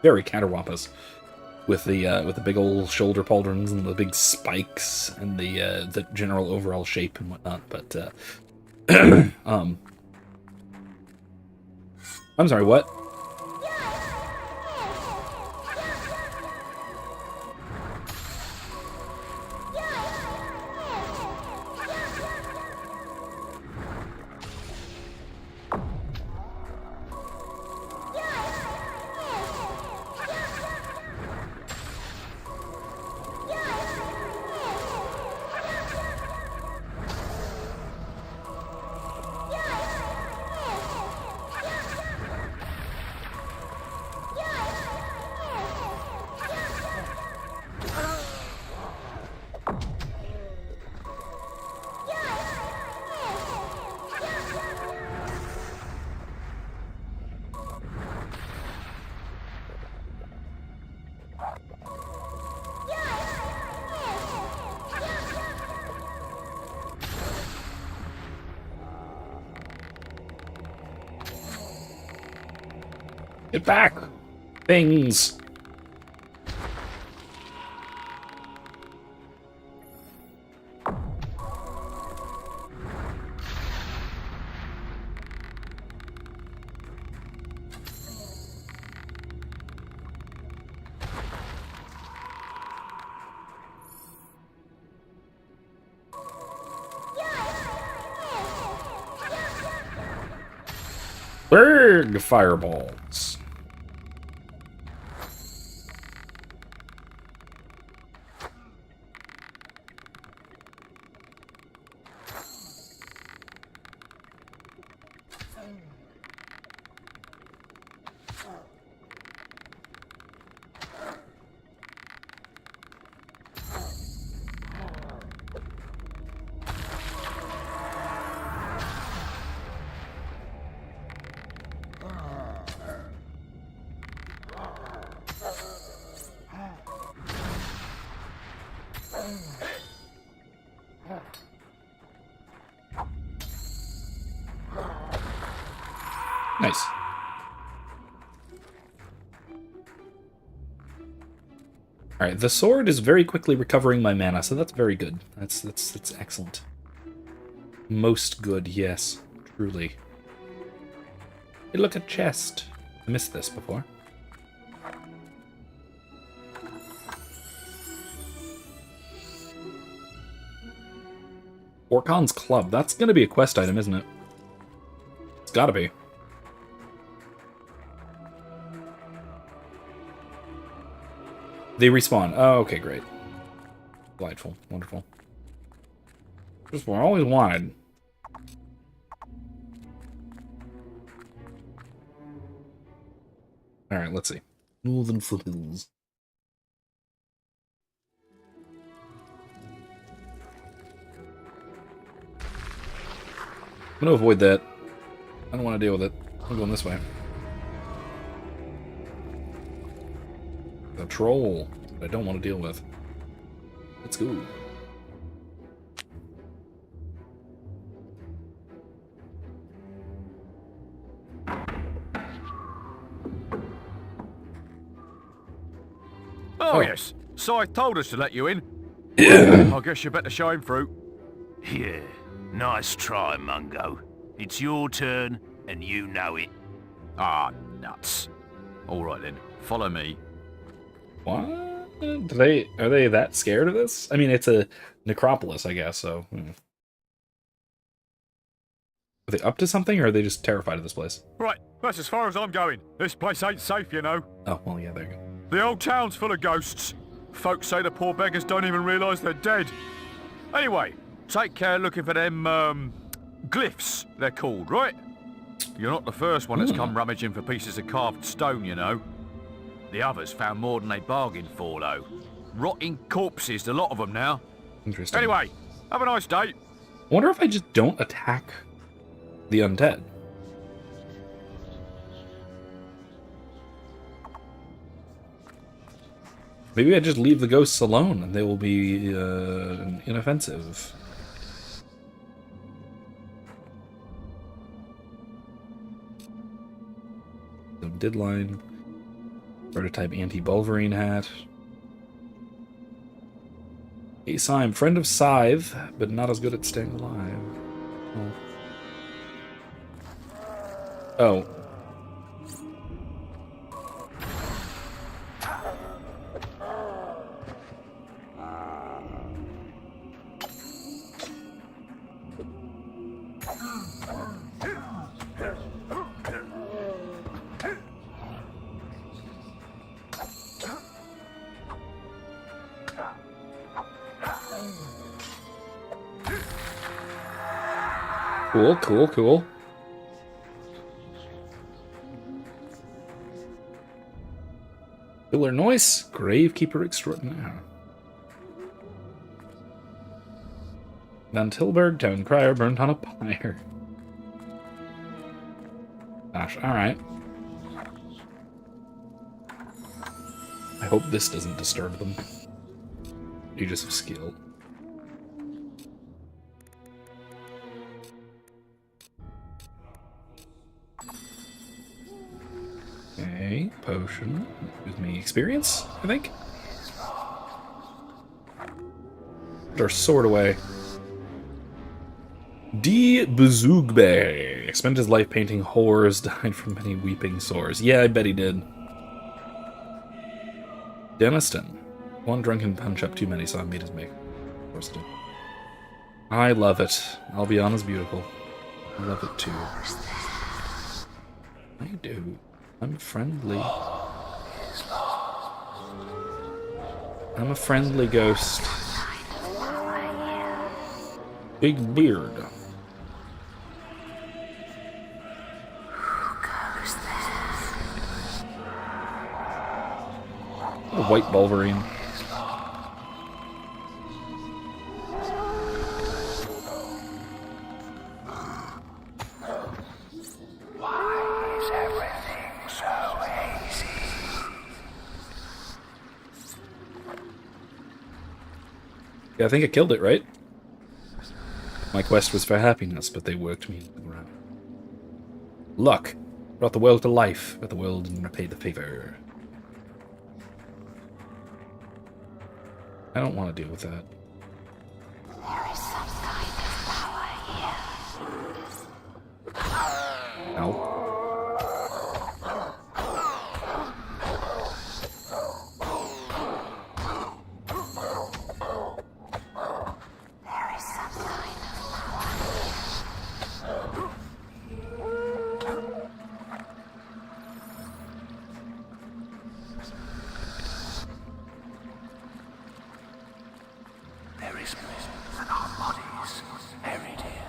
very counterwampus, with the big old shoulder pauldrons and the big spikes and the general overall shape and whatnot. But I'm sorry, what? Get back! Things! Big fireballs. Nice. Alright, the sword is very quickly recovering my mana, so that's very good. That's excellent. Most good, yes. Truly. Hey, look, a chest. I missed this before. Orcon's Club. That's gonna be a quest item, isn't it? It's gotta be. They respawn. Oh, okay, great. Delightful. Wonderful. Just what I always wanted. Alright, let's see. Northern Foothills. I'm gonna avoid that. I don't want to deal with it. I'm going this way. The troll that I don't want to deal with. Let's go. Oh, yes. Scythe told us to let you in. Yeah. I guess you better show him through. Yeah, nice try, Mungo. It's your turn, and you know it. Ah, nuts. All right then, follow me. What? Are they that scared of this? I mean, it's a necropolis, I guess, so... Are they up to something, or are they just terrified of this place? Right, that's as far as I'm going. This place ain't safe, you know. Oh, well, yeah, there you go. The old town's full of ghosts. Folks say the poor beggars don't even realise they're dead. Anyway, take care looking for them, glyphs, they're called, right? You're not the first one that's come rummaging for pieces of carved stone, you know. The others found more than they bargained for, though. Rotting corpses, a lot of them now. Interesting. Anyway, have a nice day. I wonder if I just don't attack the undead. Maybe I just leave the ghosts alone and they will be inoffensive. Some deadline. Prototype anti-Bulverine hat. Hey, Syme, friend of Scythe, but not as good at staying alive. Oh. Cool, cool, cool. Killer Noise, Gravekeeper Extraordinaire. Van Tilburg, Town Crier, burnt on a pyre. Gosh, alright. I hope this doesn't disturb them. Aegis of Skill. Okay, potion. Gives me experience, I think. Put our sword away. D. Buzugbe. Spent his life painting whores, died from many weeping sores. Yeah, I bet he did. Deniston. One drunken punch up too many, so I made his make. Of course I did. I love it. Albion beautiful. I love it too. I do. I'm friendly. I'm a friendly ghost. Big beard. A white Bulverine. Yeah, I think I killed it, right? My quest was for happiness, but they worked me into the ground. Luck. Brought the world to life, but the world didn't repay the favor. I don't want to deal with that. There is some kind of power here. No. There is some kind of power There is more than our bodies buried here.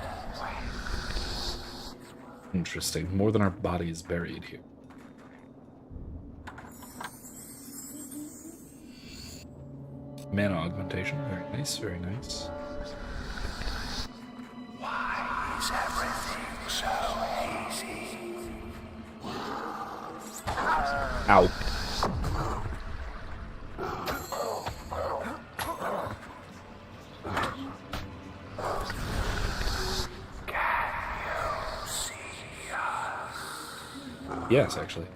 Interesting. More than our bodies buried here. Mana augmentation. Very nice, very nice. Why is everything so hazy? Ow. Yes, actually.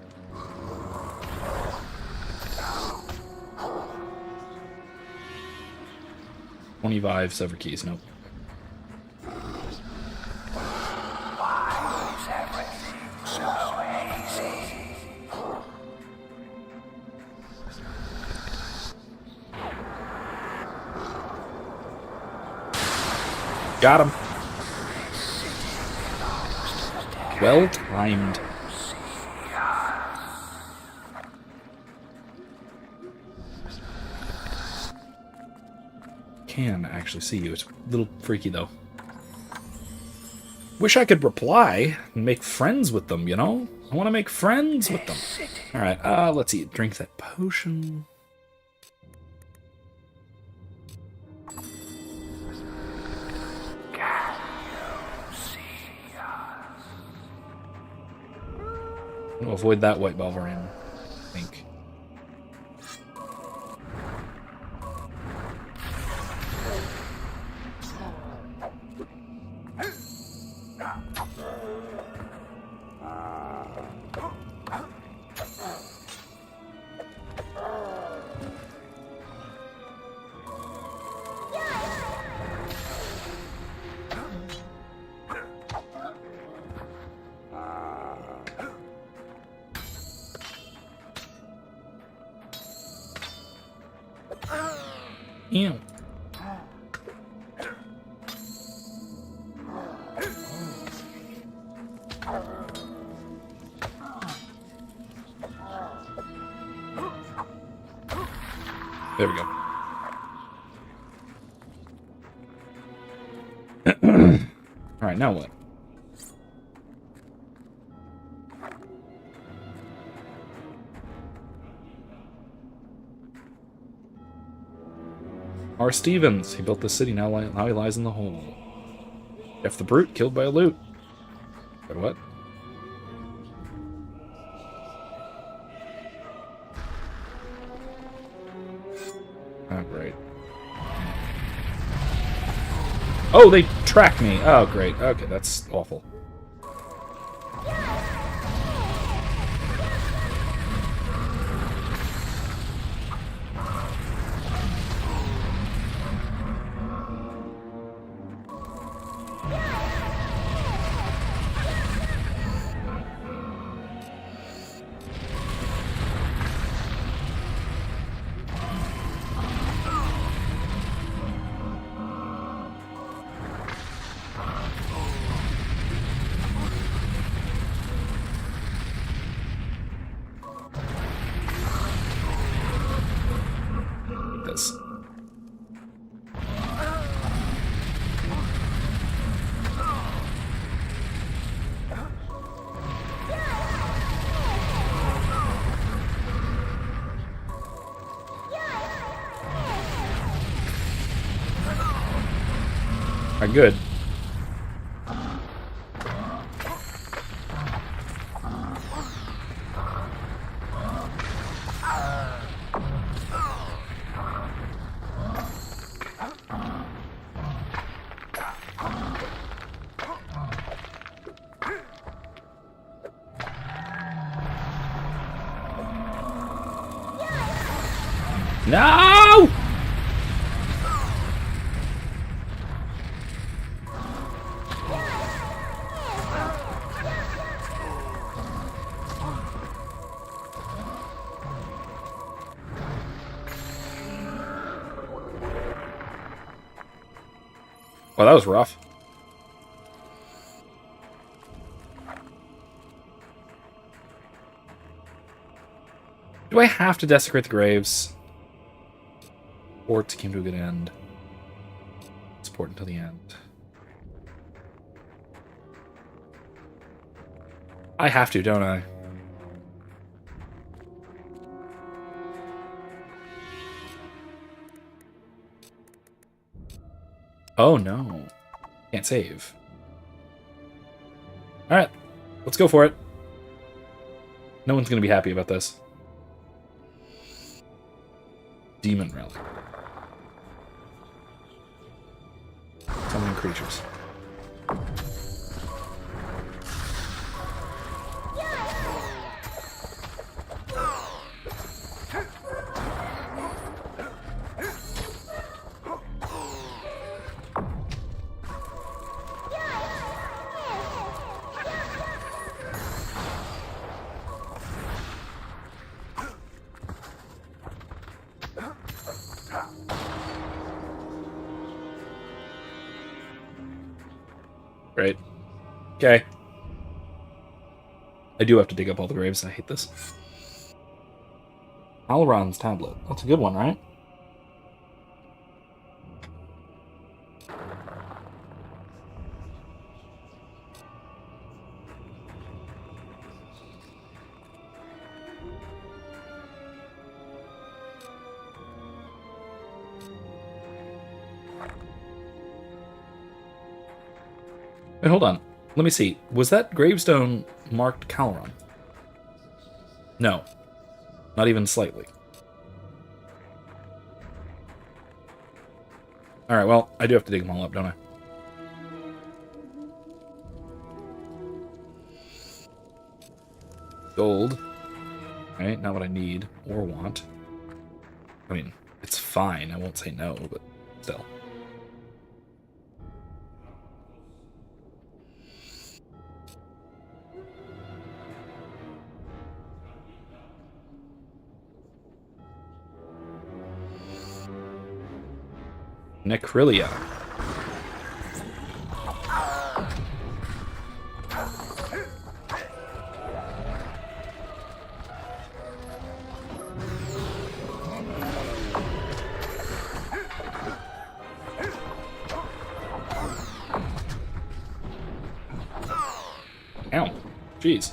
$25 sever keys, nope. Why is everything so hazy? Got him. Well timed. Can actually see you. It's a little freaky though. Wish I could reply and make friends with them, you know? I want to make friends with them. Alright, let's eat. Drink that potion. I'll avoid that white Balverine, I think. Ew. There we go. Alright, now what? R. Stevens. He built this city, now he lies in the hole. Jeff the Brute, killed by a loot. But what? Oh, great. Oh, they tracked me. Oh, great. Okay, that's awful. This. Good. No! Well, that was rough. Do I have to desecrate the graves? Or to come to a good end? Support until the end. I have to, don't I? Oh no. Can't save. Alright, let's go for it. No one's gonna be happy about this. Demon Relic. Summon creatures. Right. Okay. I do have to dig up all the graves. I hate this. Alron's tablet. That's a good one, right? Wait, hold on. Let me see. Was that gravestone marked Calron? No. Not even slightly. Alright, well, I do have to dig them all up, don't I? Gold. Right, not what I need or want. I mean, it's fine. I won't say no, but still. Necrylia. Ow. Jeez.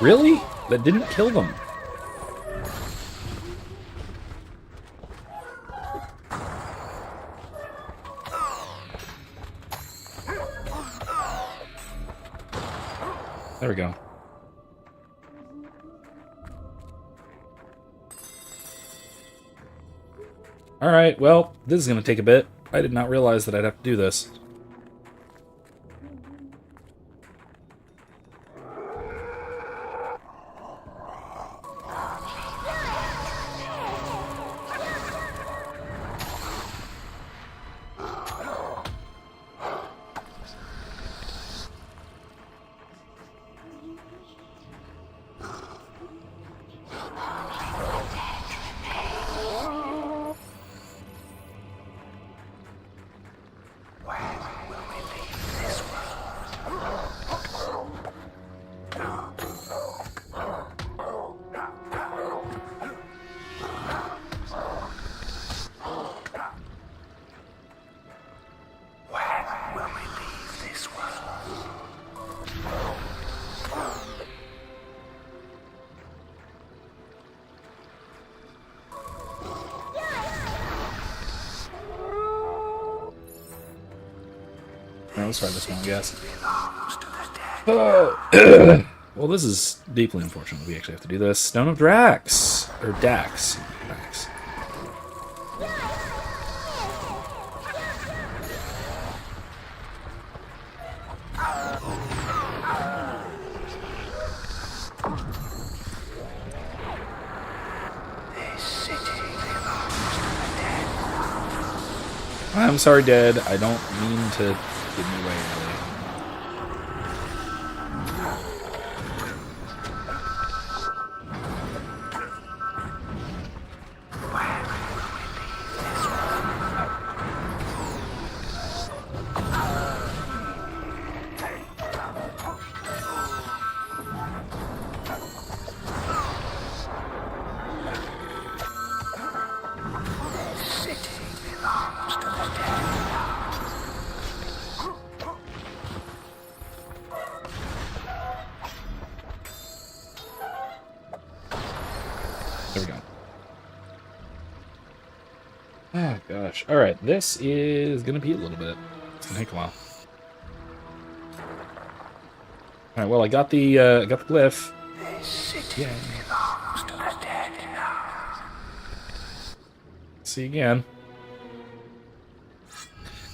Really? That didn't kill them. There we go. Alright, well, this is going to take a bit. I did not realize that I'd have to do this. let's try this one, I guess. Oh. Well, this is deeply unfortunate. We actually have to do this. Stone of Drax. Or Dax. Dax. I'm sorry, Dead. I don't mean to give you away, really. There we go. Oh gosh. Alright, this is gonna be a little bit. It's gonna take a while. Alright, well I got the glyph. Yeah. See again.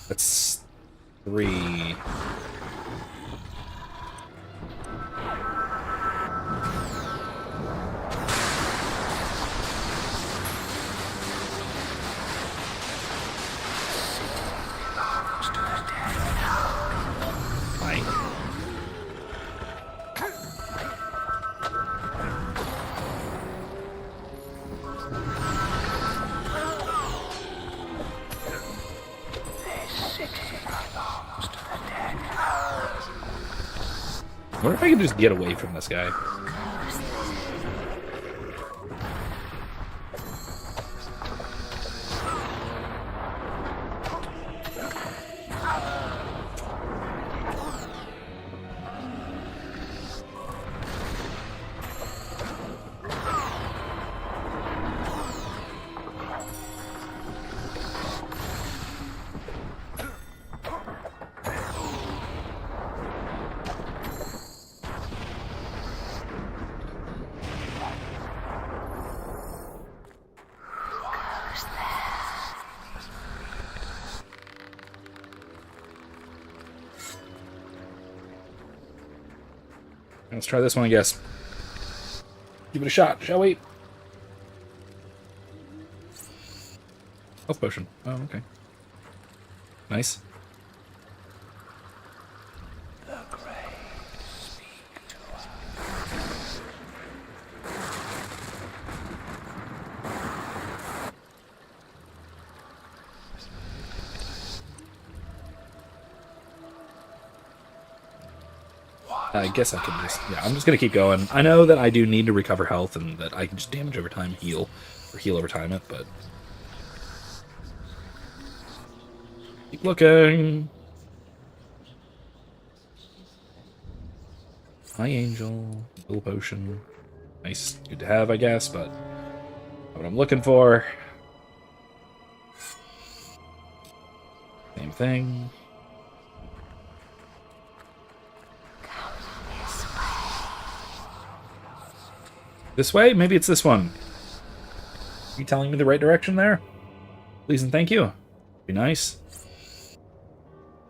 That's 3. I wonder if I can just get away from this guy. Let's try this one, I guess. Give it a shot, shall we? Health potion. Oh, okay. Nice. I guess I can just... Yeah, I'm just going to keep going. I know that I do need to recover health and that I can just damage over time, heal. Or heal over time it, but... Keep looking! Hi, Angel. Heal potion. Nice. Good to have, I guess, but... Not what I'm looking for. Same thing. This way? Maybe it's this one. Are you telling me the right direction there? Please and thank you. Be nice.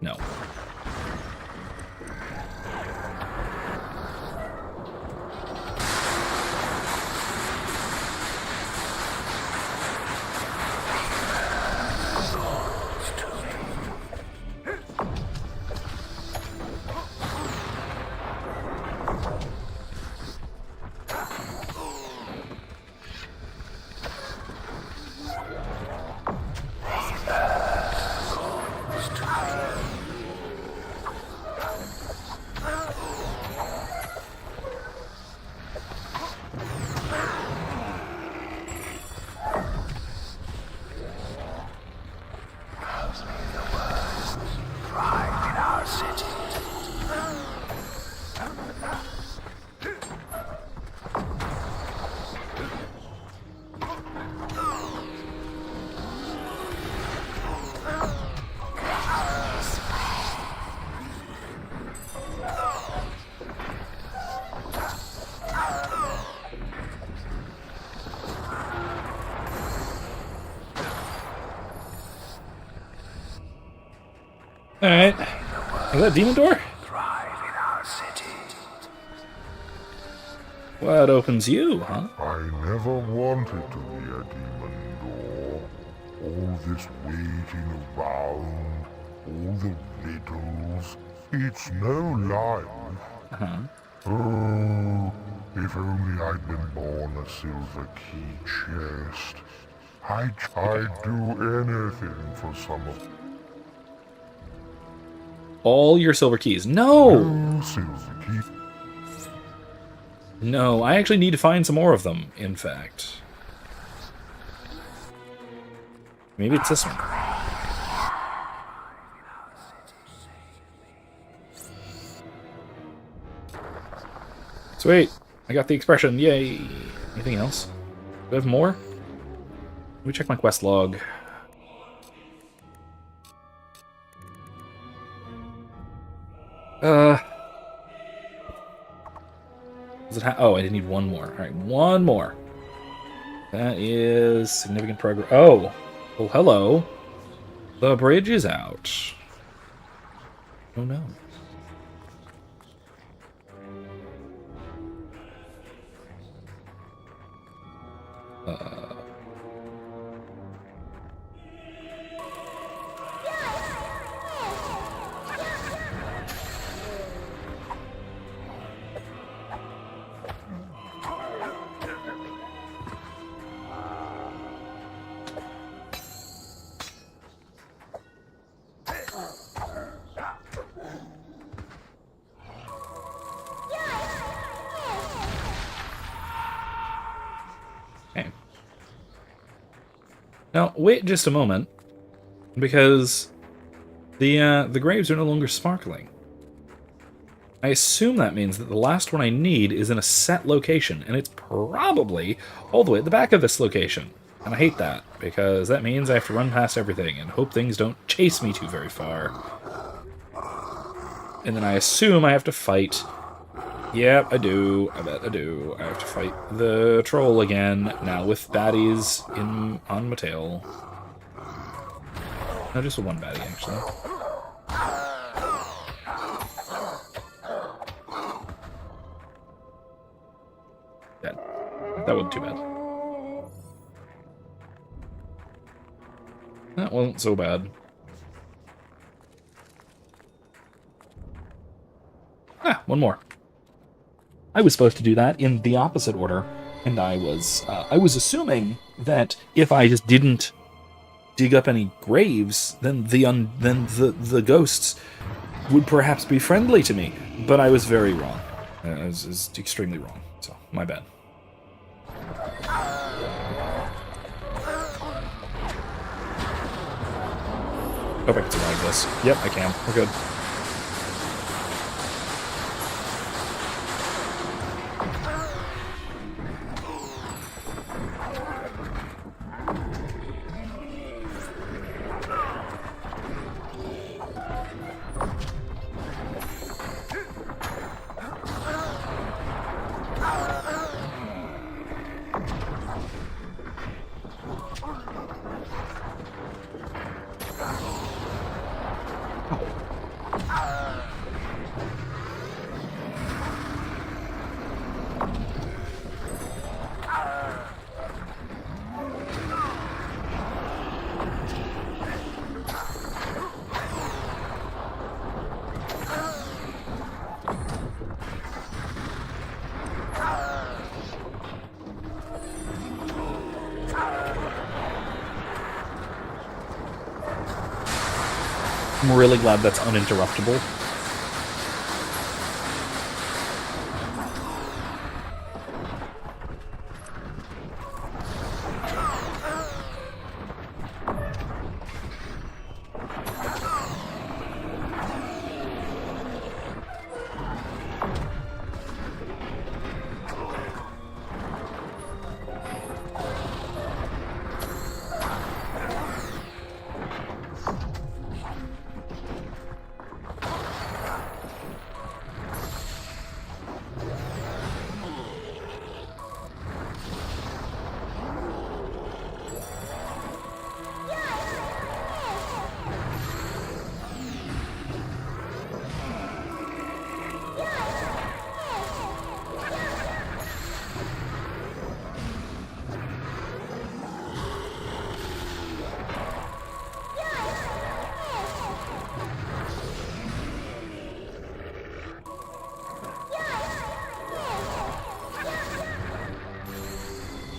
No. Alright. Is that demon door? What opens you, huh? I never wanted to be a demon door. All this waiting around, all the riddles. It's no life. Oh, if only I'd been born a silver key chest. I'd do anything for some of all your silver keys. No! No silver keys. No, I actually need to find some more of them, in fact. Maybe it's this one. Sweet! I got the expression, yay! Anything else? Do I have more? Let me check my quest log. Does it oh, I didn't need one more. Alright, one more. That is significant progress. Oh! Well, hello. The bridge is out. Oh no. Now, wait just a moment, because the graves are no longer sparkling. I assume that means that the last one I need is in a set location, and it's probably all the way at the back of this location. And I hate that, because that means I have to run past everything and hope things don't chase me too very far. And then I assume I have to fight... Yep, I do. I bet I do. I have to fight the troll again, now with baddies on my tail. No, just one baddie, actually. Dead. That wasn't too bad. That wasn't so bad. Ah, one more. I was supposed to do that in the opposite order, and I was assuming that if I just didn't dig up any graves, then the ghosts would perhaps be friendly to me. But I was very wrong. I was extremely wrong. So my bad. Hope I can survive this. Yep, I can. We're good. I'm really glad that's uninterruptible.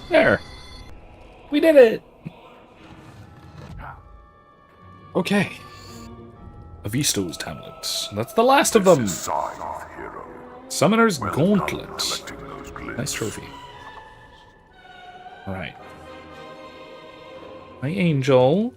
There. We did it! Okay. Avisto's Hamlet. That's the last of them. Summoner's Gauntlet. Nice trophy. Alright. My angel.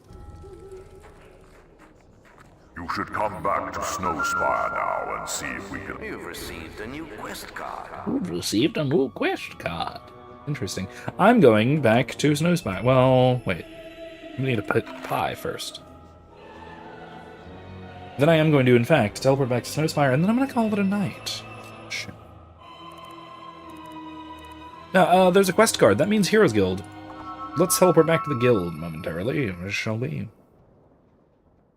You should come back to Snowspire now and see if we can... You've received a new quest card. You've received a new quest card. Interesting. I'm going back to Snowspire. Well, wait. We need a pie first. Then I am going to, in fact, teleport back to Snowspire, and then I'm going to call it a night. Shit. Now, there's a quest card. That means Heroes Guild. Let's teleport back to the guild momentarily. Shall we?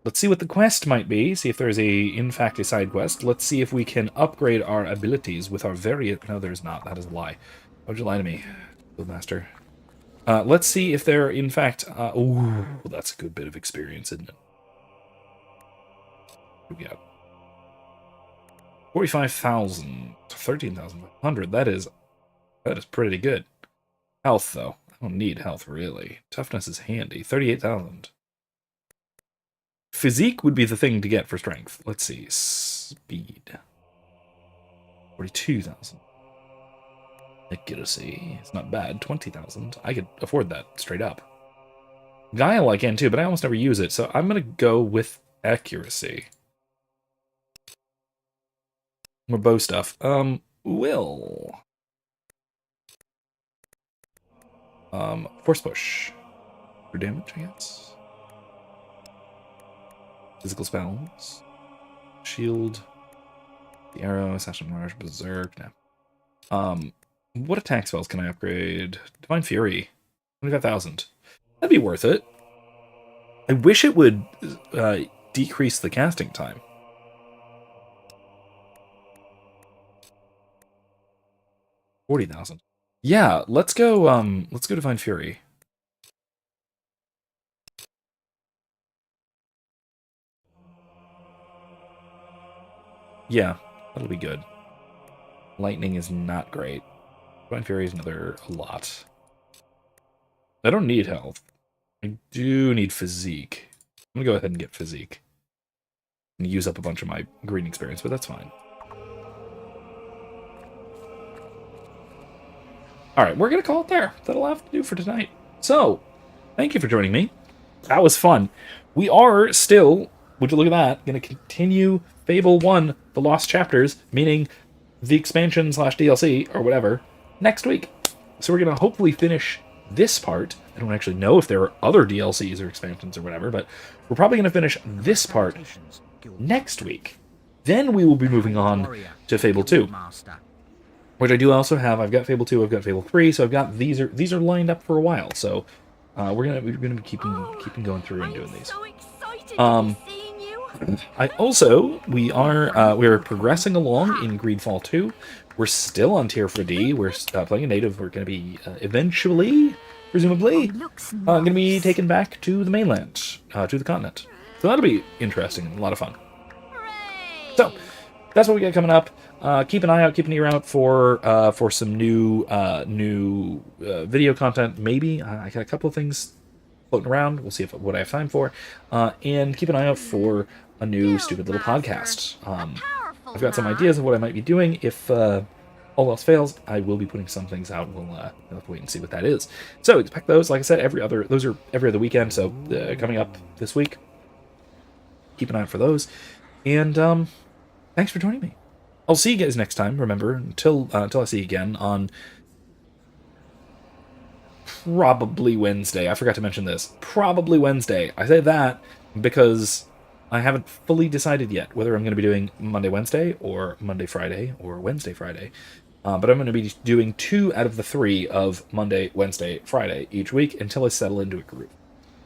Let's see what the quest might be. See if there's in fact, a side quest. Let's see if we can upgrade our abilities with our very... No, there's not. That is a lie. Why'd you lie to me, Guildmaster? Let's see if there, in fact... ooh, that's a good bit of experience, isn't it? What do we got? 45,000 to 13,500. That is pretty good. Health, though. I don't need health, really. Toughness is handy. 38,000. Physique would be the thing to get for strength. Let's see. Speed. 42,000. Accuracy. It's not bad. 20,000. I could afford that straight up. Guile I can too, but I almost never use it, so I'm going to go with accuracy. More bow stuff. Will. Force push. For damage, I guess. Physical spells. Shield. The arrow, Assassin Marsh, Berserk. No. What attack spells can I upgrade? Divine Fury. 25,000. That'd be worth it. I wish it would decrease the casting time. $40,000. Yeah, let's go Divine Fury. Yeah, that'll be good. Lightning is not great. Divine Fury is another a lot. I don't need health. I do need physique. I'm gonna go ahead and get physique. And use up a bunch of my green experience, but that's fine. Alright, we're gonna call it there. That'll have to do for tonight. So, thank you for joining me. That was fun. We are still, would you look at that, gonna continue Fable 1, The Lost Chapters, meaning the expansion / DLC, or whatever, next week. So we're gonna hopefully finish this part. I don't actually know if there are other DLCs or expansions or whatever, but we're probably gonna finish this part next week. Then we will be moving on to Fable 2. Which I do also have. I've got Fable 2, I've got Fable 3, so I've got these are lined up for a while. So we're gonna be keeping going through and doing these. I also we're progressing along in Greedfall 2. We're still on Tier 4D. We're playing a native. We're gonna be eventually, presumably, gonna be taken back to the mainland, to the continent. So that'll be interesting and a lot of fun. So that's what we got coming up. Keep an ear out for some new video content. Maybe I got a couple of things floating around. We'll see what I have time for. And keep an eye out for a new stupid little podcast. I've got some ideas of what I might be doing. If all else fails, I will be putting some things out. We'll have to wait and see what that is. So expect those. Like I said, those are every other weekend. So coming up this week. Keep an eye out for those. And thanks for joining me. I'll see you guys next time. Remember, until I see you again on probably Wednesday. I forgot to mention this. Probably Wednesday. I say that because I haven't fully decided yet whether I'm going to be doing Monday, Wednesday, or Monday, Friday, or Wednesday, Friday. But I'm going to be doing 2 out of the 3 of Monday, Wednesday, Friday each week until I settle into a groove.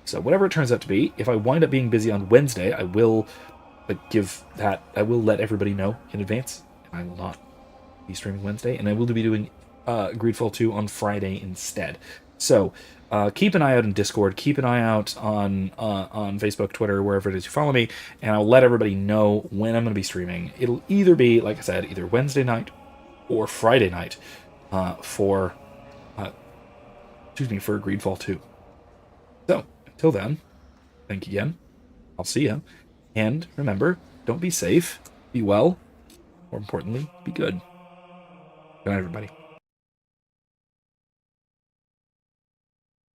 So whatever it turns out to be, if I wind up being busy on Wednesday, I will let everybody know in advance. I will not be streaming Wednesday, and I will be doing Greedfall 2 on Friday instead. So keep an eye out in Discord, keep an eye out on Facebook, Twitter, wherever it is you follow me, and I'll let everybody know when I'm going to be streaming. It'll either be, like I said, either Wednesday night or Friday night for for a Greedfall 2. So, until then, thank you again. I'll see ya. And remember, don't be safe, be well, more importantly, be good. Good night, everybody.